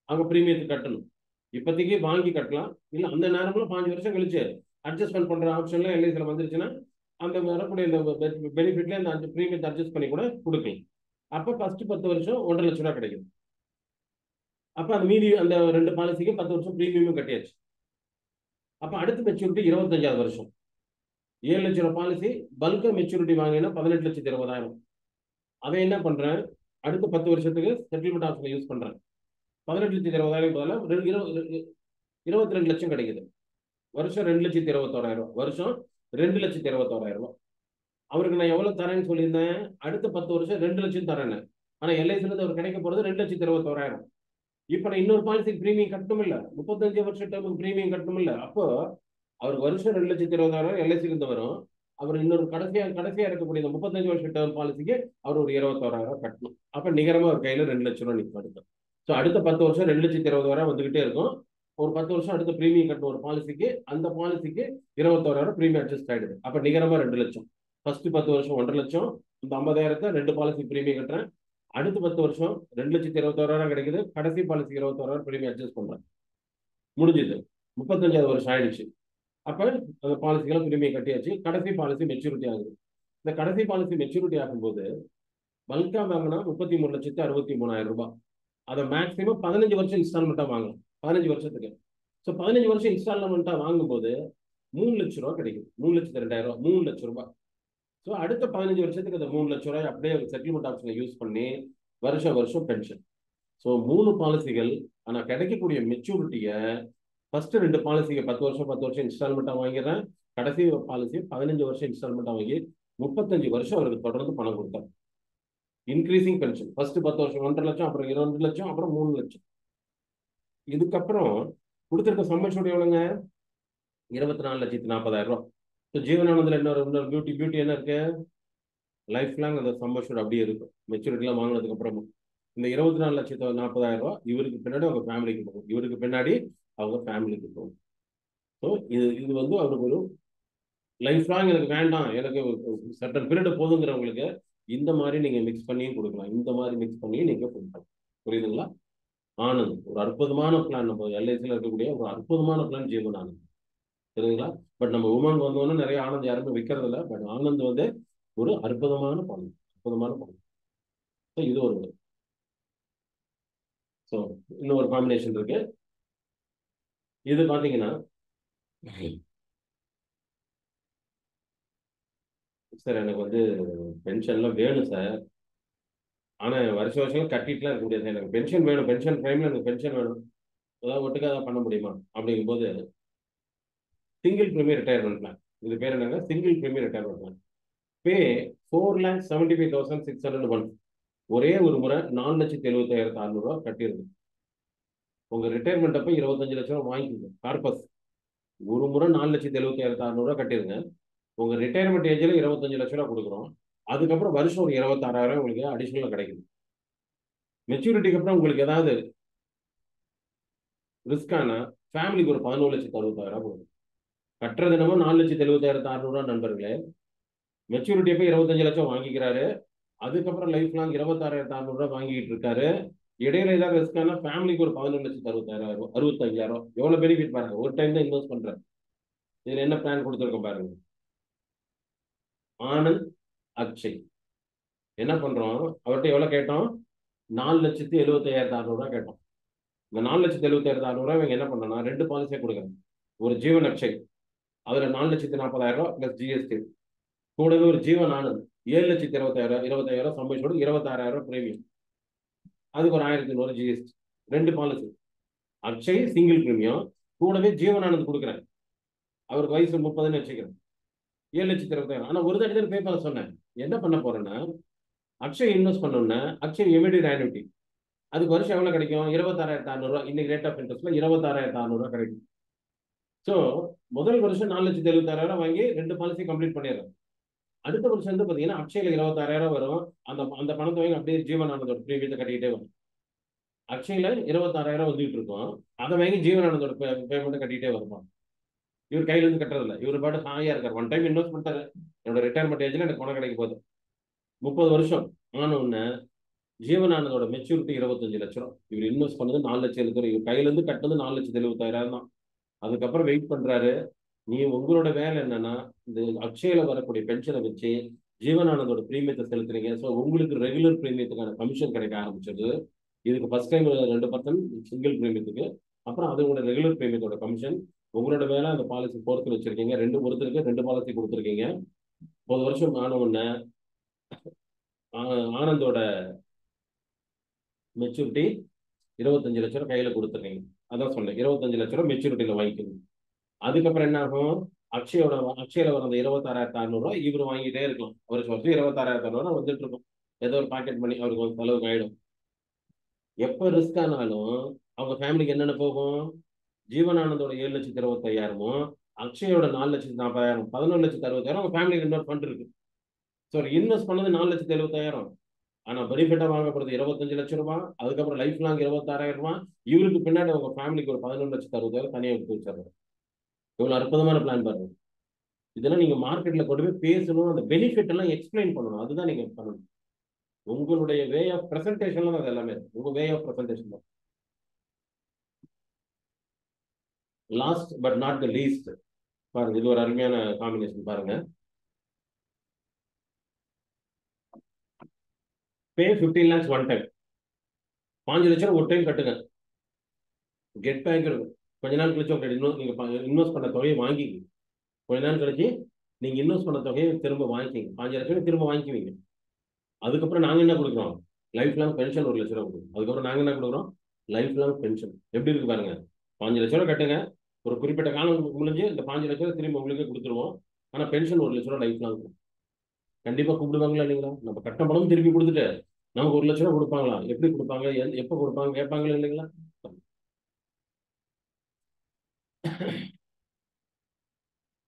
அவங்க பிரீமியத்துக்கு கட்டணும். இப்போதைக்கு வாங்கி கட்டலாம். இல்ல அந்த நேரம்ல 5 வருஷம் கழிச்சு அட்ஜஸ்ட்மெண்ட் பண்ற ஆப்ஷன்ல எல்ஐசியில் வந்துருச்சுன்னா அந்த வரக்கூடிய இந்த பெனிஃபிட்ல இந்த 5 பிரீமியத்தை அட்ஜஸ்ட் பண்ணி கூட கொடுக்கலாம். அப்ப ஃபர்ஸ்ட் 10 வருஷம் 1,50,000 லட்சம் ரூபாய் கிடைக்கும். அப்ப அந்த மீதி அந்த 2 பாலிசிக்கு 10 வருஷம் பிரீமியமும் கட்டியாச்சு. அப்ப அடுத்த மெச்சூரிட்டி 25வது வருஷம் 7 லட்சம் ரூபாய் பாலிசி. பல்கா மெச்சூரிட்டி வாங்கினா 18,20,000. அதை என்ன பண்றேன்? அடுத்த 10 வருஷத்துக்கு செட்டில்மெண்ட் ஆப்ஷனை யூஸ் பண்றேன். 18,20,000 பதிலாக 22 லட்சம் கிடைக்குது. வருஷம் 2,21,000 வருஷம் 2,21,000. அவருக்கு நான் எவ்வளவு தரேன்னு சொல்லியிருந்தேன்? அடுத்த 10 வருஷம் 2 லட்சம் தரேன். ஆனா எல்ஐசில அவர் கிடைக்க போறது 2,21,000. இப்ப நான் இன்னொரு பாலிசிக்கு பிரீமியம் கட்டணும் இல்ல, 35 வருஷம் டேர்முக்கு பிரீமியம் கட்டணும் இல்ல. அப்போ அவருக்கு வருஷம் 2,20,000 எல்ஐசில இருந்து வரும். அவர் இன்னொரு கடைசியா இருக்கக்கூடிய 35 வருஷம் டேர்ம் பாலிசிக்கு அவர் ஒரு 21,000 கட்டணும். அப்ப நிகரமா ஒரு கையில 2 லட்சம் ரூபாய் நிற்கும். ஸோ அடுத்த 10 வருஷம் 2,20,000 வந்துகிட்டே இருக்கும். ஒரு 10 வருஷம் அடுத்த பிரீமியம் கட்டணும் ஒரு பாலிசிக்கு. அந்த பாலிசிக்கு 21,000 பிரீமியம் அட்ஜஸ்ட் ஆயிடுது. அப்ப நிகரமா 2 லட்சம். ஃபர்ஸ்ட் 10 வருஷம் 1,50,000 லட்சம். இந்த 50,000 2 பாலிசி பிரீமியம் கட்டுறேன். அடுத்த 10 வருஷம் 2,21,000 கிடைக்குது. கடைசி பாலிசி 21,000 பிரீமியம் அட்ஜஸ்ட் பண்றேன். முடிஞ்சது. 35வது வருஷம் ஆயிடுச்சு. அப்ப அந்த பாலிசிகளை பிரீமியம் கட்டியாச்சு. கடைசி பாலிசி மெச்சூரிட்டி ஆகுது. இந்த கடைசி பாலிசி மெச்சூரிட்டி ஆகும்போது பல்கா வாங்கினா 33,63,000 ரூபாய். அதை மேக்ஸிமம் 15 வருஷம் இன்ஸ்டால்மெண்ட்டா வாங்கலாம். 15 வருஷத்துக்கு. ஸோ 15 வருஷம் இன்ஸ்டால்மெண்ட்டா வாங்கும்போது 3 லட்சம் ரூபாய் கிடைக்கும். 3,02,000 3 லட்சம் ரூபாய். ஸோ அடுத்த 15 வருஷத்துக்கு அந்த 3 லட்சம் ரூபாய் அப்படியே செட்டில்மெண்ட் ஆப்ஷனை யூஸ் பண்ணி வருஷம் பென்ஷன். ஸோ 3 பாலிசிகள். ஆனா கிடைக்கக்கூடிய மெச்சூரிட்டியை ஃபர்ஸ்ட் 2 பாலிசிக்கு 10 வருஷம் இன்ஸ்டால்மெண்ட்டா வாங்கிடுறேன். கடைசி பாலிசி 15 வருஷம் இன்ஸ்டால்மெண்ட்டா வாங்கி 35 வருஷம் அவருக்கு தொடர்ந்து பணம் கொடுத்தார். Increasing pension. ஃபர்ஸ்ட் 10 வருஷம் 1,50,000 லட்சம், அப்புறம் 2 லட்சம், அப்புறம் 3 லட்சம். இதுக்கப்புறம் கொடுத்திருக்க சம்மஷூட் எவ்வளவுங்க? 24,40,000 ரூபாய். ஸோ ஜீவனானந்தில் இன்னொரு பியூட்டி என்ன இருக்கு? லைஃப் லாங் அந்த சம்மஷூட் அப்படியே இருக்கும். மெச்சூரிட்டிலாம் வாங்கினதுக்கு அப்புறமும் இந்த 24,40,000 ரூபாய் இவருக்கு பின்னாடி அவங்க ஃபேமிலிக்கு போகும். இவருக்கு பின்னாடி அவங்க ஃபேமிலிக்கு போகும். ஸோ இது வந்து அவருக்கு ஒரு லைஃப் லாங் எனக்கு வேண்டாம், எனக்கு சர்டன் பீரியட் போதுங்கிறவங்களுக்கு இந்த மாதிரி நீங்க மிக்ஸ் பண்ணியும் கொடுக்கலாம். இந்த மாதிரி மிக்ஸ் பண்ணியும் நீங்க கொடுக்கலாம். புரியுதுங்களா? ஆனந்த் ஒரு அற்புதமான பிளான். நம்ம எல்ஐசியில் இருக்கக்கூடிய ஒரு அற்புதமான பிளான் ஜீவன் ஆனந்த். சரிங்களா? பட் நம்ம உமன் வந்தோன்னா நிறைய ஆனந்த் யாருமே விற்கிறது இல்லை. பட் ஆனந்த் வந்து ஒரு அற்புதமான பணம். இது ஒரு ஸோ இன்னும் ஒரு காம்பினேஷன் இருக்கு. இது பார்த்தீங்கன்னா சார் எனக்கு வந்து பென்ஷன்லாம் வேணும் சார், ஆனால் வருஷம் வருஷம் கட்டிட்டுலாம் இருக்க முடியாது, எனக்கு பென்ஷன் வேணும், பென்ஷன் டைம்ல எனக்கு பென்ஷன் வேணும், ஏதாவது ஒட்டுக்காக தான் பண்ண முடியுமா அப்படிங்கும்போது சிங்கிள் பிரீமியர் ரிட்டையர்மெண்ட் பிளான், இது பேர் என்னங்க, சிங்கிள் பிரீமியர் ரிட்டையர்மெண்ட் பிளான். பே 4,75,601. ஒரே ஒரு முறை 4,75,600 கட்டியிருக்கு. உங்க ரிட்டையர்மெண்ட் அப்ப 25 லட்சம் ரூபாய் வாங்கிக்கோங்க கார்பஸ். ஒரு முறை 4,75,600 கட்டிருங்க. உங்க ரிட்டையர்மெண்ட் ஏஜ்ல 25 லட்சம் ரூபாய் கொடுக்குறோம். அதுக்கப்புறம் வருஷம் ஒரு 26,000 உங்களுக்கு அடிஷனலா கிடைக்குது. மெச்சூரிட்டிக்கு அப்புறம் உங்களுக்கு ஏதாவது ரிஸ்கான ஃபேமிலிக்கு ஒரு 11,60,000 கொடுக்கும். கட்டுறது என்னமோ 4,76,600 நண்பர்களே. மெச்சூரிட்டி அப்ப 25 லட்சம் வாங்கிக்கிறாரு. அதுக்கப்புறம் லைஃப் லாங் 26,600 வாங்கிட்டு இருக்காரு. இடையில ஏதாவது ரிஸ்கான ஃபேமிலிக்கு ஒரு 11,60,000 65,000. எவ்வளவு பெனிஃபிட் பாருங்க, ஒரு டைம் தான் இன்வெஸ்ட் பண்றாரு. இதுல என்ன பிளான் கொடுத்துருக்கோம் பாருங்க. ஆனந்த் அக்ஷய் என்ன பண்றோம், அவர்கிட்ட எவ்வளவு கேட்டோம், 4,75,600 கேட்டோம். இந்த 4,75,600 இவங்க என்ன பண்ணா 2 பாலிசியா கொடுக்குறாங்க. ஒரு ஜீவன் அக்ஷய், அதுல 4,40,000 பிளஸ் ஜிஎஸ்டி, கூடவே ஒரு ஜீவன் ஆனந்த் 7,20,000 சம்பளத்தோட 26,000 பிரீமியம், அதுக்கு ஒரு 1,100 GST. 2 policy. Akshay single premium, கூடவே ஜீவன் ஆனந்த் கொடுக்குறேன், அவருக்கு வயசு 30ன்னு வச்சுக்கிறேன், 7,20,000. ஆனா ஒரு தடவை பே பண்ண சொன்னேன். என்ன பண்ண போறேன்னா, அக்ஷய் இன்வெஸ்ட் பண்ணோம்னா அக்ஷய் இமிடியட் ஆனுவிட்டி, அதுக்கு வருஷம் எவ்வளவு கிடைக்கும், 26,600. இன்னைக்கு ரேட் ஆஃப் இன்ட்ரெஸ்ட்ல 26,600 கிடைக்கும். ஸோ முதல் வருஷம் 4,76,000 வாங்கி 2 பாலிசி கம்ப்ளீட் பண்ணிடுறேன். அடுத்த வருஷம் வந்து பாத்தீங்கன்னா அக்ஷயில 26,000 வரும். அந்த அந்த பணத்தை வாங்கி அப்படியே ஜீவனானந்தோட பிரீமியத்தை கட்டிக்கிட்டே வரும். அக்ஷயில 26,000 வந்துட்டு இருக்கும், அதை வாங்கி ஜீவனானந்தோட பேமெண்ட் கட்டிக்கிட்டே வருமா. இவர் கையில இருந்து கட்டுறது இல்லை, இவர் பாட்டு ஹாயா இருக்காரு. ஒன் டைம் இன்வெஸ்ட் பண்ணிட்டாரு, என்னோட ரிட்டையர்மெண்ட் ஏஜ்ல எனக்கு பணம் கிடைக்க போகுது. 30 வருஷம் ஆன உடனே ஜீவனானந்தோட மெச்சூரிட்டி 25 லட்சம். இவர் இன்வெஸ்ட் பண்ணது 4,70,000, இவர் கையில இருந்து கட்டது 4,70,000 தான். அதுக்கப்புறம் வெயிட் பண்றாரு. நீ உங்களோட வேலை என்னன்னா, இந்த அக்ஷயில வரக்கூடிய பென்ஷனை வச்சு ஜீவனானந்தோட பிரீமியத்தை செலுத்துறீங்க. ஸோ உங்களுக்கு ரெகுலர் பிரீமியத்துக்கான கமிஷன் கிடைக்க ஆரம்பிச்சது. இதுக்கு ஃபர்ஸ்ட் டைம் 2% சிங்கிள் பிரீமியத்துக்கு, அப்புறம் அதோட ரெகுலர் பிரீமியத்தோட கமிஷன். உங்களோட வேலை அந்த பாலிசி பொறுத்து வச்சிருக்கீங்க. 2 பாலிசி கொடுத்துருக்கீங்க. 30 வருஷம் ஆன உடனே ஆனந்தோட மெச்சூரிட்டி 25 லட்சம் ரூபாய் கையில கொடுத்துருக்கீங்க. அதான் சொன்னேன், 25 லட்சம் ரூபாய் மெச்சூரிட்டியில வாங்கிக்கணும். அதுக்கப்புறம் என்ன ஆகும், அக்ஷயில வர அந்த 26,600 இவர் வாங்கிட்டே இருக்கலாம். வருஷம் வருஷம் 26,600 வந்துட்டு இருக்கும். ஏதோ ஒரு பாக்கெட் பண்ணி அவருக்கு ஒரு செலவுக்கு ஆயிடும். எப்ப ரிஸ்க் ஆனாலும் அவங்க ஃபேமிலிக்கு என்னென்ன போகும், ஜீவனானந்தோட 7,25,000 அக்ஷயோட 4,40,000 11,60,000 அவங்க ஃபேமிலிக்கு இன்னொரு ஃபண்ட் இருக்கு. ஸோ இன்வெஸ்ட் பண்ணது 4,70,000, ஆனா பெனிஃபிட்டா வாங்கப்படுறது 25 லட்சம் ரூபாய். அதுக்கப்புறம் லைஃப் லாங் 26,000 ரூபாய். இவருக்கு பின்னாடி அவங்க ஃபேமிலிக்கு ஒரு 11,60,000 தனியாக எடுத்து வச்சிருக்காரு. இவ்வளவு அற்புதமான பிளான் பாருங்க. இதெல்லாம் நீங்க மார்க்கெட்ல கொண்டு போய் பேசணும், அந்த பெனிஃபிட் எல்லாம் எக்ஸ்பிளைன் பண்ணணும். அதுதான் நீங்க பண்ணணும். உங்களுடைய வே ஆஃப் பிரசன்டேஷன்ல தான் அது எல்லாமே உங்க வே ஆஃப் பிரசன்டேஷன் தான். Last but not the least பாருங்க, இது ஒரு அருமையான காம்பினேஷன் பாருங்க. பே 15 lakhs ஒன் டைம், 5 லட்சம் ஒரு டைம் கட்டுங்க. கெட் பேக் இருக்கும். கொஞ்ச நாள் கழிச்சு நீங்க இன்வெஸ்ட் பண்ண தொகையை வாங்கிங்க. கொஞ்ச நாள் கழிச்சு நீங்க இன்வெஸ்ட் பண்ண தொகையை திரும்ப வாங்கிக்கிங்க. 5 லட்சம் திரும்ப வாங்கிக்குவீங்க. அதுக்கப்புறம் நாங்க என்ன கொடுக்குறோம், லைஃப் லாங் பென்ஷன் 1 லட்சம் ரூபாய் கொடுக்குறோம். அதுக்கப்புறம் நாங்க என்ன கொடுக்குறோம், லைஃப் லாங் பென்ஷன். எப்படி இருக்கு பாருங்க. 5 லட்சம் ரூபாய் கட்டுங்க, ஒரு குறிப்பிட்ட காலம் முடிஞ்சு இந்த 5 லட்சம் ரூபாய் திரும்ப உங்களுக்கே கொடுத்துருவோம். ஆனா பென்ஷன் 1 லட்சம் ரூபாய் லைஃப் லாங். கண்டிப்பா கூப்பிடுவாங்களா இல்லைங்களா? நம்ம கட்ட பணம் திருப்பி கொடுத்துட்டு நமக்கு 1 லட்சம் ரூபாய் கொடுப்பாங்களா? எப்படி கொடுப்பாங்க, எப்ப கொடுப்பாங்க கேட்பாங்களா இல்லைங்களா?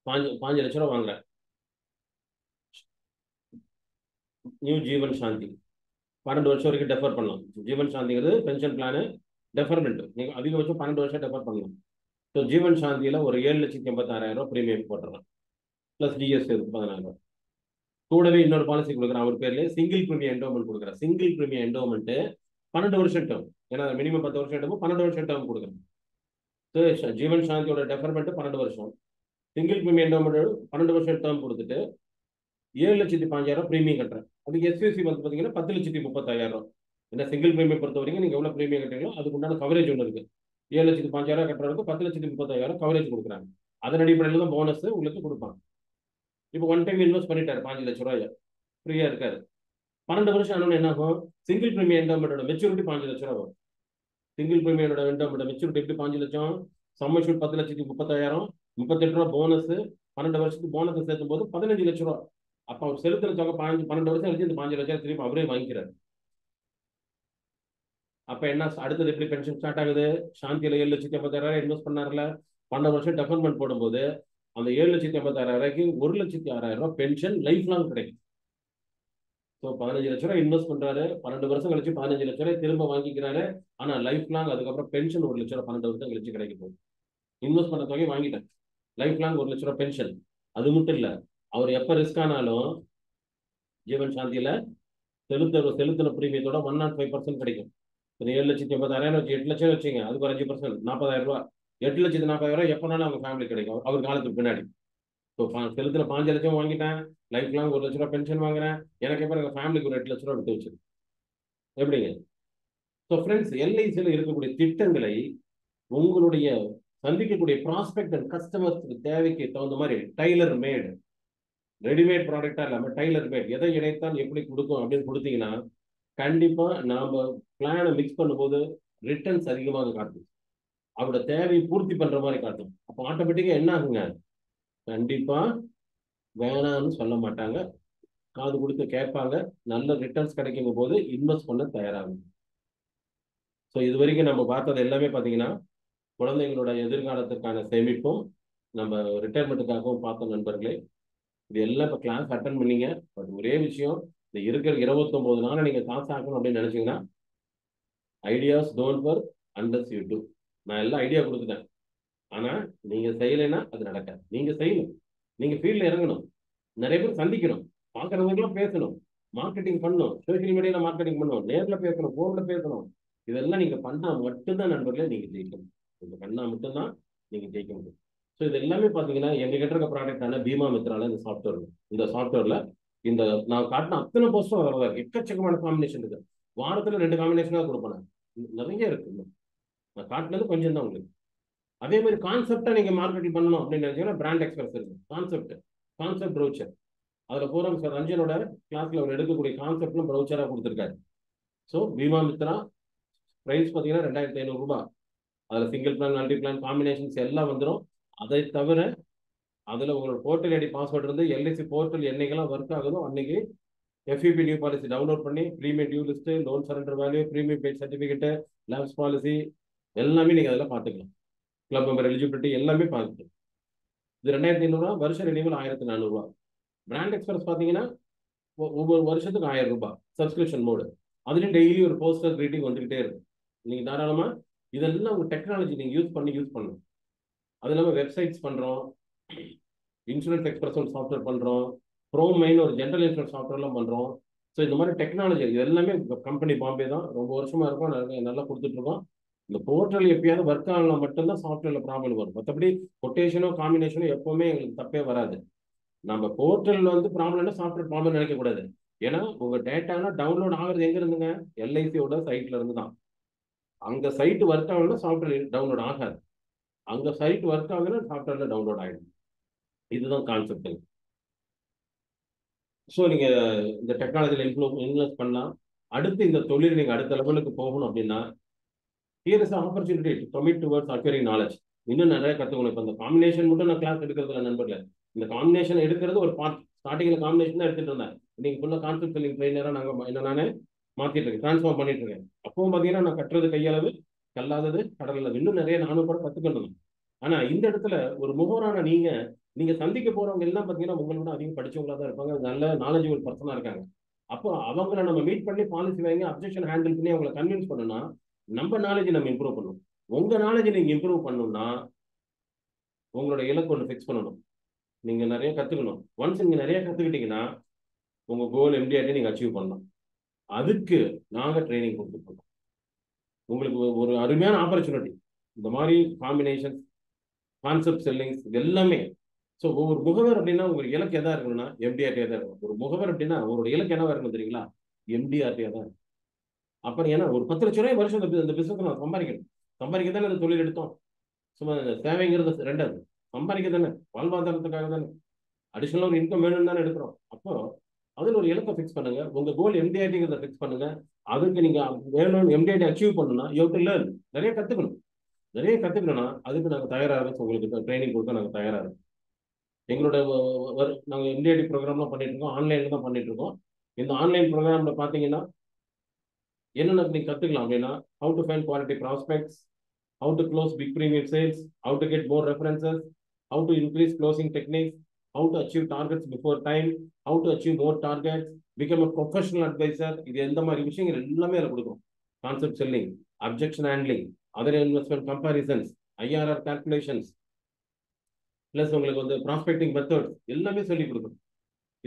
5 லட்சம் ரூபாய் வாங்குறேன். நியூ ஜீவன் சாந்தி 12 வருஷம் வரைக்கும் டெஃபர் பண்ணலாம். ஜீவன் சாந்திங்கிறது பென்ஷன் பிளானு டெஃபர்மெண்ட். நீங்க அதிகபட்சம் 12 வருஷம் டெஃபர் பண்ணலாம். ஸோ ஜீவன் சாந்தியில ஒரு 7,86,000 பிரீமியம் போட்டுறேன், பிளஸ் ஜிஎஸ்டி 14,000. கூடவே இன்னொரு பாலிசி கொடுக்குறேன், அவர் பேர்ல சிங்கிள் பிரீமியம் என்டோமெண்ட் கொடுக்குறேன். சிங்கிள் பிரீமியம் என்டோமெண்ட் 12 வருஷம் டேர்ம், ஏன்னா மினிமம் 10 வருஷம் டேர்ம், 12 வருஷம் டேர்ம் கொடுக்குறேன். ஸோ ஜீவன் சாந்தியோட டெஃபர்மெண்ட் 12 வருஷம், சிங்கிள் பிரீமியம் என்டோமெண்ட் 12 வருஷம் டேர்ம் கொடுத்துட்டு 7,05,000 பிரீமியம் கட்டுறேன். அதுக்கு எஸ்யூசி வந்து பார்த்தீங்கன்னா 10,35,000. ஏன்னா சிங்கிள் பிரீமியம் பொறுத்த வரைக்கும் நீங்கள் எவ்வளோ பிரீமியம் கட்டுறீங்களோ அதுக்கு உண்டான கவரேஜ் ஒன்று இருக்குது. 7,05,000 கட்டுறதுக்கு 10,30,000 கவரேஜ் கொடுக்குறாங்க. அதன் அடிப்படையில் தான் போனஸ் உங்களுக்கு கொடுப்பாங்க. இப்போ ஒன் டைம் இன்வெஸ்ட் பண்ணிட்டாரு 5 லட்ச ரூபாய், ஃப்ரீயா இருக்காரு. 12 வருஷம் ஆனோன்னு என்ன ஆகும்? சிங்கிள் பிரீமியம் என்டோமெண்டோட மெச்சூரிட்டி 5 லட்ச ரூபா வரும். சிங்கிள் பிரீமியோட என்டோமெண்டோட மெச்சூரிட்டி எப்படி 5 லட்சம்? சம்மர் ஷூட் 10,30,000, 38 ரூபா போனஸ், 12 வருஷத்துக்கு போனஸ் சேர்த்தும் போது 15 லட்ச ரூபா. அப்போ அவர் செலுத்துற தொகை 12 வருஷம் கழிச்சு இந்த 5 லட்சம் திருப்பி அவரே வாங்கிக்கிறாரு. அப்ப என்ன அடுத்தது எப்படி பென்ஷன் ஸ்டார்ட் ஆகுது? சாந்தியில 7,80,000 இன்வெஸ்ட் பண்ணார்ல, 12 வருஷம் டெஃபர்மெண்ட் போடும்போது அந்த 7,80,000 1,06,000 பென்ஷன் லைஃப் லாங் கிடைக்கும். ஸோ 15 லட்ச ரூபாய் இன்வெஸ்ட் பண்றாரு, 12 வருஷம் கழிச்சு 15 லட்ச ரூபாய் திரும்ப வாங்கிக்கிறாரு. ஆனா லைஃப் லாங் அதுக்கப்புறம் பென்ஷன் 1 லட்ச ரூபாய் 12 வருஷம் கழிச்சு கிடைக்க போகுது. இன்வெஸ்ட் பண்ண தொகை வாங்கிட்டேன், லைஃப் லாங் 1 லட்ச ரூபாய் பென்ஷன். அது மட்டும் இல்ல, அவர் எப்ப ரிஸ்க் ஆனாலும் ஜீவன் சாந்தியில செலுத்தின பிரீமியத்தோட 105% கிடைக்கும். 7,80,000 வச்சு 8 லட்சம் வச்சுங்க, அதுக்கு ஒரு 5%, 40,000 ரூபாய். 8,40,000 எப்பனாலும் அவங்க ஃபேமிலி கிடைக்கும் அவர் காலத்துக்கு பின்னாடி. ஸோ செலுத்துல 5 லட்சம் வாங்கிட்டேன், லைஃப் லாங் 1 லட்ச ரூபாய் பென்ஷன் வாங்குறேன், எனக்கு எப்போ எங்கள் ஃபேமிலிக்கு ஒரு 8 லட்ச ரூபா விட்டு வச்சு எப்படிங்க? ஸோ ஃப்ரெண்ட்ஸ், எல்ஐசியில் இருக்கக்கூடிய திட்டங்களை உங்களுடைய சந்திக்கக்கூடிய ப்ராஸ்பெக்ட் அண்ட் கஸ்டமர்ஸ்க்கு தேவைக்கு தகுந்த மாதிரி டைலர் மேடு, ரெடிமேட் ப்ராடக்டா இல்லாமல் டைலர் மேட், எதை இணைத்தால் எப்படி கொடுக்கும் அப்படின்னு கொடுத்தீங்கன்னா கண்டிப்பா நாம பிளானை மிக்ஸ் பண்ணும்போது ரிட்டர்ன்ஸ் அதிகமாக காட்டும், அவரோட தேவையை பூர்த்தி பண்ற மாதிரி காட்டும். அப்போ ஆட்டோமேட்டிக்கா என்ன ஆகுங்க? கண்டிப்பா வேணாம்னு சொல்ல மாட்டாங்க, காது கொடுத்து கேட்பாங்க, நல்ல ரிட்டர்ன்ஸ் கிடைக்கும் போது இன்வெஸ்ட் பண்ண தயாராகும். ஸோ இது வரைக்கும் நம்ம பார்த்தது எல்லாமே பார்த்தீங்கன்னா குழந்தைங்களோட எதிர்காலத்துக்கான சேமிப்பும் நம்ம ரிட்டையர்மெண்ட்டுக்காகவும் பார்த்தோம் நண்பர்களே. இது எல்லாம் இப்போ கிளாஸ் அட்டன் பண்ணீங்க. பட் ஒரே விஷயம், இந்த இருக்கிற 29 நாள் நீங்கள் காசு ஆக்கணும் அப்படின்னு நினைச்சீங்கன்னா ideas don't work unless you do. நான் எல்லாம் ஐடியா கொடுத்துட்டேன், ஆனால் நீங்கள் செய்யலைன்னா அது நடக்காது. நீங்கள் செய்யணும், நீங்கள் ஃபீல்டில் இறங்கணும், நிறைய பேர் சந்திக்கணும், பார்க்குறவங்களுக்குலாம் பேசணும், மார்க்கெட்டிங் பண்ணணும், சோஷியல் மீடியாவில் மார்க்கெட்டிங் பண்ணணும், நேரில் பேசணும், ஃபோனில் பேசணும். இதெல்லாம் நீங்கள் பண்ணால் மட்டும்தான் நண்பர்களே நீங்கள் ஜெயிக்கணும். இது பண்ணால் மட்டும்தான் நீங்கள் ஜெயிக்க முடியும். ஸோ இது எல்லாமே பார்த்தீங்கன்னா எங்கள் கிட்ட இருக்க ப்ராடக்டான பீமா மித்ரால இந்த சாஃப்ட்வேரில் இந்த நான் காட்டின அத்தனை போஸ்டும் அதில் தான் எக்கச்சக்கமான காம்பினேஷன் இருக்குது. வாரத்தில் 2 காம்பினேஷனாக கொடுப்பேன், நிறைய இருக்கு. நான் காட்டினது கொஞ்சம் தான் உங்களுக்கு. அதே மாதிரி கான்செப்டா நீங்க மார்க்கெட்டிங் பண்ணணும் அப்படின்னு நினைச்சீங்கன்னா பிராண்ட் எக்ஸ்பிரஸ் இருக்கு. கான்செப்ட் ப்ரௌச்சர், அதில் பூரா சார் ரஞ்சனோட கிளாஸ்ல அவர் எடுக்கக்கூடிய கான்செப்ட்லும் ப்ரௌச்சரா கொடுத்துருக்காரு. ஸோ பீமா மித்ரா ப்ரைஸ் பார்த்தீங்கன்னா 2,500 ரூபாய். அதில் single plan, multi plan, combinations எல்லாம் வந்துடும். அதை தவிர அதில் உங்களோட போர்ட்டல் ஐடி பாஸ்வேர்டு இருந்து எல்ஐசி போர்ட்டல் என்னைக்கெல்லாம் ஒர்க் ஆகுதோ அன்னைக்கு எஃப்இபி நியூ பாலிசி டவுன்லோட் பண்ணி premium due list, loan surrender value, premium paid certificate, lapse policy எல்லாமே நீங்கள் அதில் பார்த்துக்கலாம். கிளப் மெம்பர் எலிஜிபிலிட்டி எல்லாமே பார்த்துக்கலாம். இது 2,500 ரூபா, வருஷம் ரெனிவல் 1,400 ரூபா. பிராண்ட் எக்ஸ்பிரஸ் பார்த்தீங்கன்னா ஒவ்வொரு வருஷத்துக்கு 1,000 ரூபாய் சப்ஸ்கிரிப்ஷன் மோடு. அதுலேயும் டெய்லி ஒரு போஸ்டர் கிரீட்டிங் வந்துகிட்டே இருக்கும். நீங்கள் தாராளமாக இதெல்லாம் உங்கள் டெக்னாலஜி நீங்கள் யூஸ் பண்ணணும். அது இல்லாமல் வெப்சைட்ஸ் பண்ணுறோம், இன்சூரன்ஸ் எக்ஸ்பிரஸ் ஒரு சாஃப்ட்வேர் பண்ணுறோம், ப்ரோமைன் ஒரு ஜென்ரல் இன்சூரன்ஸ் சாஃப்ட்வேர்லாம் பண்ணுறோம். ஸோ இந்த மாதிரி டெக்னாலஜி இது எல்லாமே கம்பெனி பாம்பே தான், ரொம்ப வருஷமா இருக்கும், நல்லா கொடுத்துட்ருக்கோம். இந்த போர்ட்டல் எப்பயாவது ஒர்க் ஆகலாம் மட்டும்தான் சாஃப்ட்வேர்ல ப்ராப்ளம் வரும். மற்றபடி கொட்டேஷனோ காம்பினேஷனோ எப்பவுமே எங்களுக்கு தப்பே வராது. நம்ம போர்ட்டல் ப்ராப்ளம்னா சாஃப்ட்வேர் ப்ராப்ளம் நினைக்கக்கூடாது. ஏன்னா உங்க டேட்டாலாம் டவுன்லோட் ஆகுறது எங்க இருந்துங்க? எல்ஐசியோட சைட்ல இருந்து தான். அங்க சைட் ஒர்க் ஆகணும்னா சாஃப்ட்வேர் டவுன்லோட் ஆகாது, அங்க சைட் ஒர்க் ஆகுதுன்னா சாஃப்ட்வேர்ல டவுன்லோட் ஆகிடும். இதுதான் கான்செப்ட். ஸோ நீங்க இந்த டெக்னாலஜியில் இன்வெஸ்ட் பண்ணலாம். அடுத்து இந்த தொழில் நீங்க அடுத்த லெவலுக்கு போகணும் அப்படின்னா here is an opportunity to commit towards acquiring knowledge. இன்னும் நிறைய கற்றுக்கணும். இப்போ இந்த காம்பினேஷன் மட்டும் நான் கிளாஸ் எடுக்கிறதுல நண்பர்களே, இந்த காம்பினேஷன் எடுக்கிறது ஒரு பார்ட். ஸ்டார்டிங்கில் காம்பினேஷன் தான் எடுத்துட்டு இருந்தேன். இன்னைக்கு ஃபுல்லாக கான்செப்ட் செல்லிங் ட்ரெயினராக நாங்கள் நானே மாற்றிட்டு இருக்கேன், ட்ரான்ஸ்ஃபார்ம் பண்ணிட்டு இருக்கேன். அப்பவும் பார்த்தீங்கன்னா நான் கட்டுறது கையளவு, கல்லாதது கடலளவு. இன்னும் நிறைய நானும் கூட கற்றுக்கணும். ஆனால் இந்த இடத்துல ஒரு முகவரான நீங்க சந்திக்க போறவங்க எல்லாம் பார்த்தீங்கன்னா உங்களோட அதிகம் படிச்சவங்களா தான் இருப்பாங்க, நல்ல நாலேஜபிள் பர்சனாக இருக்காங்க. அப்போ அவங்கள நம்ம மீட் பண்ணி பாலிசி வாங்கி அப்ஜெக்ஷன் ஹேண்டில் பண்ணி அவங்களை கன்வின்ஸ் பண்ணணும்னா நம்ம நாலேஜ் நம்ம இம்ப்ரூவ் பண்ணணும். உங்க நாலேஜ் நீங்க இம்ப்ரூவ் பண்ணணும்னா உங்களோட இலக்கு ஒன்று ஃபிக்ஸ் பண்ணணும். நீங்க நிறைய கத்துக்கணும். ஒன்ஸ் நீங்க நிறைய கத்துக்கிட்டீங்கன்னா உங்க கோல் எம்டிஆர்டி நீங்க அச்சீவ் பண்ணலாம். அதுக்கு நாங்க ட்ரைனிங் கொடுத்துருக்கோம். உங்களுக்கு ஒரு அருமையான ஆப்பர்ச்சுனிட்டி. இந்த மாதிரி காம்பினேஷன், கான்செப்ட் செல்லிங்ஸ் எல்லாமே. ஸோ ஒவ்வொரு முகவர் அப்படின்னா உங்களுக்கு இலக்கு எதா இருக்கணும்னா எம்டிஆர்டியா தான் இருக்கும். ஒரு முகவர் அப்படின்னா உங்களோட இலக்கு என்னவா இருக்கணும் தெரியுங்களா? எம்டிஆர்டியா தான் இருக்கும். அப்புறம் ஏன்னா ஒரு 10 லட்ச ரூபாய் வருஷம் இந்த பிசினஸ் நான் சம்பாதிக்கணும். சம்பாதிக்க தானே இந்த தொழில் எடுத்தோம். சும்மா தேவைங்கிறது ரெண்டாவது, சம்பாதிக்க தானே, வாழ்வாதாரத்துக்காக தானே, அடிஷனல் ஒரு இன்கம் வேணும்னு தானே எடுக்கிறோம். அப்போ அதில் ஒரு இலக்கை ஃபிக்ஸ் பண்ணுங்க. உங்க கோல் எம்டிஐடிங்கிறத ஃபிக்ஸ் பண்ணுங்க. அதுக்கு நீங்க வேணும் எம்டிஐடி அச்சீவ் பண்ணணும்னா யூ டு லேர்ன், நிறைய கத்துக்கணும். நிறைய கத்துக்கணும்னா அதுக்கு நாங்கள் தயாராக உங்களுக்கு ட்ரைனிங் கொடுக்க நாங்கள் தயாராக இருக்கோம். எங்களோட நாங்கள் எம்டிஐடி ப்ரோக்ராம்லாம் பண்ணிட்டு இருக்கோம், ஆன்லைன்ல தான் பண்ணிட்டு இருக்கோம். இந்த ஆன்லைன் ப்ரோக்ராம்ல பார்த்தீங்கன்னா என்னென்ன நீங்க கத்துக்கலாம் அப்படின்னா, how to find quality prospects, how to close big premium sales, how to get more references, how to increase closing techniques, how to achieve targets before time, how to achieve more targets, become a professional advisor. இது எந்த மாதிரி விஷயங்கள் எல்லாமே அதில் கொடுக்கும். Concept selling, objection handling, other investment comparisons, IRR calculations, plus உங்களுக்கு வந்து ப்ராஸ்பெக்டிங் மெத்தட்ஸ் எல்லாமே சொல்லி கொடுக்கும்.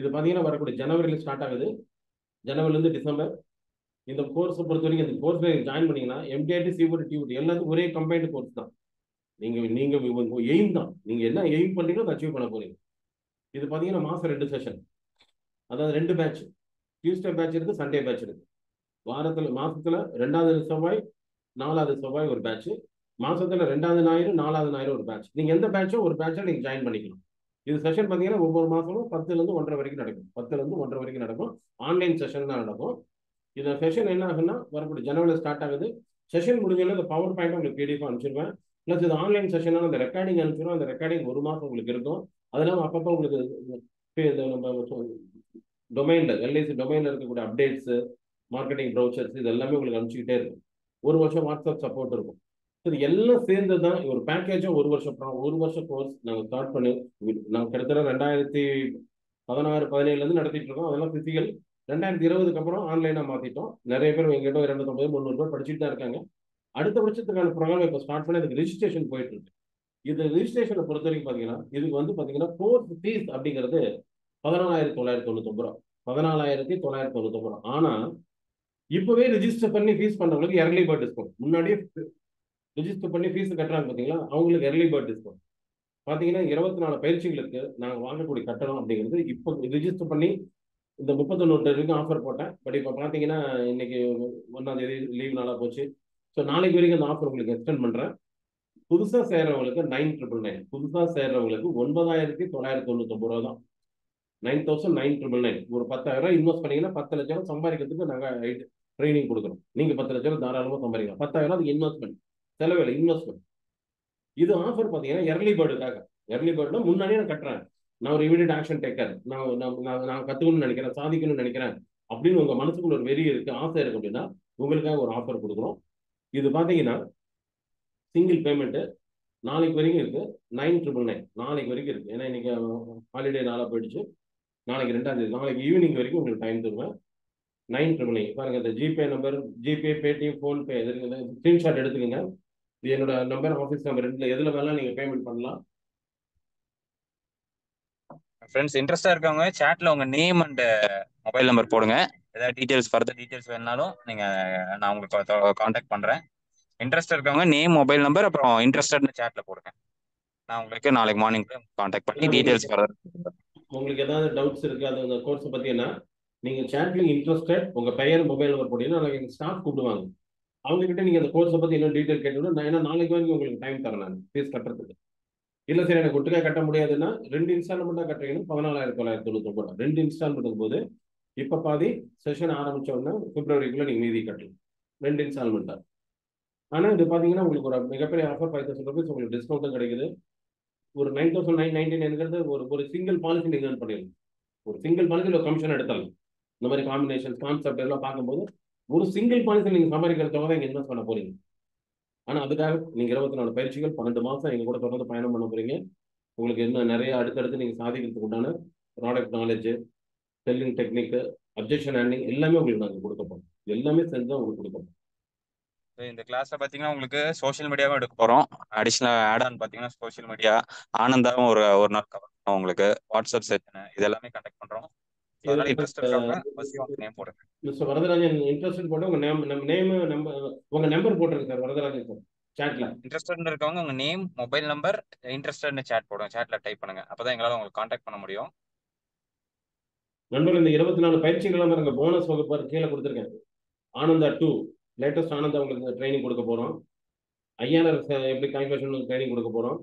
இது பார்த்தீங்கன்னா வரக்கூடிய ஜனவரியில் ஸ்டார்ட் ஆகுது. ஜனவரிலேருந்து டிசம்பர். இந்த கோர்ஸை பொறுத்த வரைக்கும் இந்த கோர்ஸ்ல ஜாயின் பண்ணீங்கன்னா எம்டிஐடி சிஓடி டியூடி எல்லாத்துக்கும் ஒரே கம்பைன்டு கோர்ஸ் தான். நீங்க எய்ம் தான், நீங்க என்ன எய்ம் பண்றீங்களோ அதை அச்சீவ் பண்ண போறீங்க. இது பாத்தீங்கன்னா மாசம் 2 செஷன், அதாவது 2 பேட்ச். டியூஸ்டே பேட்ச் இருக்கு, சண்டே பேட்ச் இருக்கு. மாசத்துல 2வது செவ்வாய் 4வது செவ்வாய் ஒரு பேட்ச், மாசத்துல 2வது ஞாயிறு 4வது ஞாயிறு ஒரு பேட்ச். நீங்க எந்த பேட்சோ ஒரு பேட்சை நீங்க ஜாயின் பண்ணிக்கலாம். இது செஷன் பாத்தீங்கன்னா ஒவ்வொரு மாசமும் 10ல இருந்து 1:30 வரைக்கும் நடக்கும். 10ல இருந்து 1:30 வரைக்கும் நடக்கும். ஆன்லைன் செஷன் தான் நடக்கும். இந்த செஷன் என்ன ஆகுன்னா வரக்கூடிய ஜனவரியில் ஸ்டார்ட் ஆகுது. செஷன் முடிஞ்சோன்னா இந்த பவர் பாயிண்ட் உங்களுக்கு பிடிஎஃப் அனுப்பிச்சிருவேன். பிளஸ் இது ஆன்லைன் செஷனால அந்த ரெக்கார்டிங் அனுப்பிச்சிருவோம். அந்த ரெக்கார்டிங் 1 மாசம் உங்களுக்கு இருக்கும். அதெல்லாம் அப்பப்போ உங்களுக்கு நம்ம டொமைன்ல எல்ஐசி டொமைன்ல இருக்கக்கூடிய அப்டேட்ஸ், மார்க்கெட்டிங் ப்ரௌச்சர்ஸ் இது எல்லாமே உங்களுக்கு அனுப்பிச்சுக்கிட்டே இருக்கும். 1 வருஷம் வாட்ஸ்அப் சப்போர்ட் இருக்கும். இது எல்லாம் சேர்ந்து தான் ஒரு பேக்கேஜாக 1 வருஷம் கோர்ஸ் நாங்கள் ஸ்டார்ட் பண்ணி நாங்கள் கிட்டத்தட்ட 2016 17லேருந்து நடத்திட்டு இருக்கோம். அதெல்லாம் பிசிக்கல். 2020க்கு அப்புறம் ஆன்லைனாக மாற்றிட்டோம். நிறைய பேர் எங்கிட்ட 250 300 பேர் படிச்சுட்டு தான் இருக்காங்க. அடுத்த வருஷத்துக்கான ப்ரோக்ராம் இப்போ ஸ்டார்ட் பண்ணி அதுக்கு ரிஜிஸ்ட்ரேஷன் போயிட்டு இருக்கு. இது ரிஜிஸ்ட்ரேஷனை பொறுத்த வரைக்கும் பார்த்தீங்கன்னா இதுக்கு வந்து பார்த்தீங்கன்னா கோர்ஸ் ஃபீஸ் அப்படிங்கிறது 14,999 ரூபா. 14,999 ரூபா. ஆனால் இப்போவே ரிஜிஸ்டர் பண்ணி ஃபீஸ் பண்ணுறவங்களுக்கு இயர்லி பேர்ட் டிஸ்கவுண்ட். முன்னாடியே ரிஜிஸ்டர் பண்ணி ஃபீஸ் கட்டுறாங்க பார்த்தீங்களா, அவங்களுக்கு இயர்லி பேர்ட் டிஸ்கவுண்ட் பார்த்தீங்கன்னா 24 பயிற்சிகளுக்கு நாங்கள் வாங்கக்கூடிய கட்டணம் அப்படிங்கிறது இப்போ ரிஜிஸ்டர் பண்ணி இந்த 31 வரைக்கும் ஆஃபர் போட்டேன். பட் இப்போ பார்த்தீங்கன்னா இன்னைக்கு 1ஆம் தேதி லீவ் நாளாக போச்சு. ஸோ நாளைக்கு வரைக்கும் அந்த ஆஃபர் உங்களுக்கு எக்ஸ்டெண்ட் பண்ணுறேன். புதுசாக சேர்றவங்களுக்கு 9,999, புதுசாக சேர்றவங்களுக்கு 9,999 ரூபா தான். 9,999. ஒரு 10,000 இன்வெஸ்ட் பண்ணீங்கன்னா 10 லட்சம் ரூபா சம்பாதிக்கிறதுக்கு நாங்கள் ட்ரைனிங் கொடுக்குறோம். நீங்கள் 10 லட்சம் ரூபா தாராளமாக சம்பாதிக்கலாம். 10,000 அதுக்கு இன்வெஸ்ட்மெண்ட், செலவில்லை, இன்வெஸ்ட்மெண்ட். இது ஆஃபர் பார்த்தீங்கன்னா எர்லி பேர்டுக்காக. எர்லி பேர்டுனா முன்னாடியே நான் கட்டுறேன், நான் ஒரு இமீடியட் ஆக்ஷன் டேக்கர், நான் கற்றுக்கணும்னு நினைக்கிறேன், சாதிக்கணும்னு நினைக்கிறேன் அப்படின்னு உங்கள் மனசுக்குள்ள ஒரு வெறி இருக்கு, ஆசை இருக்கு அப்படின்னா உங்களுக்காக ஒரு ஆஃபர் கொடுக்குறோம். இது பார்த்தீங்கன்னா சிங்கிள் பேமெண்ட்டு நாளைக்கு வரைக்கும் இருக்கு. 9,999 நாளைக்கு வரைக்கும் இருக்கு. ஏன்னா இன்னைக்கு ஹாலிடே நாளாக போயிடுச்சு. நாளைக்கு 2ஆம் தேதி, நாளைக்கு ஈவினிங் வரைக்கும் உங்களுக்கு டைம் தருவேன். 9,999 பாருங்க. இந்த GPay number, GPay, Paytm, PhonePe screenshot எடுத்துக்கோங்க. இது என்னோட நம்பர், ஆஃபீஸ் நம்பர், எதுல வேணாலும் நீங்க பேமெண்ட் பண்ணலாம். ஃப்ரெண்ட்ஸ் இன்ட்ரெஸ்டா இருக்கவங்க சாட்ல உங்க நேம் அண்ட் மொபைல் நம்பர் போடுங்க. ஏதாவது டீடைல்ஸ் ஃபர்தர் டீடைல்ஸ் வேணாலும் நீங்க நான் உங்களுக்கு காண்டாக்ட் பண்றேன். இன்ட்ரெஸ்ட் இருக்கவங்க நேம், மொபைல் நம்பர், அப்புறம் இன்ட்ரெஸ்டட்னு சாட்ல போடுங்க. நான் உங்களுக்கு நாளைக்கு மார்னிங் காண்டாக்ட் பண்ணி டீடைல்ஸ் ஃபர்தர். உங்களுக்கு ஏதாவது டவுட்ஸ் இருக்கு அது அந்த கோர்ஸை பத்தி என்ன, நீங்க சாட்ல இன்ட்ரெஸ்டட் உங்க பெயர், மொபைல் நம்பர் போட்டீங்கன்னா நாளைக்கு எங்க ஸ்டாஃப் கூப்பிடுவாங்க. அவங்க கிட்ட நீங்க அந்த கோர்ஸை பத்தி என்ன டீடைல் கேட்டோம்னா நான் ஏன்னா நாளைக்கு வரைக்கும் உங்களுக்கு டைம் தரேன் நான் ஃபீஸ் கட்டுறதுக்கு. இல்லை சரி எனக்கு ஒட்டுக்கா கட்ட முடியாதுன்னா 2 இன்ஸ்டால்மெண்ட்டாக கட்டுறீங்கன்னா 14,999 ரூபாய். 2 இன்ஸ்டால்மெண்ட் போது இப்போ பாதி செஷன் ஆரம்பிச்ச உடனே பிப்ரவரிக்குள்ள நீங்க மீதி கட்டலாம் 2 இன்ஸ்டால்மெண்ட்டாக. ஆனால் இது பார்த்தீங்கன்னா உங்களுக்கு ஒரு மிகப்பெரிய ஆஃபர் 5,000 rupees உங்களுக்கு டிஸ்கவுண்ட்டும் கிடைக்குது. ஒரு 9,999ங்கிறது ஒரு சிங்கிள் பாலிசி நீங்கள் ஏர்ன் பண்ணிடலாம். ஒரு சிங்கிள் பாலிசியில் ஒரு கமிஷன் எடுத்தாலும் இந்த மாதிரி காம்பினேஷன் கான்செப்ட் எல்லாம் பார்க்கும்போது ஒரு சிங்கிள் பாலிசி நீங்கள் சம்பாதிக்கிறதுக்காக தான் இங்கே இன்வெஸ்ட் பண்ண போறீங்க. ஆனால் அதுக்காக நீங்கள் 24 பயிற்சிகள் 12 மாதம் எங்கள் கூட தொடர்ந்து பயணம் பண்ண போறீங்க. உங்களுக்கு இன்னும் நிறைய அடுத்தடுத்து நீங்கள் சாதிக்கிறதுக்கு உண்டான product knowledge, selling technique, objection handling எல்லாமே உங்களுக்கு நாங்கள் கொடுக்க போகிறோம். எல்லாமே செஞ்சு தான் உங்களுக்கு கொடுக்க போகிறோம். இந்த கிளாஸ்ல பாத்தீங்கன்னா உங்களுக்கு சோஷியல் மீடியாவும் எடுக்க போறோம். அடிஷனல் ஆட் ஆன் பாத்தீங்கன்னா சோஷியல் மீடியா ஆனந்தாவும் ஒரு நாள் கவர் பண்ணுவோம். உங்களுக்கு வாட்ஸ்அப் செஷன் இது எல்லாமே கண்டக்ட் பண்றோம். அதனால இன்ட்ரெஸ்ட் இருக்கவங்க நேம் போடுங்க. மிஸ்டர் வரதராஜன் இன்ட்ரெஸ்ட் போட்டு உங்க நேம் நம்பர் உங்க நம்பர் போட்டுருங்க சார் வரதராஜன் சார் சாட்ல. இன்ட்ரெஸ்ட் இருக்கவங்க உங்க நேம், மொபைல் நம்பர், இன்ட்ரெஸ்ட்னு சாட் போடுங்க. சாட்ல டைப் பண்ணுங்க. அப்பதான் எங்களால உங்களுக்கு காண்டாக்ட் பண்ண முடியும். நண்பர்கள் இந்த 24 பயிற்சிகள் எல்லாம் போனஸ் வகுப்பு கீழே கொடுத்துருக்கேன். ஆனந்தா 2 லேட்டஸ்ட் ஆனந்தா உங்களுக்கு ட்ரைனிங் கொடுக்க போறோம். ஐஆர்ஆர் எப்படி கால்குலேஷன் ட்ரைனிங் கொடுக்க போறோம்.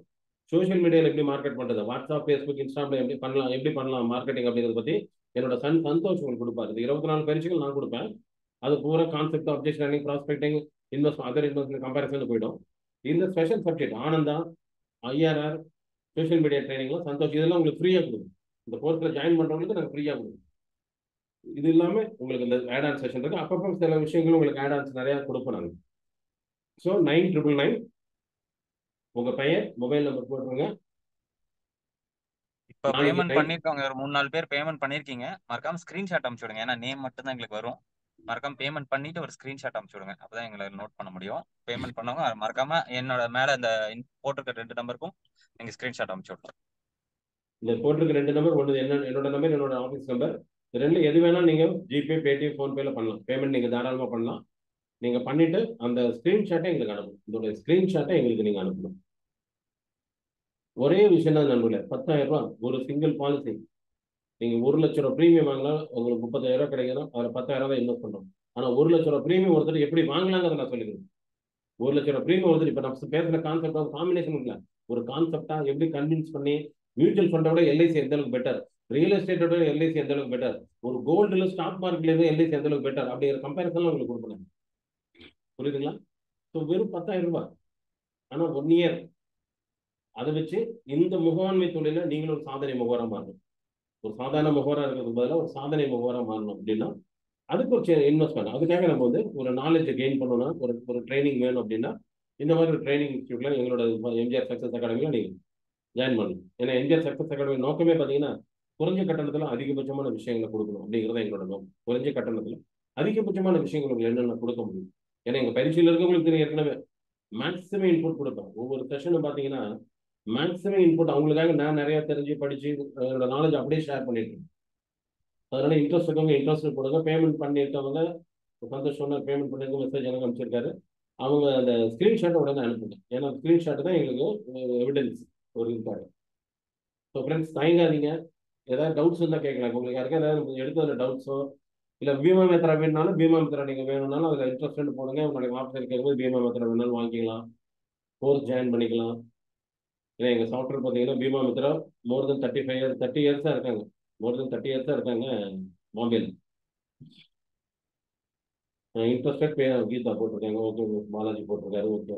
சோஷியல் மீடியாவில் எப்படி மார்க்கெட் பண்றது, வாட்ஸ்அப், ஃபேஸ்புக், இன்ஸ்டாகிராம் எப்படி பண்ணலாம் மார்க்கெட்டிங் அப்படிங்கிறத பத்தி என்னோட சந்தோஷ் உங்களுக்கு கொடுப்பாரு. இந்த 24 பயிற்சிகள் நான் கொடுப்பேன். அது பூரா concept, object learning, prospecting, other investment comparison போயிடும். இந்த special subject Ananda, IRR, social media ட்ரைனிங்லாம் சந்தோஷ் இதெல்லாம் உங்களுக்கு ஃப்ரீயாக கொடுக்கும். இந்த கோர்ஸில் ஜாயின் பண்ணுறவங்களுக்கு நாங்கள் ஃப்ரீயாக கொடுக்கும். இது இல்லாமல் உங்களுக்கு இந்த ஆட் ஆன் செஷன் இருக்கு. அப்பப்போ சில விஷயங்கள் உங்களுக்கு ஆட் ஆன்ஸ் நிறையா கொடுப்போம் நாங்கள். ஸோ 999 உங்கள் பெயர், மொபைல் நம்பர் போட்டுருங்க. இப்போ பேமெண்ட் பண்ணிருக்கவங்க ஒரு 3-4 பேர் பேமெண்ட் பண்ணிருக்கீங்க. மறக்காம ஸ்கிரீன்ஷாட் அனுப்பிச்சு விடுங்க. ஏன்னா நேம் மட்டும் தான் எங்களுக்கு வரும். மறக்காம பேமெண்ட் பண்ணிட்டு ஒரு ஸ்கிரீன்ஷாட் அனுப்பிச்சு விடுங்க. அப்பதான் எங்களை நோட் பண்ண முடியும். பேமெண்ட் பண்ணவங்க மறக்காம என்னோட மேல இந்த போட்டிருக்க 2 நம்பருக்கும் நீங்க ஸ்கிரீன்ஷாட் அனுப்பிச்சு விடுங்க. இந்த போட்டிருக்க 2 நம்பர், ஒன்று என்னோட நம்பர், என்னோட ஆஃபீஸ் நம்பர். ரெண்டு எது வேணாலும் நீங்கள் ஜிபே, பேடிஎம், ஃபோன்பேல பண்ணலாம். பேமெண்ட் நீங்கள் தாராளமாக பண்ணலாம். நீங்கள் பண்ணிட்டு அந்த ஸ்க்ரீன்ஷாட்டை எங்களுக்கு அனுப்பணும். இதோட ஸ்க்ரீன்ஷாட்டை எங்களுக்கு நீங்கள் அனுப்பணும். ஒரே விஷயம் தான் நண்பர்களே, 10,000 ரூபாய் ஒரு சிங்கிள் பாலிசி. நீங்கள் 1 லட்ச ரூபா ப்ரீமியம் வாங்கலாம், உங்களுக்கு 30,000 ரூபாய் கிடைக்கணும். அதில் 10,000 தான் இன்வெஸ்ட் பண்ணுறோம். ஆனால் 1 லட்ச ரூபா ப்ரீமியம் ஒருத்தர் எப்படி வாங்கலாங்கிறத நான் சொல்லிக்கிறேன். 1 லட்ச ரூபா ப்ரீமியம் ஒருத்தர் இப்போ நம்ம பேசுகிற கான்செப்ட் ஆஃப் காம்பினேஷன் இல்லை, ஒரு கான்செப்டா எப்படி கன்வின்ஸ் பண்ணி மியூச்சுவல் ஃபண்டோட எல்ஐசி எந்த அளவுக்கு பெட்டர், ரியல் எஸ்டேட்டோட எல்ஐசி எந்த அளவுக்கு பெட்டர், ஒரு கோல்டுல ஸ்டாக் மார்க்கெட்ல இருந்து எல்ஐசி எந்த அளவுக்கு பெட்டர் அப்படிங்கிற கம்பேரிசன் உங்களுக்கு கொடுக்கணும். புரியுதுங்களா? ஸோ வெறும் 10,000 ரூபாய், ஆனால் 1 இயர். அதை வச்சு இந்த முகவாண்மை தொழில நீங்களும் ஒரு சாதனை முகவரா மாறணும். ஒரு சாதாரண முகவரா இருக்கிறதுக்கு பதிலாக ஒரு சாதனை முகவரா மாறணும் அப்படின்னா அதுக்கு ஒரு இன்வெஸ்ட்மெண்ட். அதுக்காக நம்ம வந்து ஒரு நாலேஜை கெயின் பண்ணணும்னா, ஒரு ட்ரைனிங் வேணும் அப்படின்னா இந்த மாதிரி ஒரு ட்ரைனிங் இன்ஸ்டியூட்ல எங்களோட எம்ஜிஆர் சக்சஸ் அகாடமியில் நீங்கள் ஜாயின் பண்ணணும். ஏன்னா எம்ஜிஆர் சக்சஸ் அகாடமி நோக்கமே பார்த்தீங்கன்னா குறைஞ்ச கட்டணத்தில் அதிகபட்சமான விஷயங்களை கொடுக்கணும் அப்படிங்கிறத எங்களோட நோக்கம். குறைஞ்ச கட்டணத்தில் அதிகபட்சமான விஷயங்கள் உங்களுக்கு என்னென்ன கொடுக்க முடியும். ஏன்னா எங்கள் பயிற்சியில் இருக்கவங்களுக்கு தெரியும், ஏற்கனவே மேக்ஸிமம் இன்புட் கொடுப்பேன். ஒவ்வொரு செஷனும் பார்த்தீங்கன்னா மேக்ஸிமம் இன்புட் அவங்களுக்காக நான் நிறைய தெரிஞ்சு படிச்சு என்னோட நாலேஜ் அப்படியே ஷேர் பண்ணிட்டு இருக்கேன். அதனால இன்ட்ரெஸ்ட் இருக்கவங்க இன்ட்ரெஸ்ட் கொடுங்க. பேமெண்ட் பண்ணியிருக்கவங்க சந்தோஷ் சொன்ன பேமெண்ட் பண்ணிருக்க மெசேஜ் எனக்கு அனுப்பிச்சிருக்காரு. அவங்க அந்த ஸ்க்ரீன்ஷாட்டை உடனே அனுப்புங்க. ஏன்னா ஸ்க்ரீன்ஷாட் தான் எங்களுக்கு எவிடன்ஸ் ஒரு இருக்காரு. ஸோ ஃப்ரெண்ட்ஸ் தயங்காதீங்க. ஏதாவது டவுட்ஸ் இருந்தால் கேட்கலாம். உங்களுக்கு யாருக்கா ஏதாவது எடுத்ததில் டவுட்ஸோ இல்லை பீமா மேத்ரா வேணுனாலும் பீமா மேத்ரா நீங்கள் வேணும்னாலும் அதில் இன்ட்ரெஸ்ட் போடுங்க. உங்களுடைய ஆப்ஷன் கேட்கும்போது பீமா மேத்ரா வேணாலும் வாங்கிக்கலாம், கோர்ஸ் ஜாயின் பண்ணிக்கலாம். ஏன்னா எங்கள் சாஃப்ட்வேர் பார்த்தீங்கன்னா பீமா மித்ரா மோர் தென் 30 இயர்ஸாக இருக்காங்க. மோர் தென் 30 இயர்ஸாக இருக்காங்க பாம்பேல. இன்ட்ரெஸ்டட் கீதா போட்டிருக்காங்க. ஓகே, பாலாஜி போட்டிருக்காரு. ஓகே,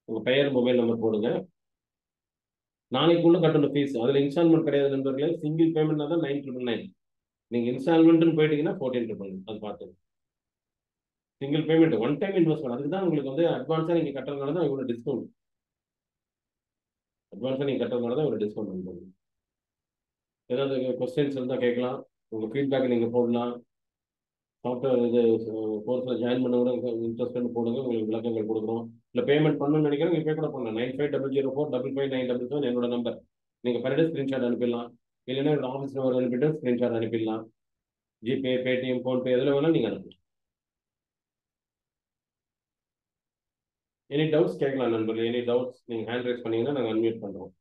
உங்கள் பெயர், மொபைல் நம்பர் போடுங்க. நாளைக்குள்ள கட்டணும் ஃபீஸ். அதில் இன்ஸ்டால்மெண்ட் கிடையாது நண்பர்களே. சிங்கிள் பேமெண்ட்னா தான் 999. நீங்கள் இன்ஸ்டால்மெண்ட்னு போயிட்டீங்கன்னா 1499. அது பார்த்து single payment one time investment. அதுக்கு தான் உங்களுக்கு வந்து அட்வான்ஸாக நீங்கள் கட்டுறதுனால தான் இவ்வளோ டிஸ்கவுண்ட். அட்வான்ஸாக நீங்கள் கட்டுறதுனால தான் இவ்வளோ டிஸ்கவுண்ட் பண்ணுறது. ஏதாவது கொஸ்டின்ஸ் இருந்தால் கேட்கலாம். உங்கள் ஃபீட்பேக் நீங்கள் போடலாம். சாஃப்ட்வேர் இது கோர்ஸில் ஜாயின் பண்ண கூட இன்ட்ரெஸ்ட்னு போடுங்க. உங்களுக்கு விளக்கங்கள் கொடுக்குறோம். இல்லை பேமெண்ட் பண்ணணும்னு நினைக்கிறேன், நீங்கள் பே கூட பண்ணலாம். 9500455977 என்னோட நம்பர். நீங்கள் பர் டே ஸ்க்ரீன்ஷாட் அனுப்பிடலாம். இல்லைன்னா என்னோட ஆஃபீஸ் நம்பர் அனுப்பிட்டு ஸ்க்ரீன்ஷாட் அனுப்பிடலாம். ஜிபே, பேடிஎம், ஃபோன்பே எதில் வேணாலும் நீங்கள் அனுப்பலாம். எனி டவுட்ஸ் கேட்கலாம் நண்பர்கள். எனி டவுட்ஸ் நீங்கள் ஹேண்ட் ரைஸ் பண்ணீங்கன்னா நாங்கள் அன்மியூட் பண்ணுறோம்.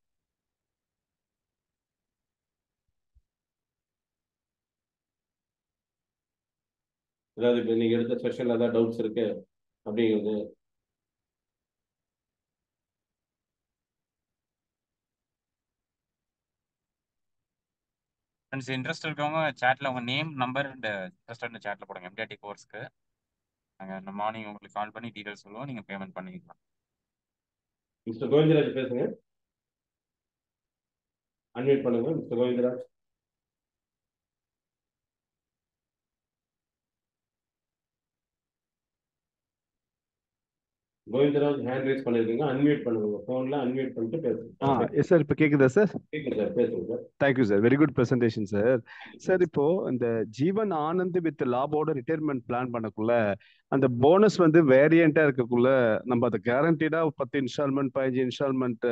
ஏதாவது இப்போ நீங்கள் எடுத்த செஷனில் ஏதாவது டவுட்ஸ் இருக்கு அப்படிங்கிறது. ஃப்ரெண்ட்ஸ் இன்ட்ரெஸ்ட் இருக்கவங்க சேட்ல உங்க நேம், நம்பர் அண்ட் இன்ட்ரெஸ்ட் சேட்ல போடுங்க. எம்டிஆர்டி கோர்ஸ்க்கு நாங்கள் மார்னிங் உங்களுக்கு கால் பண்ணி டீடைல்ஸ் சொல்லுவோம். நீங்கள் பேமெண்ட் பண்ணிக்கலாம். மிஸ்டர் கோவிந்தராஜ் பேசுங்க. அன்மியூட் பண்ணுங்க mister Govindaraj. Govindaraj hand rice பண்ணிருக்கீங்க. அன்மியூட் பண்ணுங்க. ஃபோன்ல அன்மியூட் பண்ணிட்டு பேசுங்க. எஸ் சார், இப்போ கேக்குதா சார்? கேட்குது சார், பேசுங்க sir. Thank you sir, very good presentation sir. Sir, இப்போ இந்த ஜீவன் ஆனந்த் வித் லாபோட ரிட்டையர்மெண்ட் பிளான் பண்ணக்குள்ள அந்த போனஸ் வந்து வேரியண்டா இருக்கக்குள்ள நம்ம அதை கேரண்டீடா 10 இன்ஸ்டால்மெண்ட் 15 இன்ஸ்டால்மெண்ட்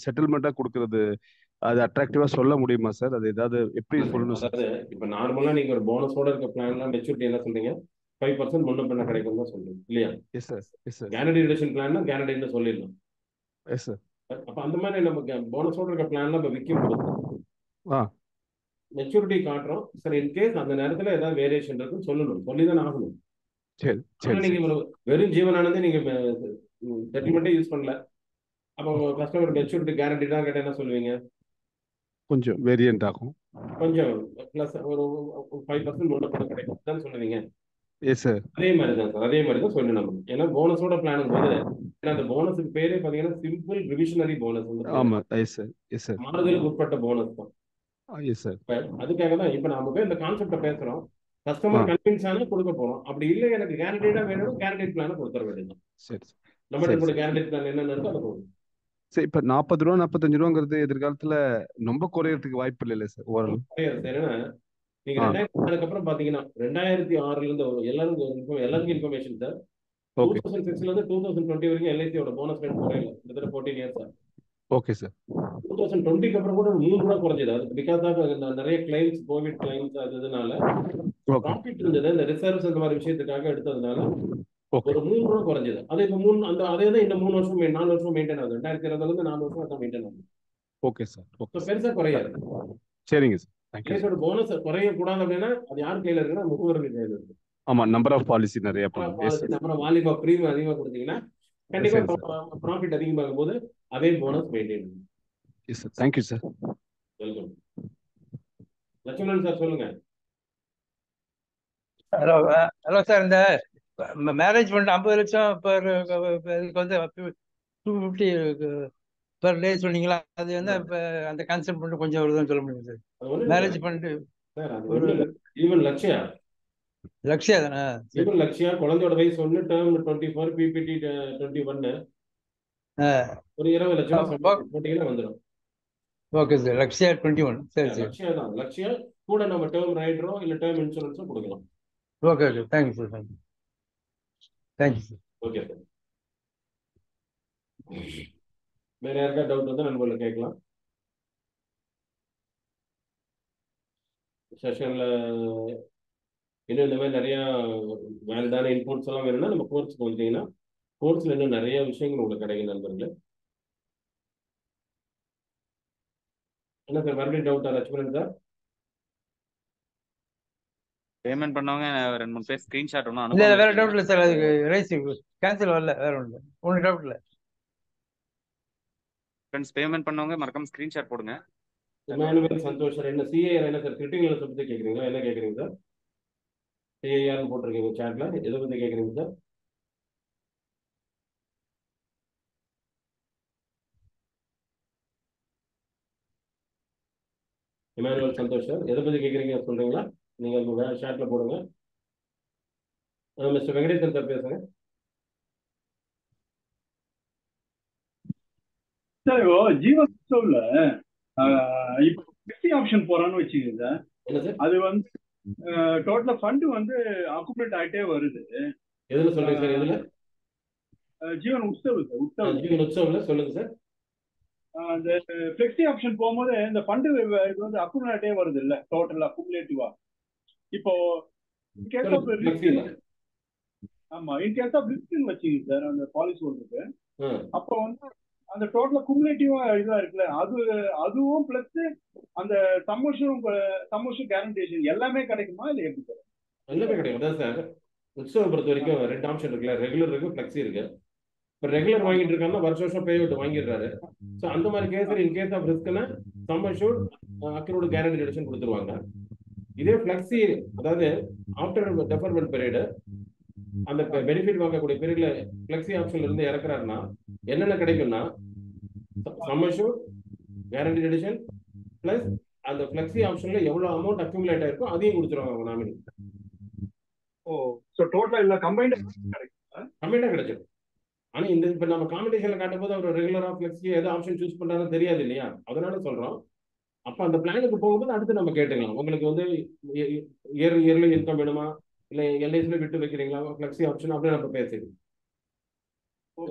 செட்டில்மெண்ட்டா கொடுக்கறது அது அட்ராக்டிவா சொல்ல முடியுமா சார்? அது ஏதாவது எப்படி சொல்லணும் சார்? அதாவது இப்போ நார்மலா நீங்க ஒரு போனஸோட இருக்க பிளான்லாம் மெச்சூரிட்டி என்ன சொல்றீங்க, 5% முன்ன பின்ன கிடைக்கும் தான் சொல்றீங்க இல்லையா? Yes sir, yes sir. Guarantee reduction பிளான்னா கேரண்டின்னு சொல்லிடலாம். Yes sir. அப்ப அந்த மாதிரி நம்ம போனஸோட இருக்க பிளான்லாம் இப்போ விற்கும் போது மெச்சூரிட்டி காட்டுறோம் சார். இன்கேஸ் அந்த நேரத்தில் ஏதாவது வேரியேஷன் இருக்குன்னு சொல்லணும், சொல்லி தான் ஆகணும். சரி ஆனா சரி நீங்க சரி. வெறும் ஜீவனானந்தே நீங்க செட்டில்மெண்ட்டே யூஸ் பண்ணல. அப்போ கஸ்டமர் மெச்சூரிட்டி கேரண்டி தான் கேட்டால் என்ன சொல்லுவீங்க? கொஞ்சம் வேரியன்ட் ஆகும். கொஞ்சம் ப்ளஸ் ஒரு 5% முன்ன பின்ன கிடைக்கும் தான் சொல்லுவீங்க. Yes sir. அதே மாதிரி தான் சார், அதே மாதிரி தான் சொல்லணும் நம்ம. ஏன்னா போனஸோட பிளானும் போது, ஏன்னா அந்த போனஸுக்கு பேரே பார்த்தீங்கன்னா சிம்பிள் ரிவிஷனரி போனஸ் வந்து பேரு. ஆமா. Yes sir. Yes sir. மாறுதலுக்கு உட்பட்ட போனஸ் தான். Yes sir. இப்ப அதுக்காக தான் இப்ப நாம போய் இந்த கான்செப்ட பேசுறோம். ஆ கஸ்டமர் கன்வின்ஸ் ஆனா கொடுக்க போறோம். அப்படி இல்லை எனக்கு கேரண்டீடா வேணும், கேரண்டீட் பிளான கொடுத்துட வேண்டியது. சரி நம்மகிட்ட சரி கூட சார். கேரண்டீட் பிளான் என்னென்ன இருக்கோ அதை கொடுக்கும். சரி, இப்ப 40 ரூபா 45 ரூபாங்கிறது எதிர்காலத்துல ரொம்ப குறையறதுக்கு வாய்ப்பு இல்லைல்ல சார் ஓரளவு? கிடையாது சார். ஏன்னா நீங்க ஆ 2006 அப்புறம் பாத்தீங்கன்னா 2006ல இருந்து எல்லாருக்கும் இன்ஃபர்மேஷன் சார். ஓகே 2006ல இருந்து 2020 வரைக்கும் எல்ஐசியோட போனஸ் ரேட் குறையல. கிட்டத்தட்ட 14 இயர்ஸ். Okay sir. 2020க்கு அப்புறம் கூட 3 ரூபா குறைஞ்சது. அது பிகாஸ் ஆஃப் நிறைய கிளைம்ஸ், கோவிட் கிளைம்ஸ் அதனால ஓகே ப்ராஃபிட் இருந்தது. இந்த ரிசர்வ்ஸ் அந்த மாதிரி விஷயத்துக்காக எடுத்ததுனால ஓகே ஒரு 3 ரூபா குறைஞ்சது. அது இப்போ அதே தான் இந்த 3 வருஷம் 4 வருஷம் மெயின்டைன் ஆகுது. 2020ல இருந்து 4 வருஷம் அதான் மெயின்டைன் ஆகுது. Okay sir. Okay so sir. பெருசா குறையாது. சரிங்க சார். Thank you sir. கேஸோட போனஸ் குறையக்கூடாது அப்படின்னா அது யார் கையில இருக்குன்னா முகவர்கள் கையில இருக்கு. ஆமா, நம்பர் ஆஃப் பாலிசி நிறைய பண்ணணும். Yes sir. அப்புறம் வால்யூம் ஆஃப் பிரீமியம் அதிகமா கொடுத்தீங்கன்னா கண்டிப்பா சரி சார். ப்ராஃபிட் அதிகமாகும் போது அதே போனஸ் மெயின்டைன் பண்ணும். Yes sir. Thank you sir. Welcome. Lakshmanan sir சொல்லுங்க. ஹலோ ஹலோ சார், இந்த மேரேஜ் பண்ண 50 லட்சம் இதுக்கு வந்து 250 பெர் டே சொன்னீங்களா? அது வந்து இப்போ அந்த கான்செப்ட் மட்டும் கொஞ்சம் வருதுன்னு சொல்ல முடியும் சார். அது ஒண்ணு மேரேஜ் பண்ணிட்டு சார், அது ஒரு ஒண்ணு ஈவன் லட்சியா லட்சியா தானே? சரி. ஈவன் லட்சியா குழந்தையோட வயசு ஒன்று, டேர்ம் 24, பிபிடி 21, ஒரு 20 லட்சம் போட்டீங்கன்னா வந்துடும். ஓகே சார், லட்சியா 21. சரி சரி. லட்சியா தான். லட்சியா கூட நம்ம டேர்ம் ரைடரோ இல்ல டேர்ம் இன்சூரன்ஸோ கொடுக்கலாம். Okay okay, thank you sir. Thank you sir. Okay sir. வேற யாருக்கா டவுட் வந்து நண்பர்களை கேட்கலாம். செஷன்ல இன்னும் இந்த மாதிரி நிறைய வேலிடான இன்புட்ஸ் எல்லாம் வேணும்னா நம்ம கோர்ஸ்க்கு வந்தீங்கன்னா கோர்ஸ்ல இன்னும் நிறைய விஷயங்கள் உங்களுக்கு கிடைக்கும் நண்பர்களே. என்ன சார் மறுபடியும் டவுட்டா லட்சுமணன் சார்? பேமெண்ட் பண்ணவங்க 2-3 பேர் ஸ்கிரீன்ஷாட் ஒன்றும் இல்லை வேற அனுப்பாம டவுட் இல்லை சார். அதுக்கு ரைஸ் கேன்சல் வரல, வேற ஒன்று ஒன்றும் டவுட் இல்லை. ஃப்ரெண்ட்ஸ் பேமெண்ட் பண்ணவங்க மறக்காம ஸ்கிரீன்ஷாட் போடுங்க. இமானுவேல் சந்தோஷ் சார். என்ன சிஏஆர் என்ன சார் கிரிட்டிக்கல் பத்தி கேட்குறீங்களா? என்ன கேட்குறீங்க சார்? சிஏஆர்னு போட்டிருக்கீங்க சாட்ல, எதை பத்தி கேட்குறீங்க சார்? இமானுவேல் சந்தோஷ் சார் எதை பத்தி கேட்குறீங்க சொல்றீங்களா? நீங்க சாட்ல போடுங்க. மிஸ்டர் வெங்கடேசன் சார் பேசுங்க. சார் ஜீவன் உற்சவ்ல இப்போ 50 ஆப்ஷன் போறான்னு வச்சுக்கோங்க சார். என்ன சார் அது வந்து டோட்டலா ஃபண்ட் வந்து அக்குமுலேட் ஆகிட்டே வருது. எதுல சொல்றீங்க சார்? எதுல? ஜீவன் உற்சவ் சார். உற்சவ் ஜீவன் உற்சவ்ல சொல்லுங்க சார். அந்த ஃபிளெக்ஸி ஆப்ஷன் போகும்போது இந்த ஃபண்ட் இது வந்து அக்குமுலேட் ஆகிட்டே வருது இல்ல, டோட்டலா அக்குமுலேட்டிவா. இப்போ இன் கேஸ் ஆஃப் ரிஸ்க், ஆமா இன் கேஸ் ஆஃப் ரிஸ்க்னு வச்சுக்கோங்க சார் அந்த பாலிசி ஹோல்டருக்கு. அப்போ வந்து அந்த டோட்டலா குமுலேட்டிவா இதா இருக்குல்ல, அதுவும் பிளஸ் அந்த சம்மர்ஷூம் கேரண்டேஷன் எல்லாமே கிடைக்குமா இல்லை எப்படி சார்? எல்லாமே கிடைக்கும். அதான் சார் உற்சவம் பொறுத்த வரைக்கும் 2 ஆப்ஷன் இருக்குல்ல, ரெகுலர் இருக்கு, ஃபிளெக்ஸி இருக்கு. இப்போ ரெகுலர் வாங்கிட்டு இருக்காங்கன்னா வருஷம் பே அவுட் வாங்கிடுறாரு. ஸோ அந்த மாதிரி கேஸ் இன் கேஸ் ஆஃப் ரிஸ்க்னா சம்மர்ஷூட் அக்ரூட் கேரண்டி ரிடக்ஷன் கொடுத்துருவாங்க. இதே ஃபிளெக்ஸி அதாவது ஆஃப்டர் டெஃபர்மெண்ட் பீரியட் அந்த பெனிஃபிட் வாங்கக்கூடிய பீரியட்ல ஃபிளெக்ஸி ஆப்ஷன்ல இருந்து இறக்குறாருன்னா என்னென்ன கிடைக்கும்னா சம்மர்ஷூட் கேரண்டி ரிடக்ஷன் பிளஸ் அந்த ஃபிளெக்ஸி ஆப்ஷன்ல எவ்வளவு அமௌண்ட் அக்யூமுலேட் ஆயிருக்கோ அதையும் கொடுத்துருவாங்க நாமினி. ஓ, ஸோ டோட்டலா இல்லை கம்பைண்டா கிடைக்கும். கம்மியாக கிடைச்சிடும். ஆனா இந்த இப்ப நம்ம காம்படிஷன்ல காட்டும் போது அவர் ரெகுலரா ஃபிளெக்ஸி எது ஆப்ஷன் சூஸ் பண்றாருன்னு தெரியாது இல்லையா? அதனால சொல்றோம். அப்ப அந்த பிளானுக்கு போகும்போது அடுத்து நம்ம கேட்டுக்கலாம். உங்களுக்கு வந்து இயர்லி இன்கம் வேணுமா இல்ல எல்ஐசில விட்டு வைக்கிறீங்களா ஃபிளெக்ஸி ஆப்ஷன் அப்படின்னு நம்ம பேசிடுவோம்.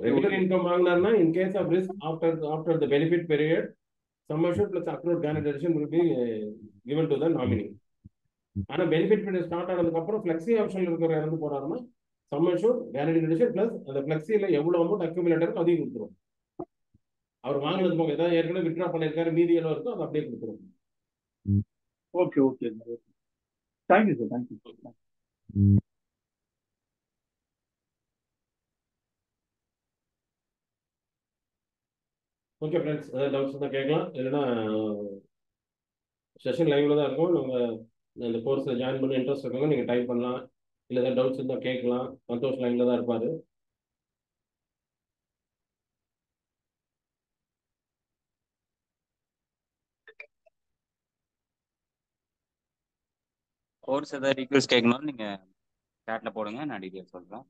ரெகுலர் இன்கம் வாங்கினார்னா in case of risk after the benefit period sum assured plus accrued guarantee reduction will be given to the nominee. ஆனா பெனிஃபிட் பீரியட் ஸ்டார்ட் ஆனதுக்கு அப்புறம் ஃபிளெக்ஸி ஆப்ஷன்ல இருக்கிற இறந்து போறாருன்னா sum assured guarantee reduction plus அந்த ஃபிளெக்ஸில எவ்வளவு அமௌண்ட் அக்யூமுலேட் இருக்கோ அதையும் கொடுத்துரும். அவர் வாங்கினது போக ஏதாவது ஏற்கனவே வித்ட்ரா பண்ணியிருக்காரு மீதி எல்லாம் இருக்கோ அதை அப்படியே கொடுத்துரும். Okay okay, thank you sir. Thank you. Okay friends, ஏதாவது டவுட்ஸ் தான் கேட்கலாம். இல்லைன்னா செஷன் லைவ்ல தான் இருக்கும். நம்ம இந்த கோர்ஸில் ஜாயின் பண்ண இன்ட்ரெஸ்ட் இருக்கவங்க நீங்கள் டைப் பண்ணலாம். இல்லை ஏதாவது டவுட்ஸ் இருந்தால் கேட்கலாம். சந்தோஷ் லைவ்ல தான் இருப்பார். கோர்ஸ் ஏதாவது டீட்டெயில்ஸ் கேட்கணும் நீங்க சேட்ல போடுங்க, நான் டீட்டெயில்ஸ் சொல்றேன்.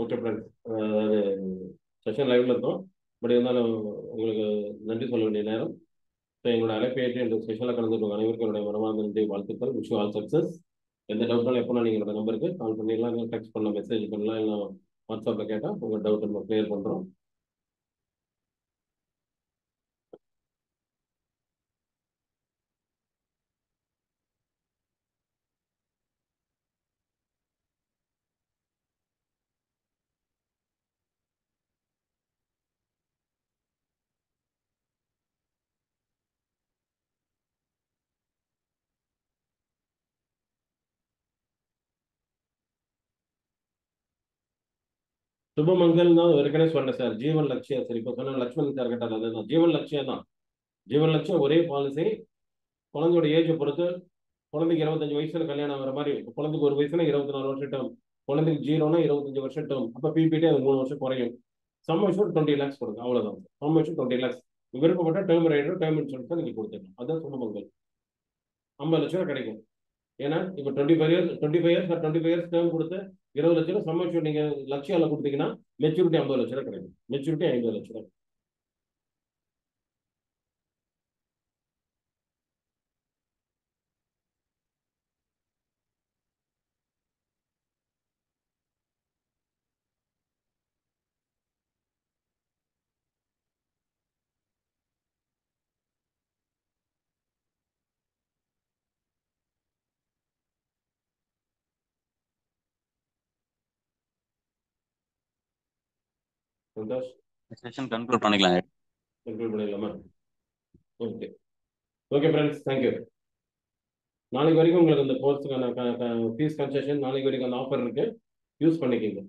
ஓகே ஃப்ரெண்ட்ஸ், அதாவது செஷன் லைவ்ல இருக்கும். பட் இருந்தாலும் உங்களுக்கு நன்றி சொல்ல வேண்டிய நேரம். ஸோ எங்களோட அழைப்பை ஏற்று இந்த செஷனில் கலந்துருக்க அனைவருக்கும் என்னுடைய மனமார்ந்த நன்றி, வாழ்த்துக்கள். Wish you all success. எந்த டவுட்னாலும் எப்போனா நீங்கள் என்னோட நம்பருக்கு கால் பண்ணிடலாம், இல்லை டெக்ஸ்ட் பண்ணலாம், மெசேஜ் பண்ணலாம், இல்லை வாட்ஸ்அப்பில் கேட்டால் உங்கள் டவுட் நம்ம கிளியர் பண்ணுறோம். சுபமங்கல் தான் ஏற்கனவே சொன்னேன் சார். ஜீவன் லட்சியம் சார். இப்போ சொன்ன லட்சுமணன் சார் கேட்டால் அதுதான் ஜீவன் லட்சியம் தான். ஜீவன் லட்சியம் ஒரே பாலிசி. குழந்தையோட ஏஜை பொறுத்து குழந்தைக்கு 25 வயசுல கல்யாணம் ஆகிற மாதிரி, குழந்தைக்கு 1 வயசுல 24 வருஷம் டேர்ம், குழந்தைக்கு 0னா 25 வருஷம் டேர்ம். அப்போ பிபிடி அது 3 வருஷம் குறையும். சம் இஷ்யூட் 20 lakhs கொடுங்க, அவ்வளோதான். Sum issued 20 lakhs. விருப்பப்பட்ட டேர்ம் ரைடர் டேர்ம் இன்சூரன்ஸ் நீங்கள் கொடுத்துடலாம். அதுதான் சுபமங்கல். 50 லட்சம் ரூபா கிடைக்கும். ஏன்னா இப்போ 25 இயர்ஸ் டேர்ம் கொடுத்து 20 லட்ச ரூபா சம் இஷ்யூட் நீங்கள் லட்சியால கொடுத்தீங்கன்னா மெச்சூரிட்டி 50 லட்ச ரூபா கிடைக்கும். மெச்சூரிட்டி 50 லட்ச ரூபா. சந்தோஷ், செஷன் கன்க்ளூட் பண்ணிக்கலாம். கன்க்ளூட் பண்ணிடலாமா? ஓகே. Okay friends, thank you. நாளைக்கு வரைக்கும் உங்களுக்கு இந்த கோர்ஸுக்கான ஃபீஸ் கன்செஷன் நாளைக்கு வரைக்கும் அந்த ஆஃபர் இருக்கு. யூஸ் பண்ணிக்கிங்க.